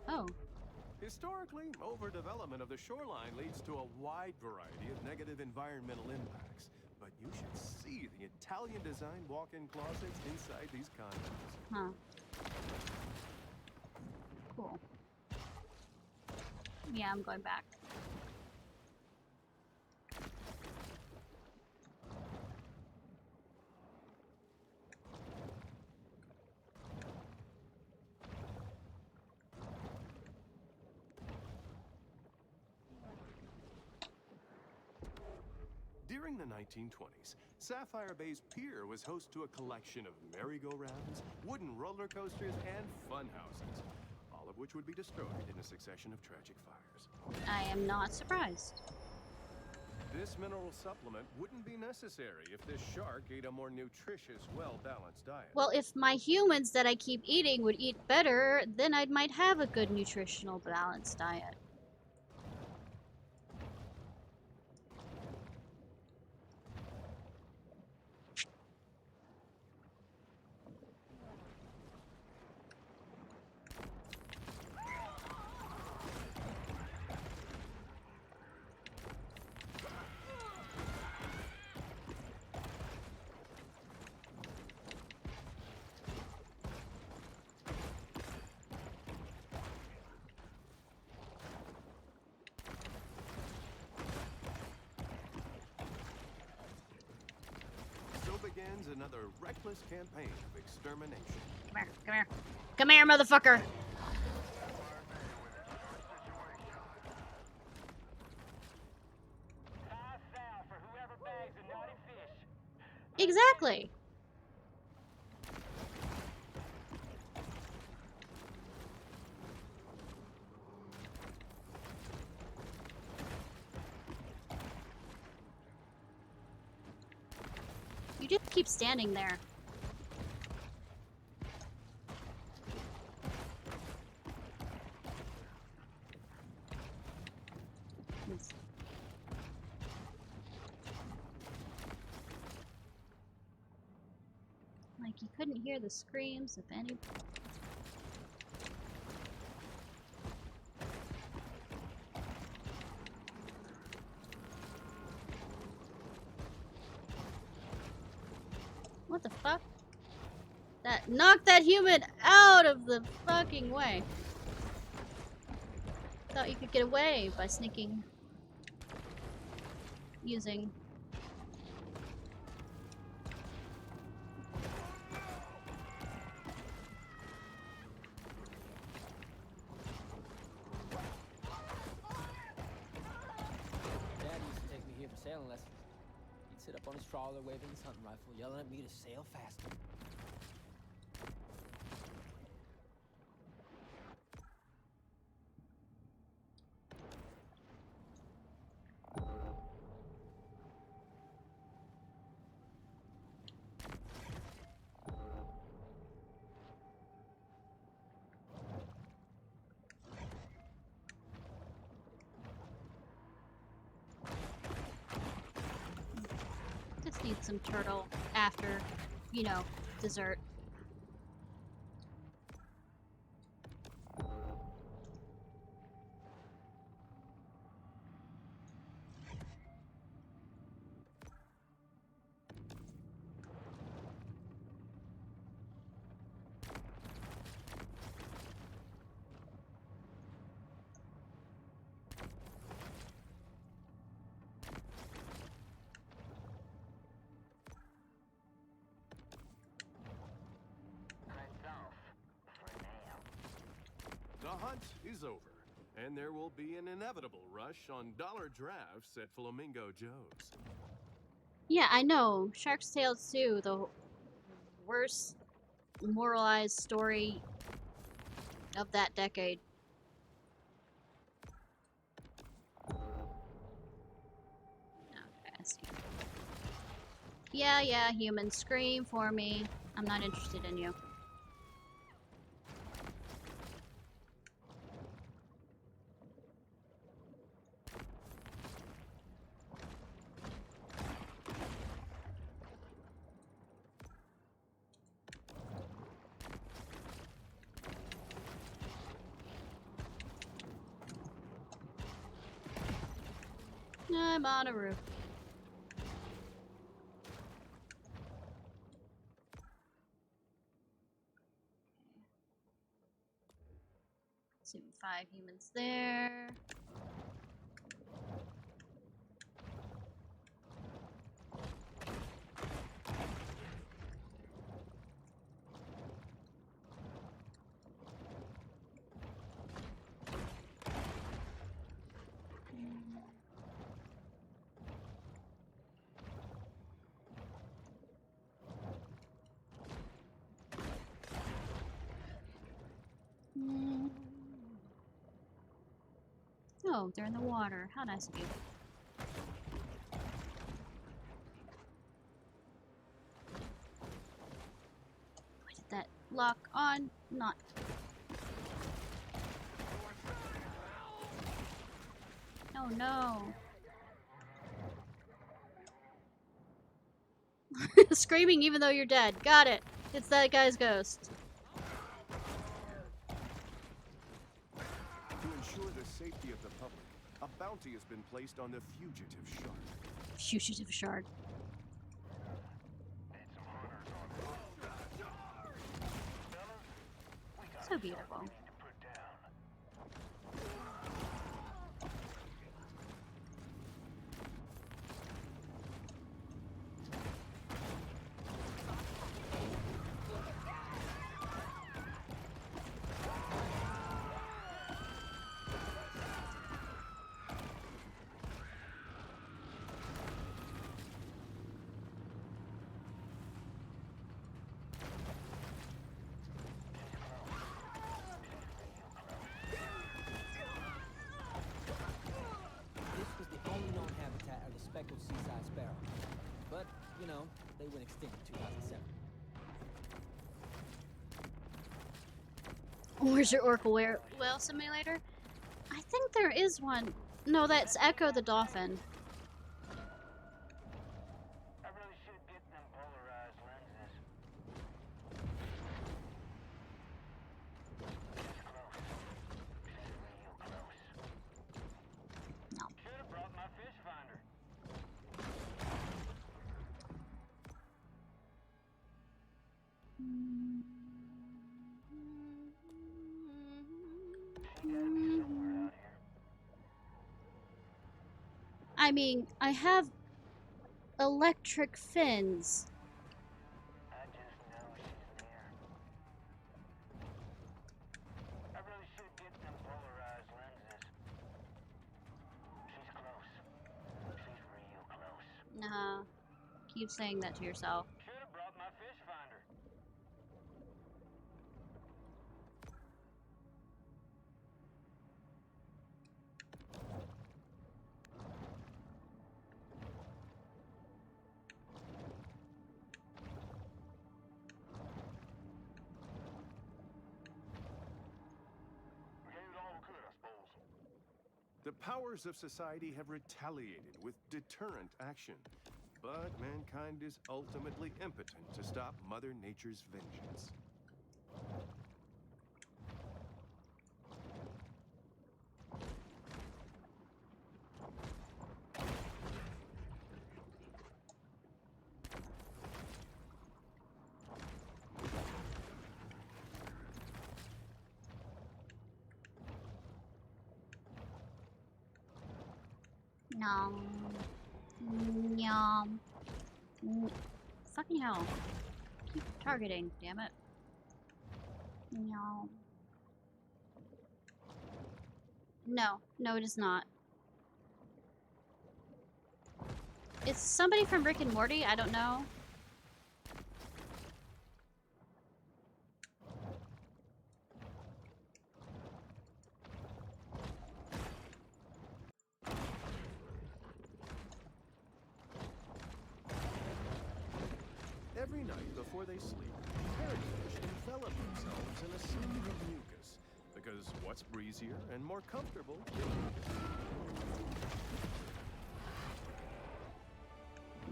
Oh. Historically, overdevelopment of the shoreline leads to a wide variety of negative environmental impacts. But you should see the Italian design walk-in closets inside these condos. Huh. Cool. Yeah, I'm going back. During the 1920s, Sapphire Bay's pier was host to a collection of merry-go-rounds, wooden roller coasters, and fun houses, all of which would be destroyed in a succession of tragic fires. I am not surprised. This mineral supplement wouldn't be necessary if this shark ate a more nutritious, well-balanced diet. Well, if my humans that I keep eating would eat better, then I might have a good nutritional balanced diet. Begins another reckless campaign of extermination. Come here, come here. Come here, motherfucker! High foul for whoever bags a naughty fish. Exactly! You just keep standing there. Like you couldn't hear the screams of any. What the fuck? That knocked that human out of the fucking way. Thought you could get away by sneaking. Using. Dad used to take me here for sailing lessons. He'd sit up on his trawler waving his hunting rifle, yelling at me to sail faster. some turtle after, you know, dessert. Hands off for now. The hunt is over, and there will be an inevitable rush on dollar drafts at Flamingo Joe's. Yeah, I know. Shark's Tale 2, the worst moralized story of that decade. Okay, I see. Yeah, humans, scream for me. I'm not interested in you. I'm on a roof. See, 5 humans there. Oh, they're in the water. How nice of you. Why did that lock on? Not. Oh no. Screaming even though you're dead. Got it. It's that guy's ghost. To ensure the safety of the public, a bounty has been placed on the fugitive shark. Fugitive shard. So beautiful. This was the only known habitat of the speckled seaside sparrow. But, you know, they went extinct in 2007. Where's your Oracle Whale Simulator? I think there is one. No, that's Echo the Dolphin. I really should get them polarized lenses. It's close. She's real close. No. Should have brought my fish finder. She gotta be somewhere out here. I mean, I have electric fins. I just know she's near. I really should get them polarized lenses. She's close. She's real close. Nah. Keep saying that to yourself. Should have brought my fish finder. We gave it all we could, I suppose. The powers of society have retaliated with deterrent action. but mankind is ultimately impotent to stop Mother Nature's vengeance. Nom. Yum. Fucking hell. Keep targeting, damn it. Yum. No, no, it is not. It's somebody from Rick and Morty, I don't know. Every night before they sleep, parrotfish envelop themselves in a sleeve of mucus, because what's breezier and more comfortable?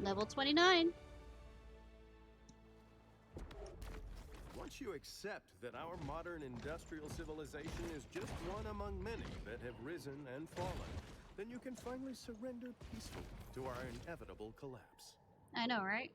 Level 29. Once you accept that our modern industrial civilization is just one among many that have risen and fallen, then you can finally surrender peacefully to our inevitable collapse. I know, right?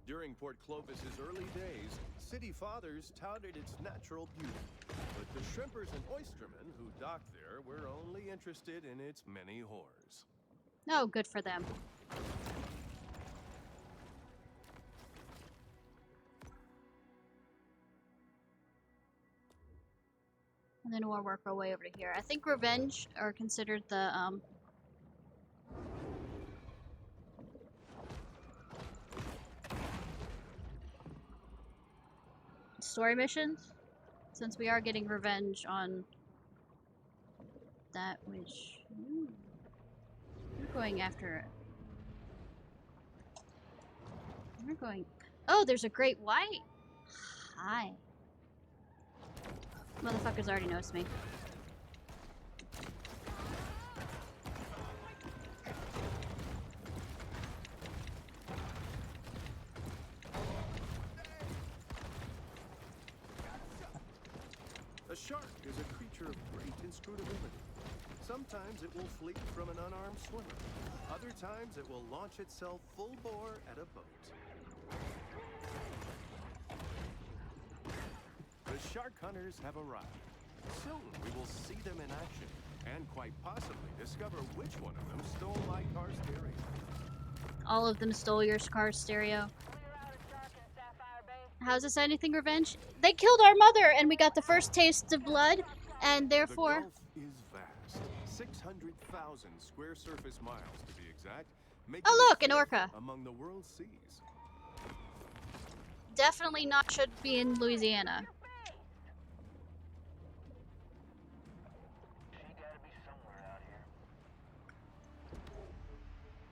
During Port Clovis's early days, city fathers touted its natural beauty. But the shrimpers and oystermen who docked there were only interested in its many horrors. No, good for them. And then we'll work our way over to here. I think Revenge are considered the, story missions, since we are getting revenge on that which we're going after. We're going. Oh, there's a great white. Hi. Motherfuckers already knows me. A shark is a creature of great inscrutability. Sometimes it will flee from an unarmed swimmer. Other times it will launch itself full bore at a boat. The shark hunters have arrived. Soon we will see them in action, and quite possibly discover which one of them stole my car stereo. All of them stole your car stereo. How's this anything revenge? They killed our mother and we got the first taste of blood, and therefore... The Gulf is vast. 600,000 square surface miles to be exact. Oh look, an orca. Among the world's seas. Definitely not should be in Louisiana.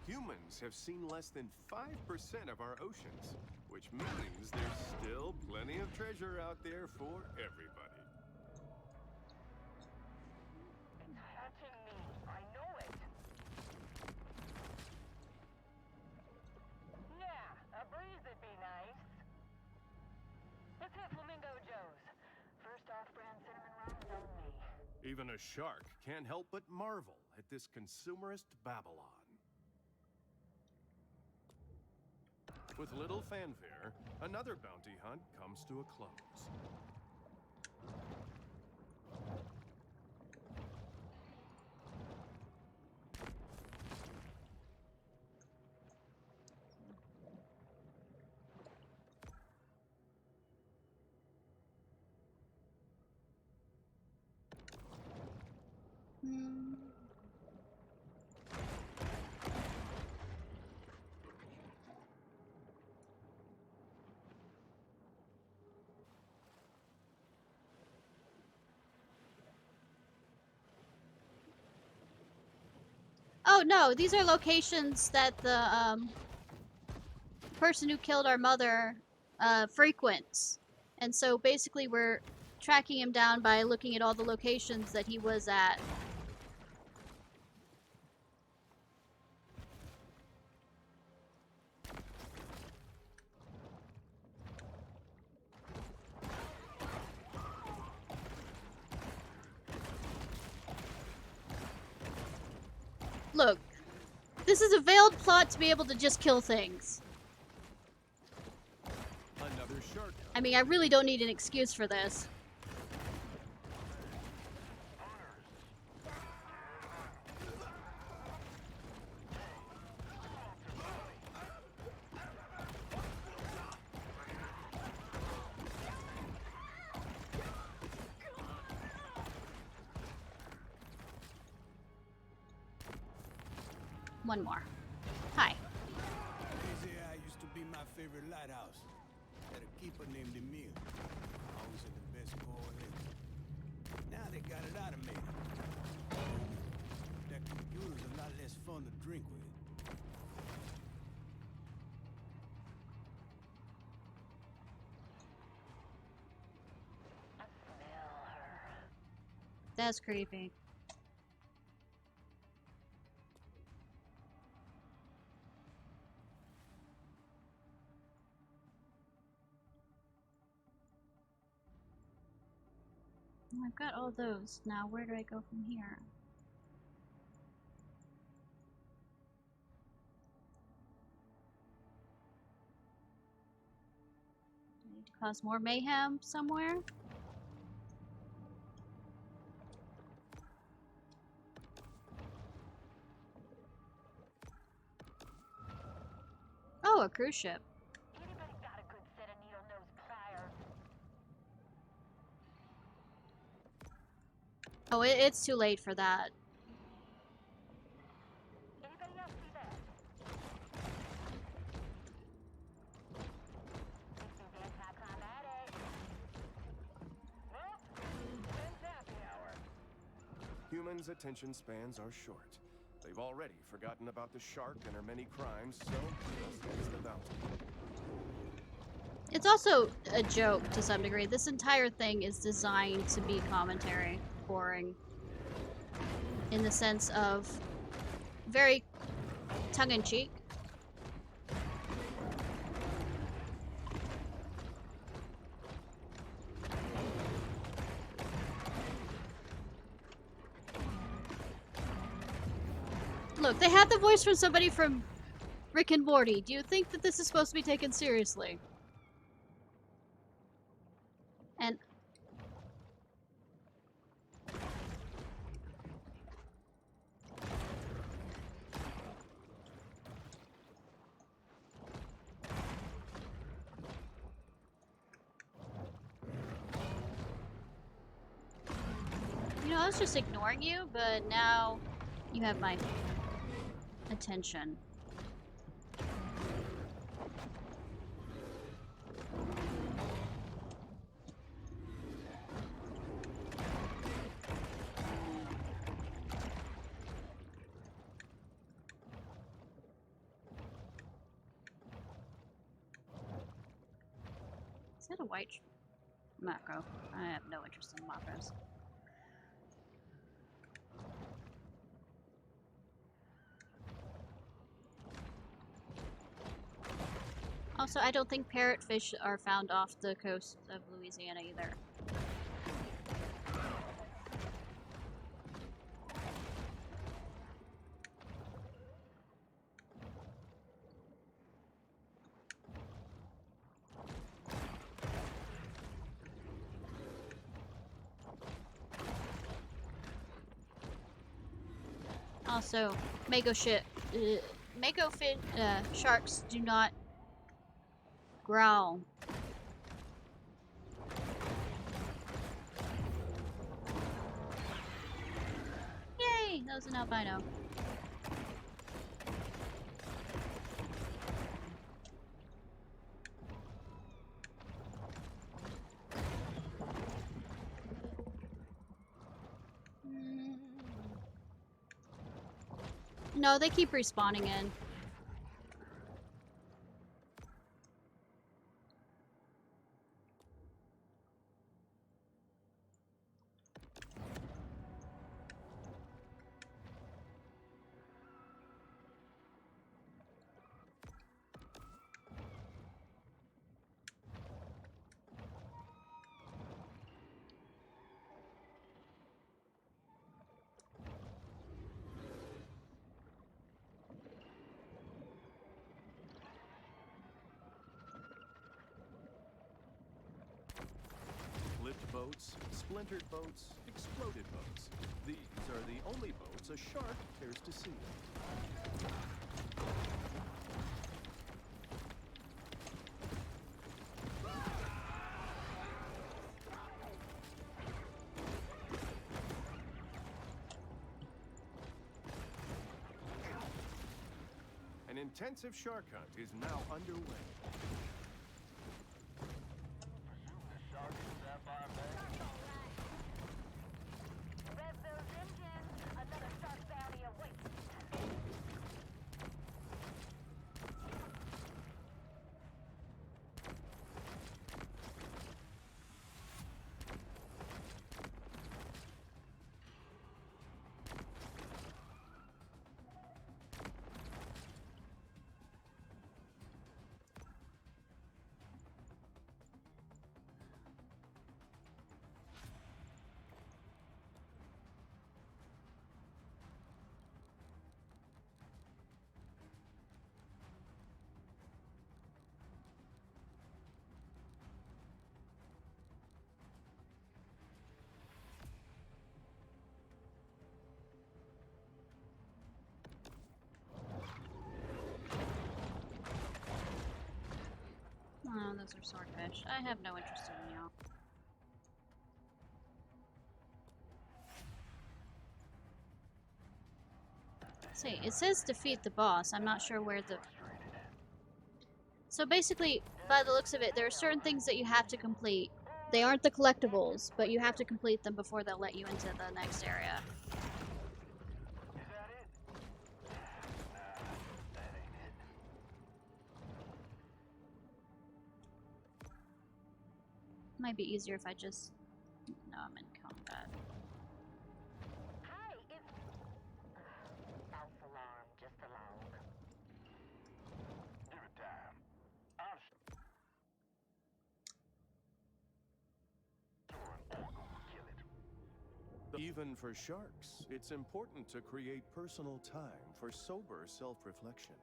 Humans have seen less than 5% of our oceans, which means there's still plenty of treasure out there for everybody. It's haunting me. I know it. Yeah, a breeze would be nice. Let's hit Flamingo Joe's. First off-brand cinnamon rolls only. Even a shark can't help but marvel at this consumerist Babylon. With little fanfare, another bounty hunt comes to a close. Oh no, these are locations that the person who killed our mother frequents. And so basically we're tracking him down by looking at all the locations that he was at. Look, this is a veiled plot to be able to just kill things. Another shark. I mean, I really don't need an excuse for this. One more. Hi. Lazy Eye used to be my favorite lighthouse. Had a keeper named Emil. Always had the best coalition. Now they got it automated. That computer's a lot less fun to drink with. That's creepy. I've got all those. Now, where do I go from here? Do I need to cause more mayhem somewhere? Oh, a cruise ship. Anybody got a good set of needle-nose pliers? Oh, it's too late for that. Anybody else see that? This is anticlimactic. Well, it's happy hour. Humans' attention spans are short. They've already forgotten about the shark and her many crimes, so just as the bounty. It's also a joke to some degree. This entire thing is designed to be commentary. Boring. In the sense of very tongue-in-cheek. Look, they had the voice from somebody from Rick and Morty. Do you think that this is supposed to be taken seriously? And you know, I was just ignoring you, but now you have my attention. Is that a white macro? I have no interest in macros. Also, I don't think parrotfish are found off the coast of Louisiana either. Also, mako sharks do not growl. Yay! That was an albino. No, they keep respawning in. boats, splintered boats, exploded boats. These are the only boats a shark cares to see. An intensive shark hunt is now underway. Rev those engines. Another shark bounty awaits. Oh, those are swordfish. I have no interest in y'all. See, it says defeat the boss. I'm not sure where the... So basically, by the looks of it, there are certain things that you have to complete. They aren't the collectibles, but you have to complete them before they'll let you into the next area. Might be easier if I just... No, I'm in combat. Hi, it's... false alarm, just along. Give it time. I'm sure an orc will kill it. Even for sharks, it's important to create personal time for sober self-reflection.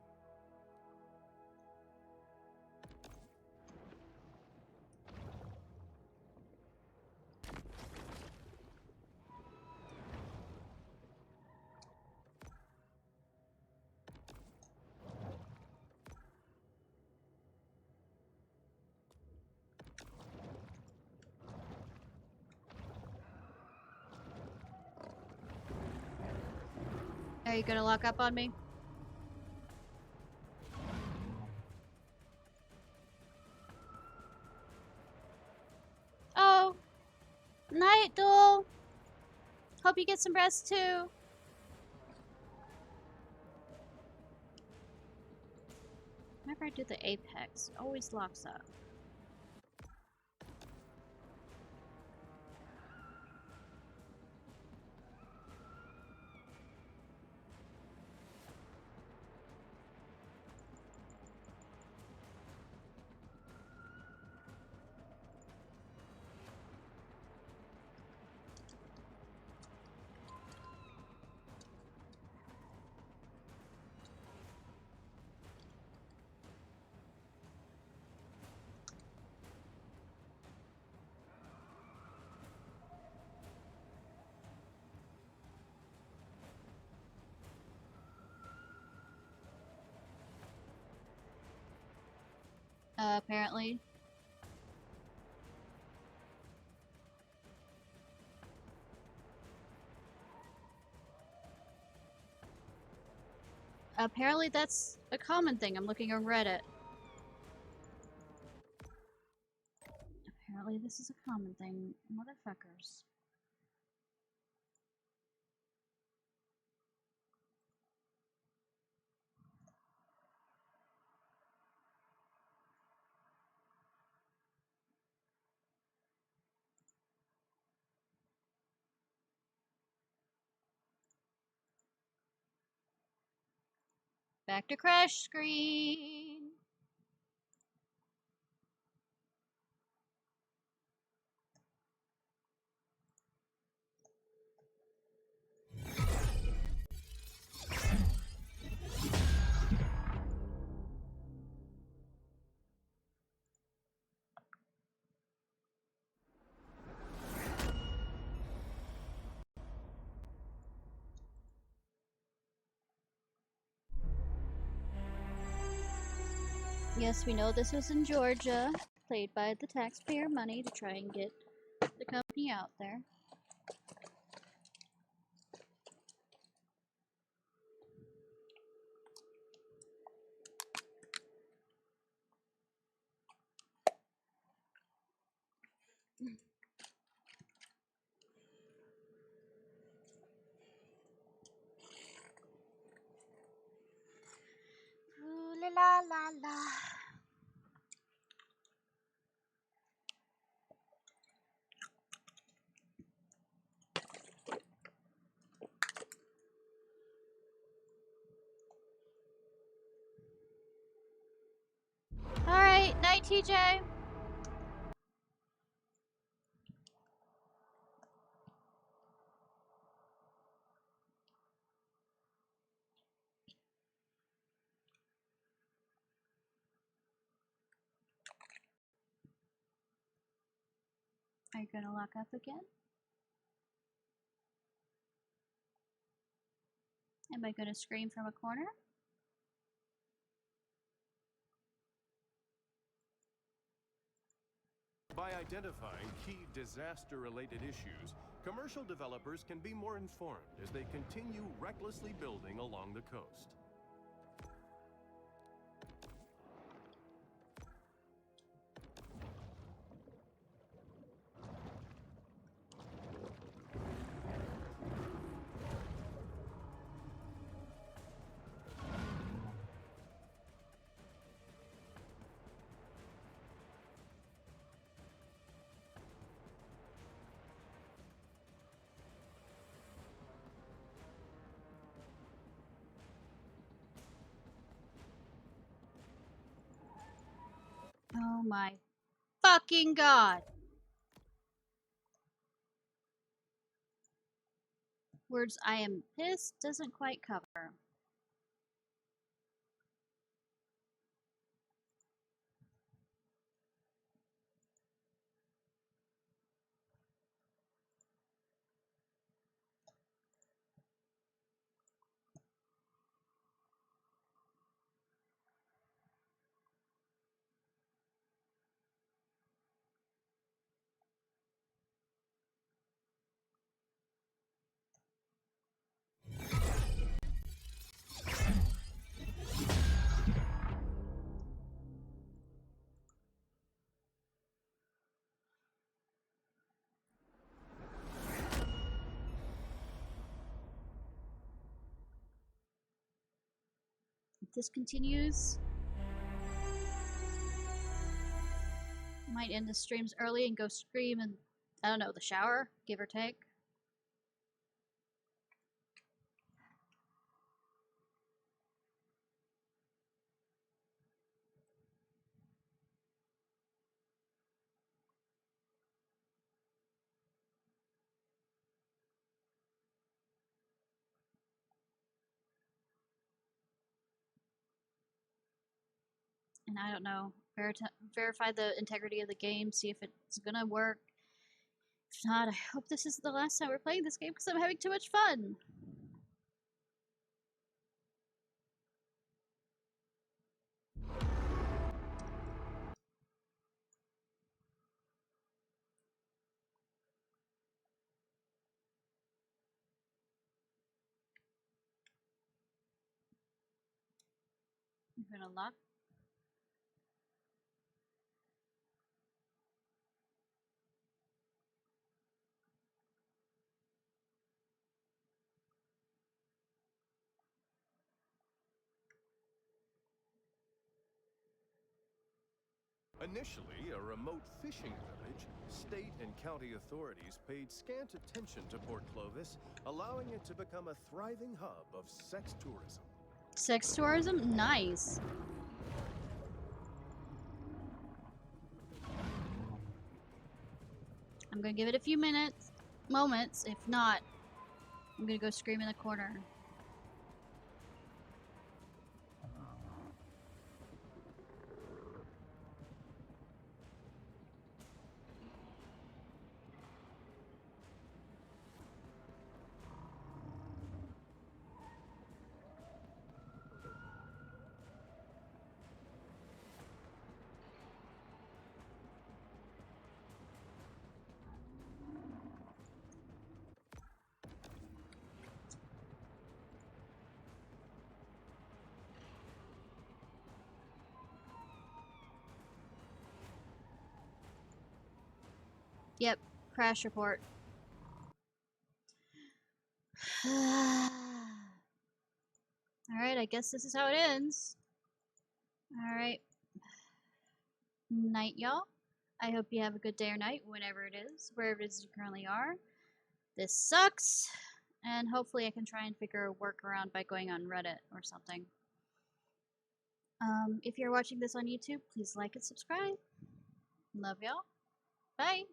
Are you gonna lock up on me? Oh! Night, Duel! Hope you get some rest too. Whenever I do the apex, it always locks up. Apparently. Apparently that's a common thing. I'm looking on Reddit. Apparently this is a common thing. Motherfuckers. Back to crash screen. Yes, we know this was in Georgia, played by the taxpayer money to try and get the company out there. Ooh la la la la. Alright, night TJ. Are you gonna lock up again? Am I gonna scream from a corner? By identifying key disaster-related issues, commercial developers can be more informed as they continue recklessly building along the coast. Oh my fucking god. Words I am pissed doesn't quite cover. If this continues, I might end the streams early and go scream in, I don't know, the shower, give or take. And I don't know, verify the integrity of the game, see if it's gonna work. If not, I hope this is the last time we're playing this game because I'm having too much fun. I'm gonna lock. Initially a remote fishing village, state and county authorities paid scant attention to Port Clovis, allowing it to become a thriving hub of sex tourism. Sex tourism? Nice. I'm gonna give it a few moments. If not, I'm gonna go scream in the corner. Yep, crash report. Alright, I guess this is how it ends. Alright. Night, y'all. I hope you have a good day or night, whenever it is, wherever it is you currently are. This sucks, and hopefully I can try and figure a workaround by going on Reddit or something. If you're watching this on YouTube, please like and subscribe. Love y'all. Bye.